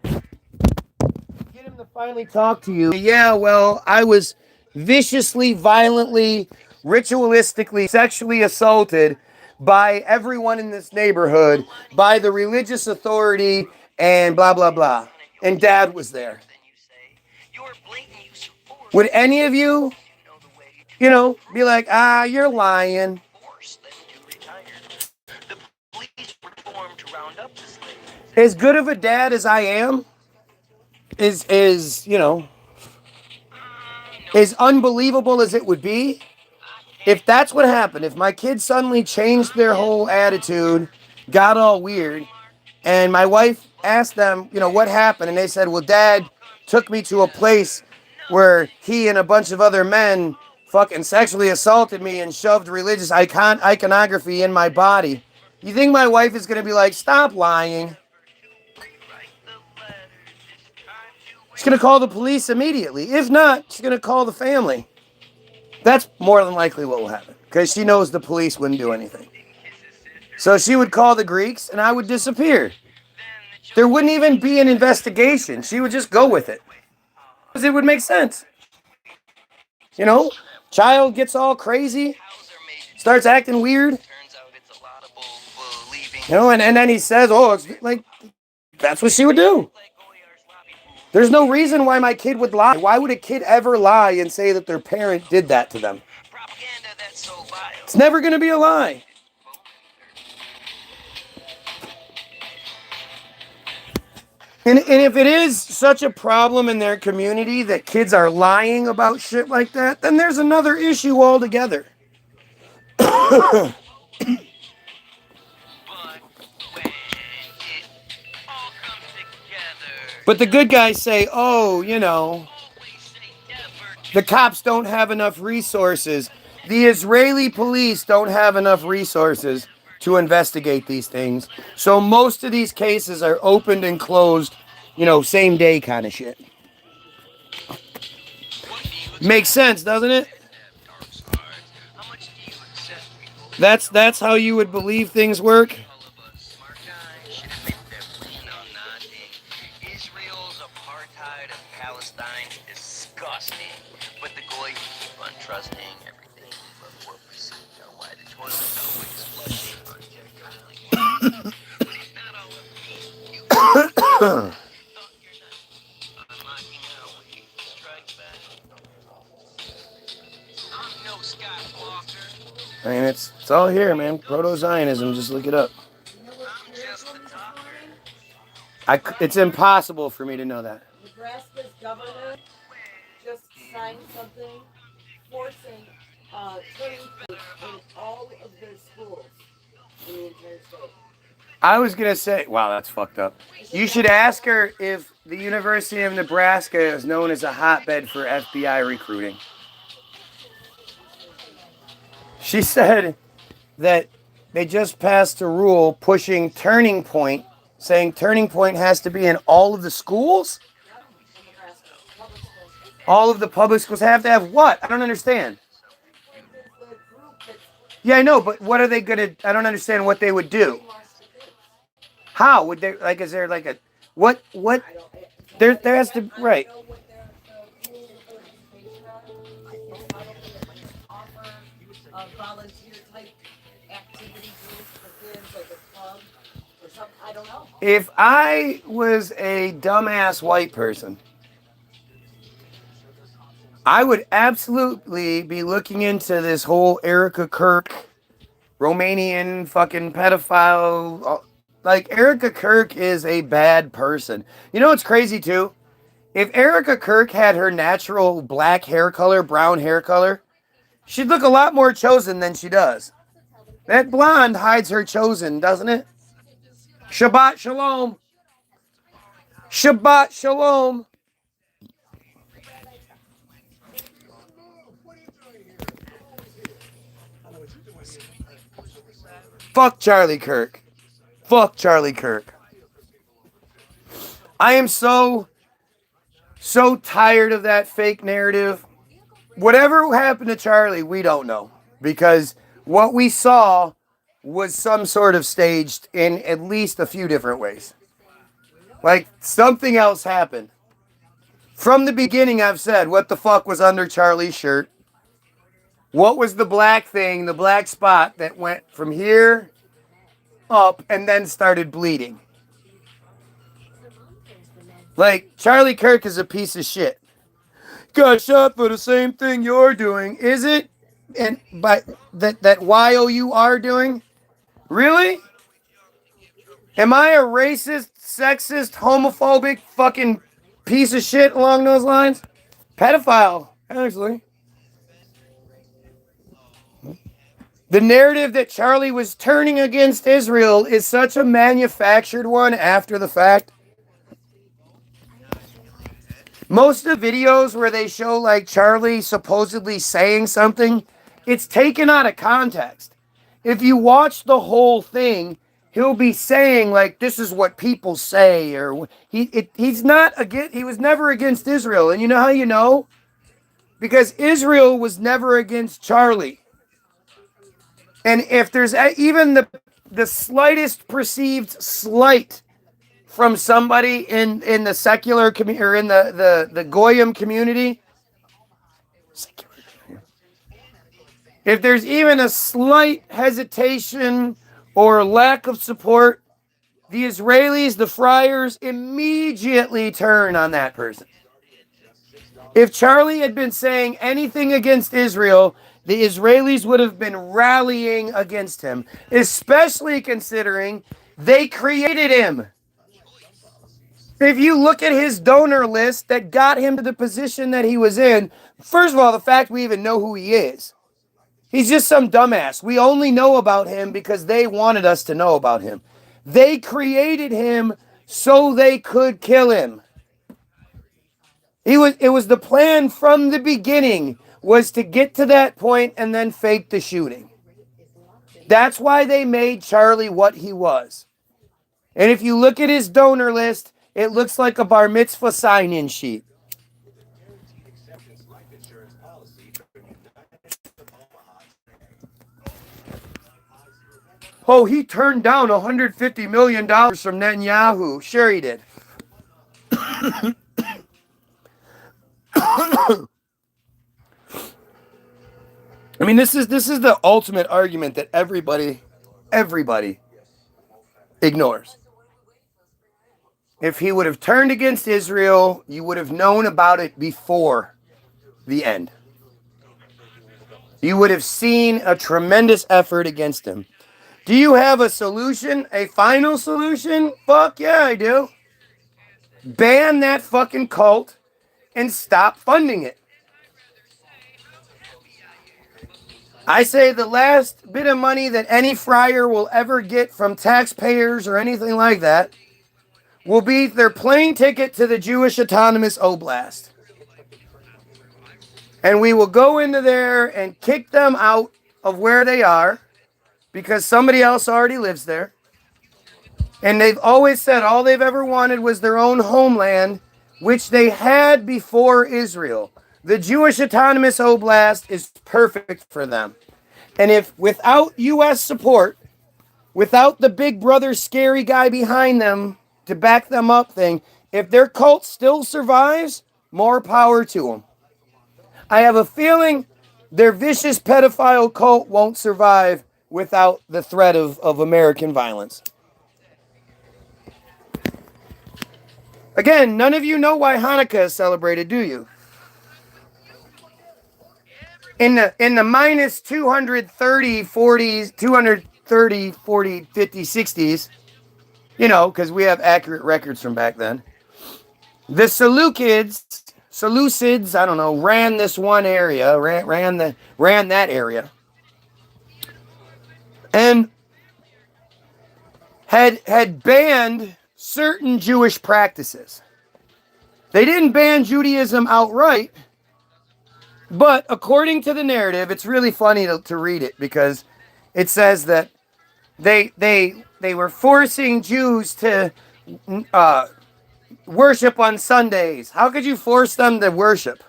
get him to finally talk to you. Yeah, well, I was viciously, violently, ritualistically, sexually assaulted by everyone in this neighborhood, by the religious authority, and blah, blah, blah. And Dad was there. Would any of you, be like, you're lying? As good of a dad as I am, is as unbelievable as it would be, if that's what happened, if my kids suddenly changed their whole attitude, got all weird, and my wife asked them, what happened, and they said, well, Dad took me to a place where he and a bunch of other men fucking sexually assaulted me and shoved religious iconography in my body. You think my wife is going to be like, stop lying? She's going to call the police immediately. If not, she's going to call the family. That's more than likely what will happen, because she knows the police wouldn't do anything. So she would call the Greeks, and I would disappear. There wouldn't even be an investigation. She would just go with it, because it would make sense. Child gets all crazy, starts acting weird. And then he says, oh, it's like, that's what she would do. There's no reason why my kid would lie. Why would a kid ever lie and say that their parent did that to them? It's never going to be a lie. And if it is such a problem in their community that kids are lying about shit like that, then there's another issue altogether. But the good guys say, the cops don't have enough resources. The Israeli police don't have enough resources to investigate these things. So most of these cases are opened and closed, same day kind of shit. Makes sense, doesn't it? That's how you would believe things work? Israel's apartheid of Palestine is disgusting, but the Goyim keep on trusting everything but what we see. Why the toilet always flushing unchecked drilling. But it's not all up to you. Thought you're not unlocking out when you strike back. I'm no Skywalker. I mean, it's all here, man. Proto-Zionism, just look it up. I'm just the talker. It's impossible for me to know that. Nebraska's governor just signed something forcing turning points in all of their schools in the entire state. I was going to say, wow, that's fucked up. You should ask her if the University of Nebraska is known as a hotbed for FBI recruiting. She said that they just passed a rule pushing Turning Point, saying Turning Point has to be in all of the schools? All of the public schools have to have what? I don't understand. Yeah, I know, but what are they going to... I don't understand what they would do. How? Would they... Like, is there like a... What... There has to... Right. Volunteer type activity group for kids, like a club or something. I don't know. If I was a dumbass white person, I would absolutely be looking into this whole Erica Kirk Romanian fucking pedophile. Like, Erica Kirk is a bad person. You know what's crazy, too? If Erica Kirk had her natural black hair color, brown hair color, she'd look a lot more chosen than she does. That blonde hides her chosen, doesn't it? Shabbat shalom. Shabbat shalom. Fuck Charlie Kirk. Fuck Charlie Kirk. I am so tired of that fake narrative. Whatever happened to Charlie, we don't know. Because what we saw was some sort of staged in at least a few different ways. Like, something else happened. From the beginning, I've said, what the fuck was under Charlie's shirt? What was the black thing, the black spot that went from here up and then started bleeding? Like, Charlie Kirk is a piece of shit. Got shot for the same thing you're doing. Is it? And by that YOU are doing? Really? Am I a racist, sexist, homophobic fucking piece of shit along those lines? Pedophile, actually. The narrative that Charlie was turning against Israel is such a manufactured one after the fact. Most of the videos where they show like Charlie supposedly saying something, it's taken out of context. If you watch the whole thing, he'll be saying like, this is what people say, or he's never against Israel. And you know how you know? Because Israel was never against Charlie. And if there's even the slightest perceived slight from somebody in the secular community or in the Goyim community, if there's even a slight hesitation or lack of support, the Israelis, the friars, immediately turn on that person. If Charlie had been saying anything against Israel, the Israelis would have been rallying against him, especially considering they created him. If you look at his donor list that got him to the position that he was in, first of all, the fact we even know who he is. He's just some dumbass. We only know about him because they wanted us to know about him. They created him so they could kill him. It was the plan from the beginning was to get to that point and then fake the shooting. That's why they made Charlie what he was. And if you look at his donor list, it looks like a bar mitzvah sign-in sheet. Oh, he turned down $150 million from Netanyahu. Sure he did. I mean, this is the ultimate argument that everybody ignores. If he would have turned against Israel, you would have known about it before the end. You would have seen a tremendous effort against him. Do you have a solution? A final solution? Fuck yeah, I do. Ban that fucking cult and stop funding it. I say the last bit of money that any friar will ever get from taxpayers or anything like that will be their plane ticket to the Jewish Autonomous Oblast. And we will go into there and kick them out of where they are because somebody else already lives there. And they've always said all they've ever wanted was their own homeland, which they had before Israel. The Jewish Autonomous Oblast is perfect for them. And if without U.S. support, without the big brother scary guy behind them to back them up thing, if their cult still survives, more power to them. I have a feeling their vicious pedophile cult won't survive without the threat of American violence. Again, none of you know why Hanukkah is celebrated, do you? in the minus 230, 40s, 230, 40, 50, 60s, you know, because we have accurate records from back then. The Seleucids, I don't know, ran this one area, ran that area, and had banned certain Jewish practices. They didn't ban Judaism outright, but according to the narrative, it's really funny to read it because it says that they were forcing Jews to worship on Sundays. How could you force them to worship?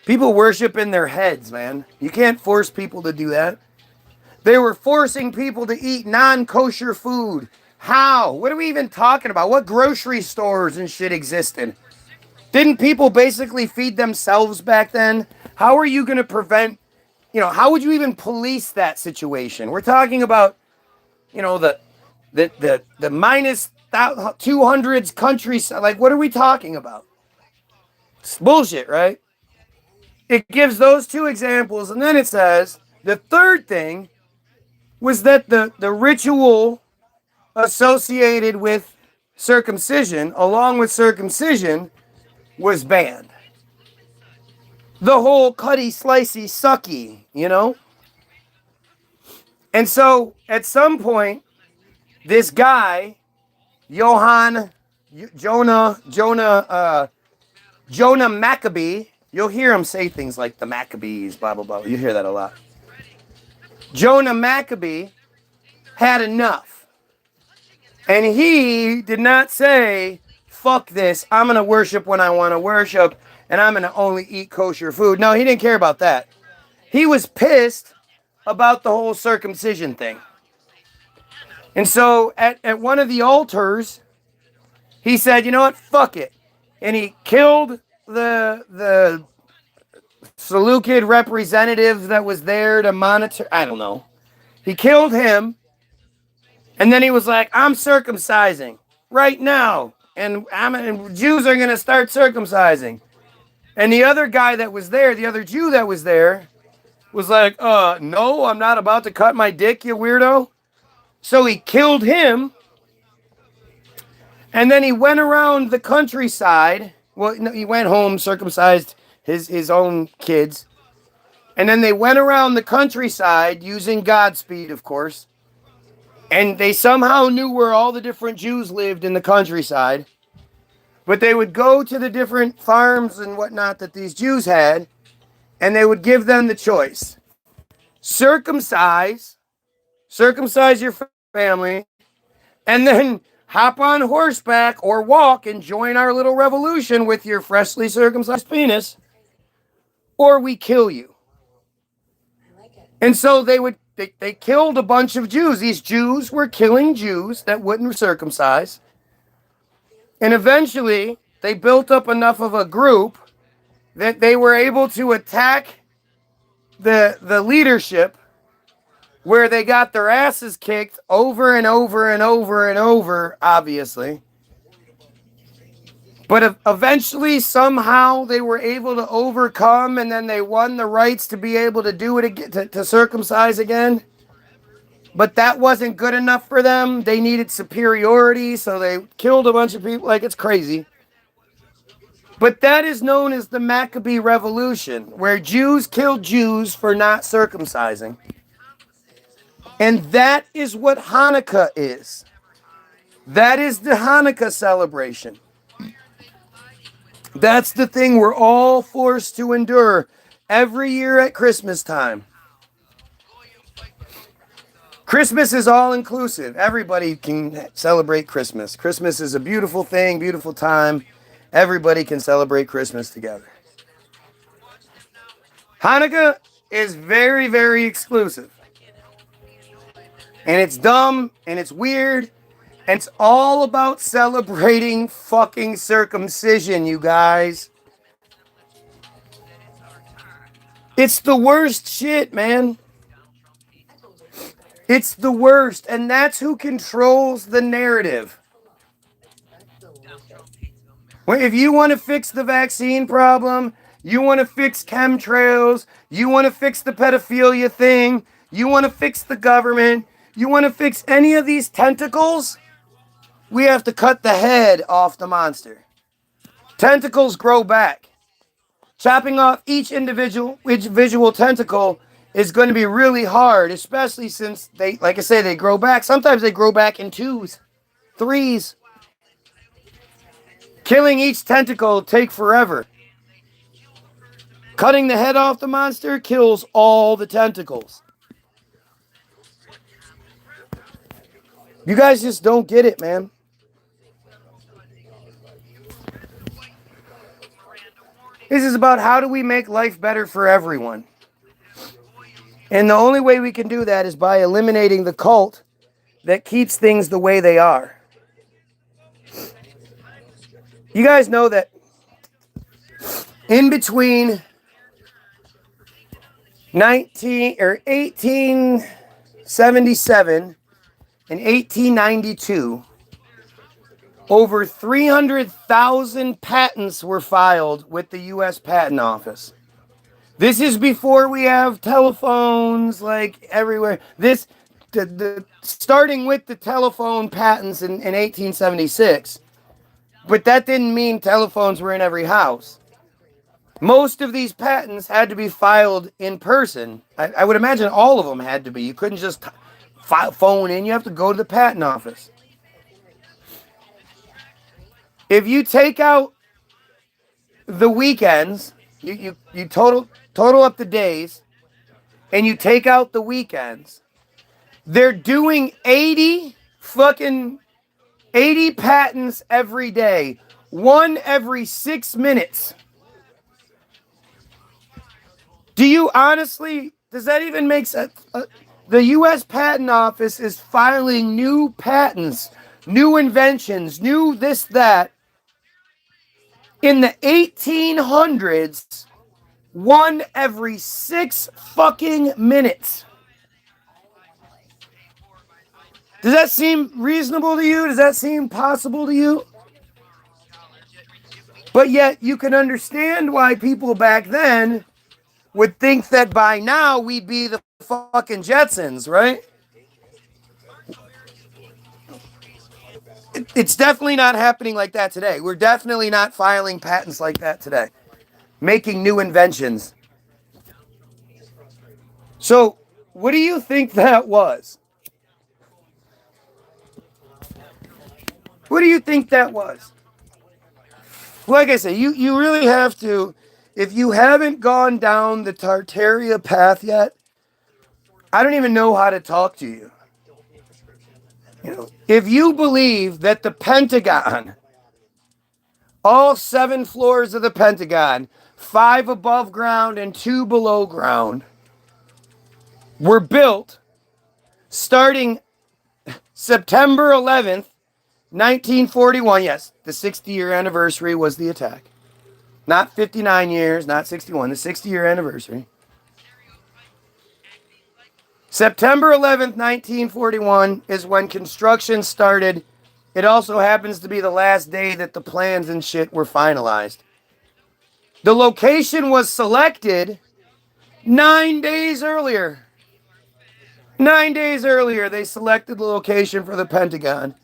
People worship in their heads, man. You can't force people to do that. They were forcing people to eat non-kosher food. How? What are we even talking about? What grocery stores and shit existed? Didn't people basically feed themselves back then? How are you going to prevent, you know, how would you even police that situation? We're talking about, you know, the minus 200s countries. Like, what are we talking about? It's bullshit, right? It gives those two examples, and then it says the third thing was that the ritual associated with circumcision, along with circumcision, was banned. The whole cutty, slicey, sucky, you know? And so, at some point, this guy, Jonah Maccabee, you'll hear him say things like the Maccabees, blah, blah, blah. You hear that a lot. Jonah Maccabee had enough. And he did not say, fuck this, I'm going to worship when I want to worship, and I'm going to only eat kosher food. No, he didn't care about that. He was pissed about the whole circumcision thing. And so at one of the altars, he said, you know what, fuck it. And he killed the Seleucid representative that was there to monitor, I don't know. He killed him, and then he was like, I'm circumcising right now, and Jews are going to start circumcising. And the other guy that was there, the other Jew that was there, was like, no, I'm not about to cut my dick, you weirdo. So he killed him, and then he went around the countryside. Well, no, he went home, circumcised his own kids. And then they went around the countryside using Godspeed, of course. And they somehow knew where all the different Jews lived in the countryside. But they would go to the different farms and whatnot that these Jews had, and they would give them the choice. Circumcise your family, and then hop on horseback or walk and join our little revolution with your freshly circumcised penis, or we kill you. And so they killed a bunch of Jews. These Jews were killing Jews that wouldn't circumcise. And eventually, they built up enough of a group that they were able to attack the leadership, where they got their asses kicked over and over and over and over, obviously. But eventually, somehow, they were able to overcome, and then they won the rights to be able to do it again, to circumcise again. But that wasn't good enough for them. They needed superiority, so they killed a bunch of people. Like, it's crazy. But that is known as the Maccabee Revolution, where Jews killed Jews for not circumcising. And that is what Hanukkah is. That is the Hanukkah celebration. That's the thing we're all forced to endure every year at Christmas time. Christmas is all inclusive. Everybody can celebrate Christmas. Christmas is a beautiful thing, beautiful time. Everybody can celebrate Christmas together. Hanukkah is very, very exclusive. And it's dumb, and it's weird, and it's all about celebrating fucking circumcision, you guys. It's the worst shit, man. It's the worst, and that's who controls the narrative. Well, if you want to fix the vaccine problem, You want to fix chemtrails. You want to fix the pedophilia thing. You want to fix the government. You want to fix any of these tentacles? We have to cut the head off the monster. Tentacles grow back. Chopping off each individual tentacle is going to be really hard, especially since they, like I say, they grow back. Sometimes they grow back in 2s, 3s. Killing each tentacle will take forever. Cutting the head off the monster kills all the tentacles. You guys just don't get it, man. This is about how do we make life better for everyone. And the only way we can do that is by eliminating the cult that keeps things the way they are. You guys know that in between 1877 and 1892, over 300,000 patents were filed with the U.S. Patent Office. This is before we have telephones like everywhere. Starting with the telephone patents in 1876, but that didn't mean telephones were in every house. Most of these patents had to be filed in person. I would imagine all of them had to be. You couldn't just phone in. You have to go to the patent office. If you take out the weekends, you total up the days, and you take out the weekends, they're doing 80 patents every day. One every 6 minutes. Do you honestly, does that even make sense? The U.S. Patent Office is filing new patents, new inventions, new this, that. In the 1800s, one every 6 fucking minutes. Does that seem reasonable to you? Does that seem possible to you? But yet, you can understand why people back then would think that by now we'd be the fucking Jetsons, right? It's definitely not happening like that today. We're definitely not filing patents like that today. Making new inventions. So, what do you think that was? What do you think that was? Like I say, you really have to, if you haven't gone down the Tartaria path yet, I don't even know how to talk to you. You know, if you believe that the Pentagon, all 7 floors of the Pentagon, 5 above ground and 2 below ground, were built starting September 11th, 1941. Yes, the 60-year anniversary was the attack. Not 59 years, not 61, the 60-year anniversary. September 11th, 1941 is when construction started. It also happens to be the last day that the plans and shit were finalized. The location was selected 9 days earlier. 9 days earlier, they selected the location for the Pentagon.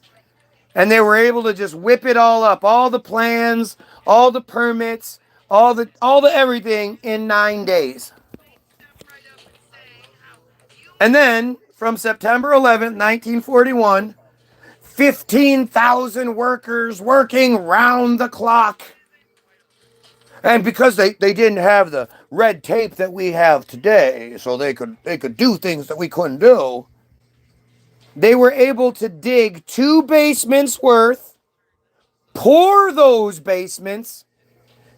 And they were able to just whip it all up. All the plans, all the permits, all the everything in 9 days. And then, from September 11th, 1941, 15,000 workers working round the clock. And because they didn't have the red tape that we have today, so they could do things that we couldn't do, they were able to dig 2 basements worth, pour those basements,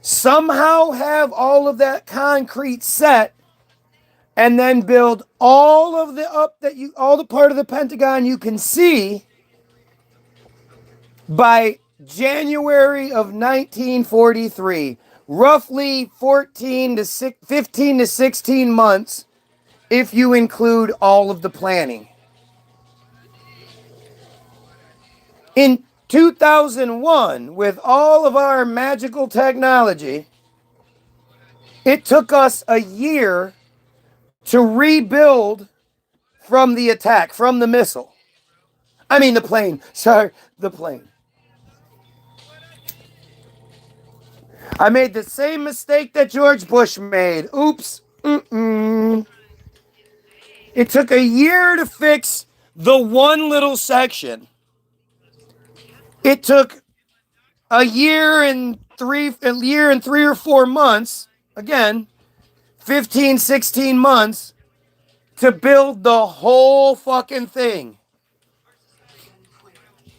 somehow have all of that concrete set, and then build all of the all the part of the Pentagon you can see by January of 1943. Roughly 15 to 16 months if you include all of the planning. In 2001, with all of our magical technology, It took us a year to rebuild from the attack, from the missile. I mean, the plane. Sorry, the plane. I made the same mistake that George Bush made. Oops. It took a year to fix the one little section. It took a year and three or 4 months, again, 15, 16 months to build the whole fucking thing.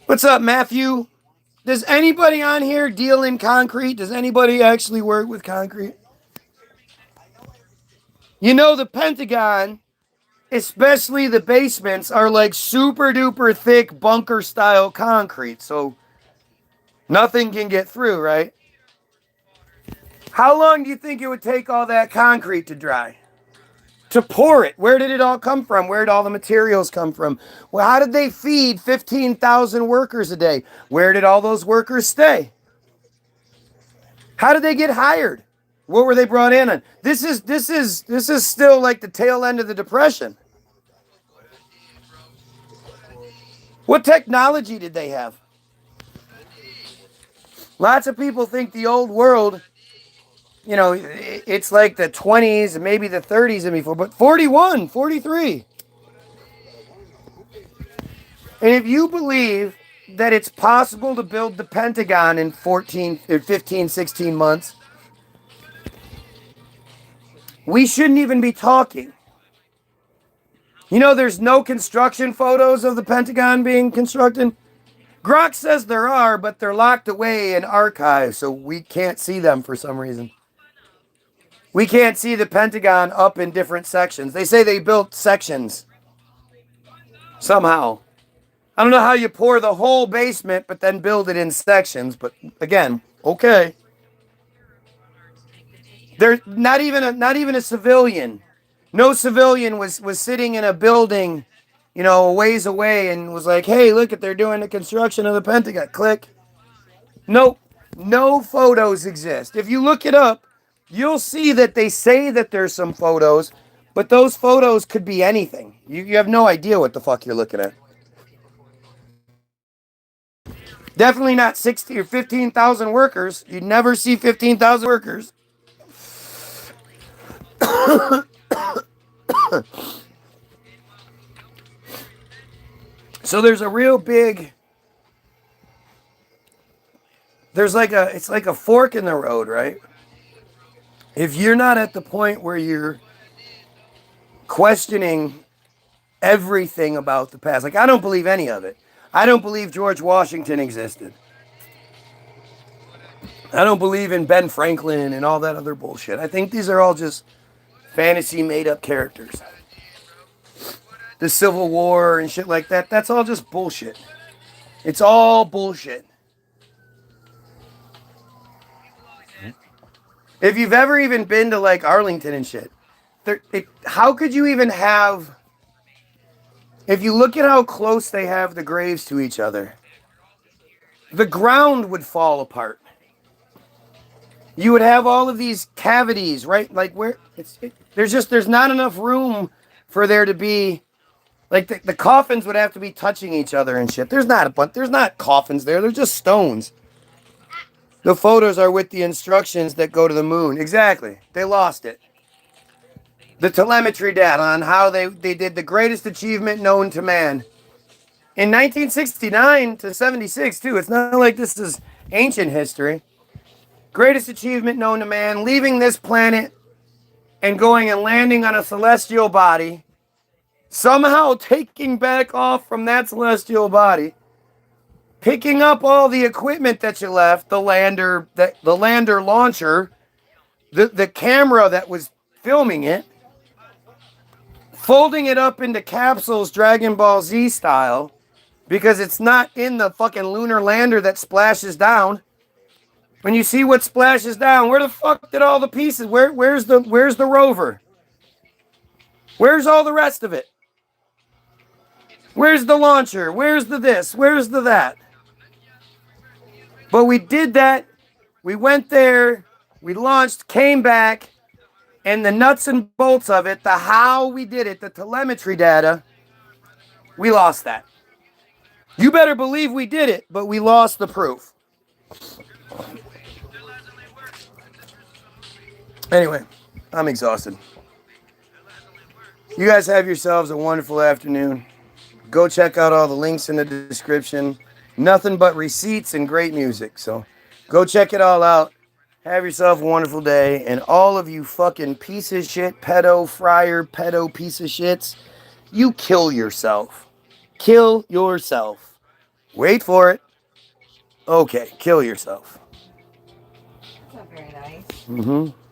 What's up, Matthew? Does anybody on here deal in concrete? Does anybody actually work with concrete? You know, the Pentagon, especially the basements, are like super duper thick bunker style concrete. So nothing can get through, right? How long do you think it would take all that concrete to dry? To pour it? Where did it all come from? Where did all the materials come from? Well, how did they feed 15,000 workers a day? Where did all those workers stay? How did they get hired? What were they brought in on? This is still like the tail end of the Depression. What technology did they have? Lots of people think the old world, you know, it's like the 20s and maybe the 30s and before, but 41, 43. And if you believe that it's possible to build the Pentagon in 15, 16 months, we shouldn't even be talking. You know, there's no construction photos of the Pentagon being constructed. Grok says there are, but they're locked away in archives, so we can't see them for some reason. We can't see the Pentagon up in different sections. They say they built sections somehow. I don't know how you pour the whole basement, but then build it in sections. But again, okay. There's not even a civilian. No civilian was sitting in a building, you know, a ways away and was like, hey, look at, they're doing the construction of the Pentagon. Click. Nope. No photos exist. If you look it up, you'll see that they say that there's some photos, but those photos could be anything. You have no idea what the fuck you're looking at. Definitely not 60 or 15,000 workers. You'd never see 15,000 workers. So there's a real big, it's like a fork in the road, right? If you're not at the point where you're questioning everything about the past, like I don't believe any of it. I don't believe George Washington existed. I don't believe in Ben Franklin and all that other bullshit. I think these are all just fantasy made up characters. The Civil War and shit like that, that's all just bullshit. It's all bullshit. If you've ever even been to like Arlington and shit, how could you even have, if you look at how close they have the graves to each other, the ground would fall apart. You would have all of these cavities, right? Like where there's not enough room for there to be, like the coffins would have to be touching each other and shit. There's not coffins there. They're just stones. The photos are with the instructions that go to the moon. Exactly. They lost it. The telemetry data on how they did the greatest achievement known to man. In 1969 to 76 too. It's not like this is ancient history. Greatest achievement known to man, leaving this planet and going and landing on a celestial body, somehow taking back off from that celestial body, picking up all the equipment that you left, the lander launcher, the camera that was filming it, folding it up into capsules Dragon Ball Z style, because it's not in the fucking lunar lander that splashes down. When you see what splashes down, where the fuck did all the pieces? Where's the rover? Where's all the rest of it? Where's the launcher? Where's the this? Where's the that? But we did that. We went there. We launched, came back. and the nuts and bolts of it, the how we did it, the telemetry data, we lost that. You better believe we did it, but we lost the proof. Anyway, I'm exhausted. You guys have yourselves a wonderful afternoon. Go check out all the links in the description. Nothing but receipts and great music. So go check it all out. Have yourself a wonderful day. And all of you fucking piece of shit, pedo, friar, pedo piece of shits, you kill yourself. Kill yourself. Wait for it. Okay, kill yourself. That's not very nice. Mm-hmm.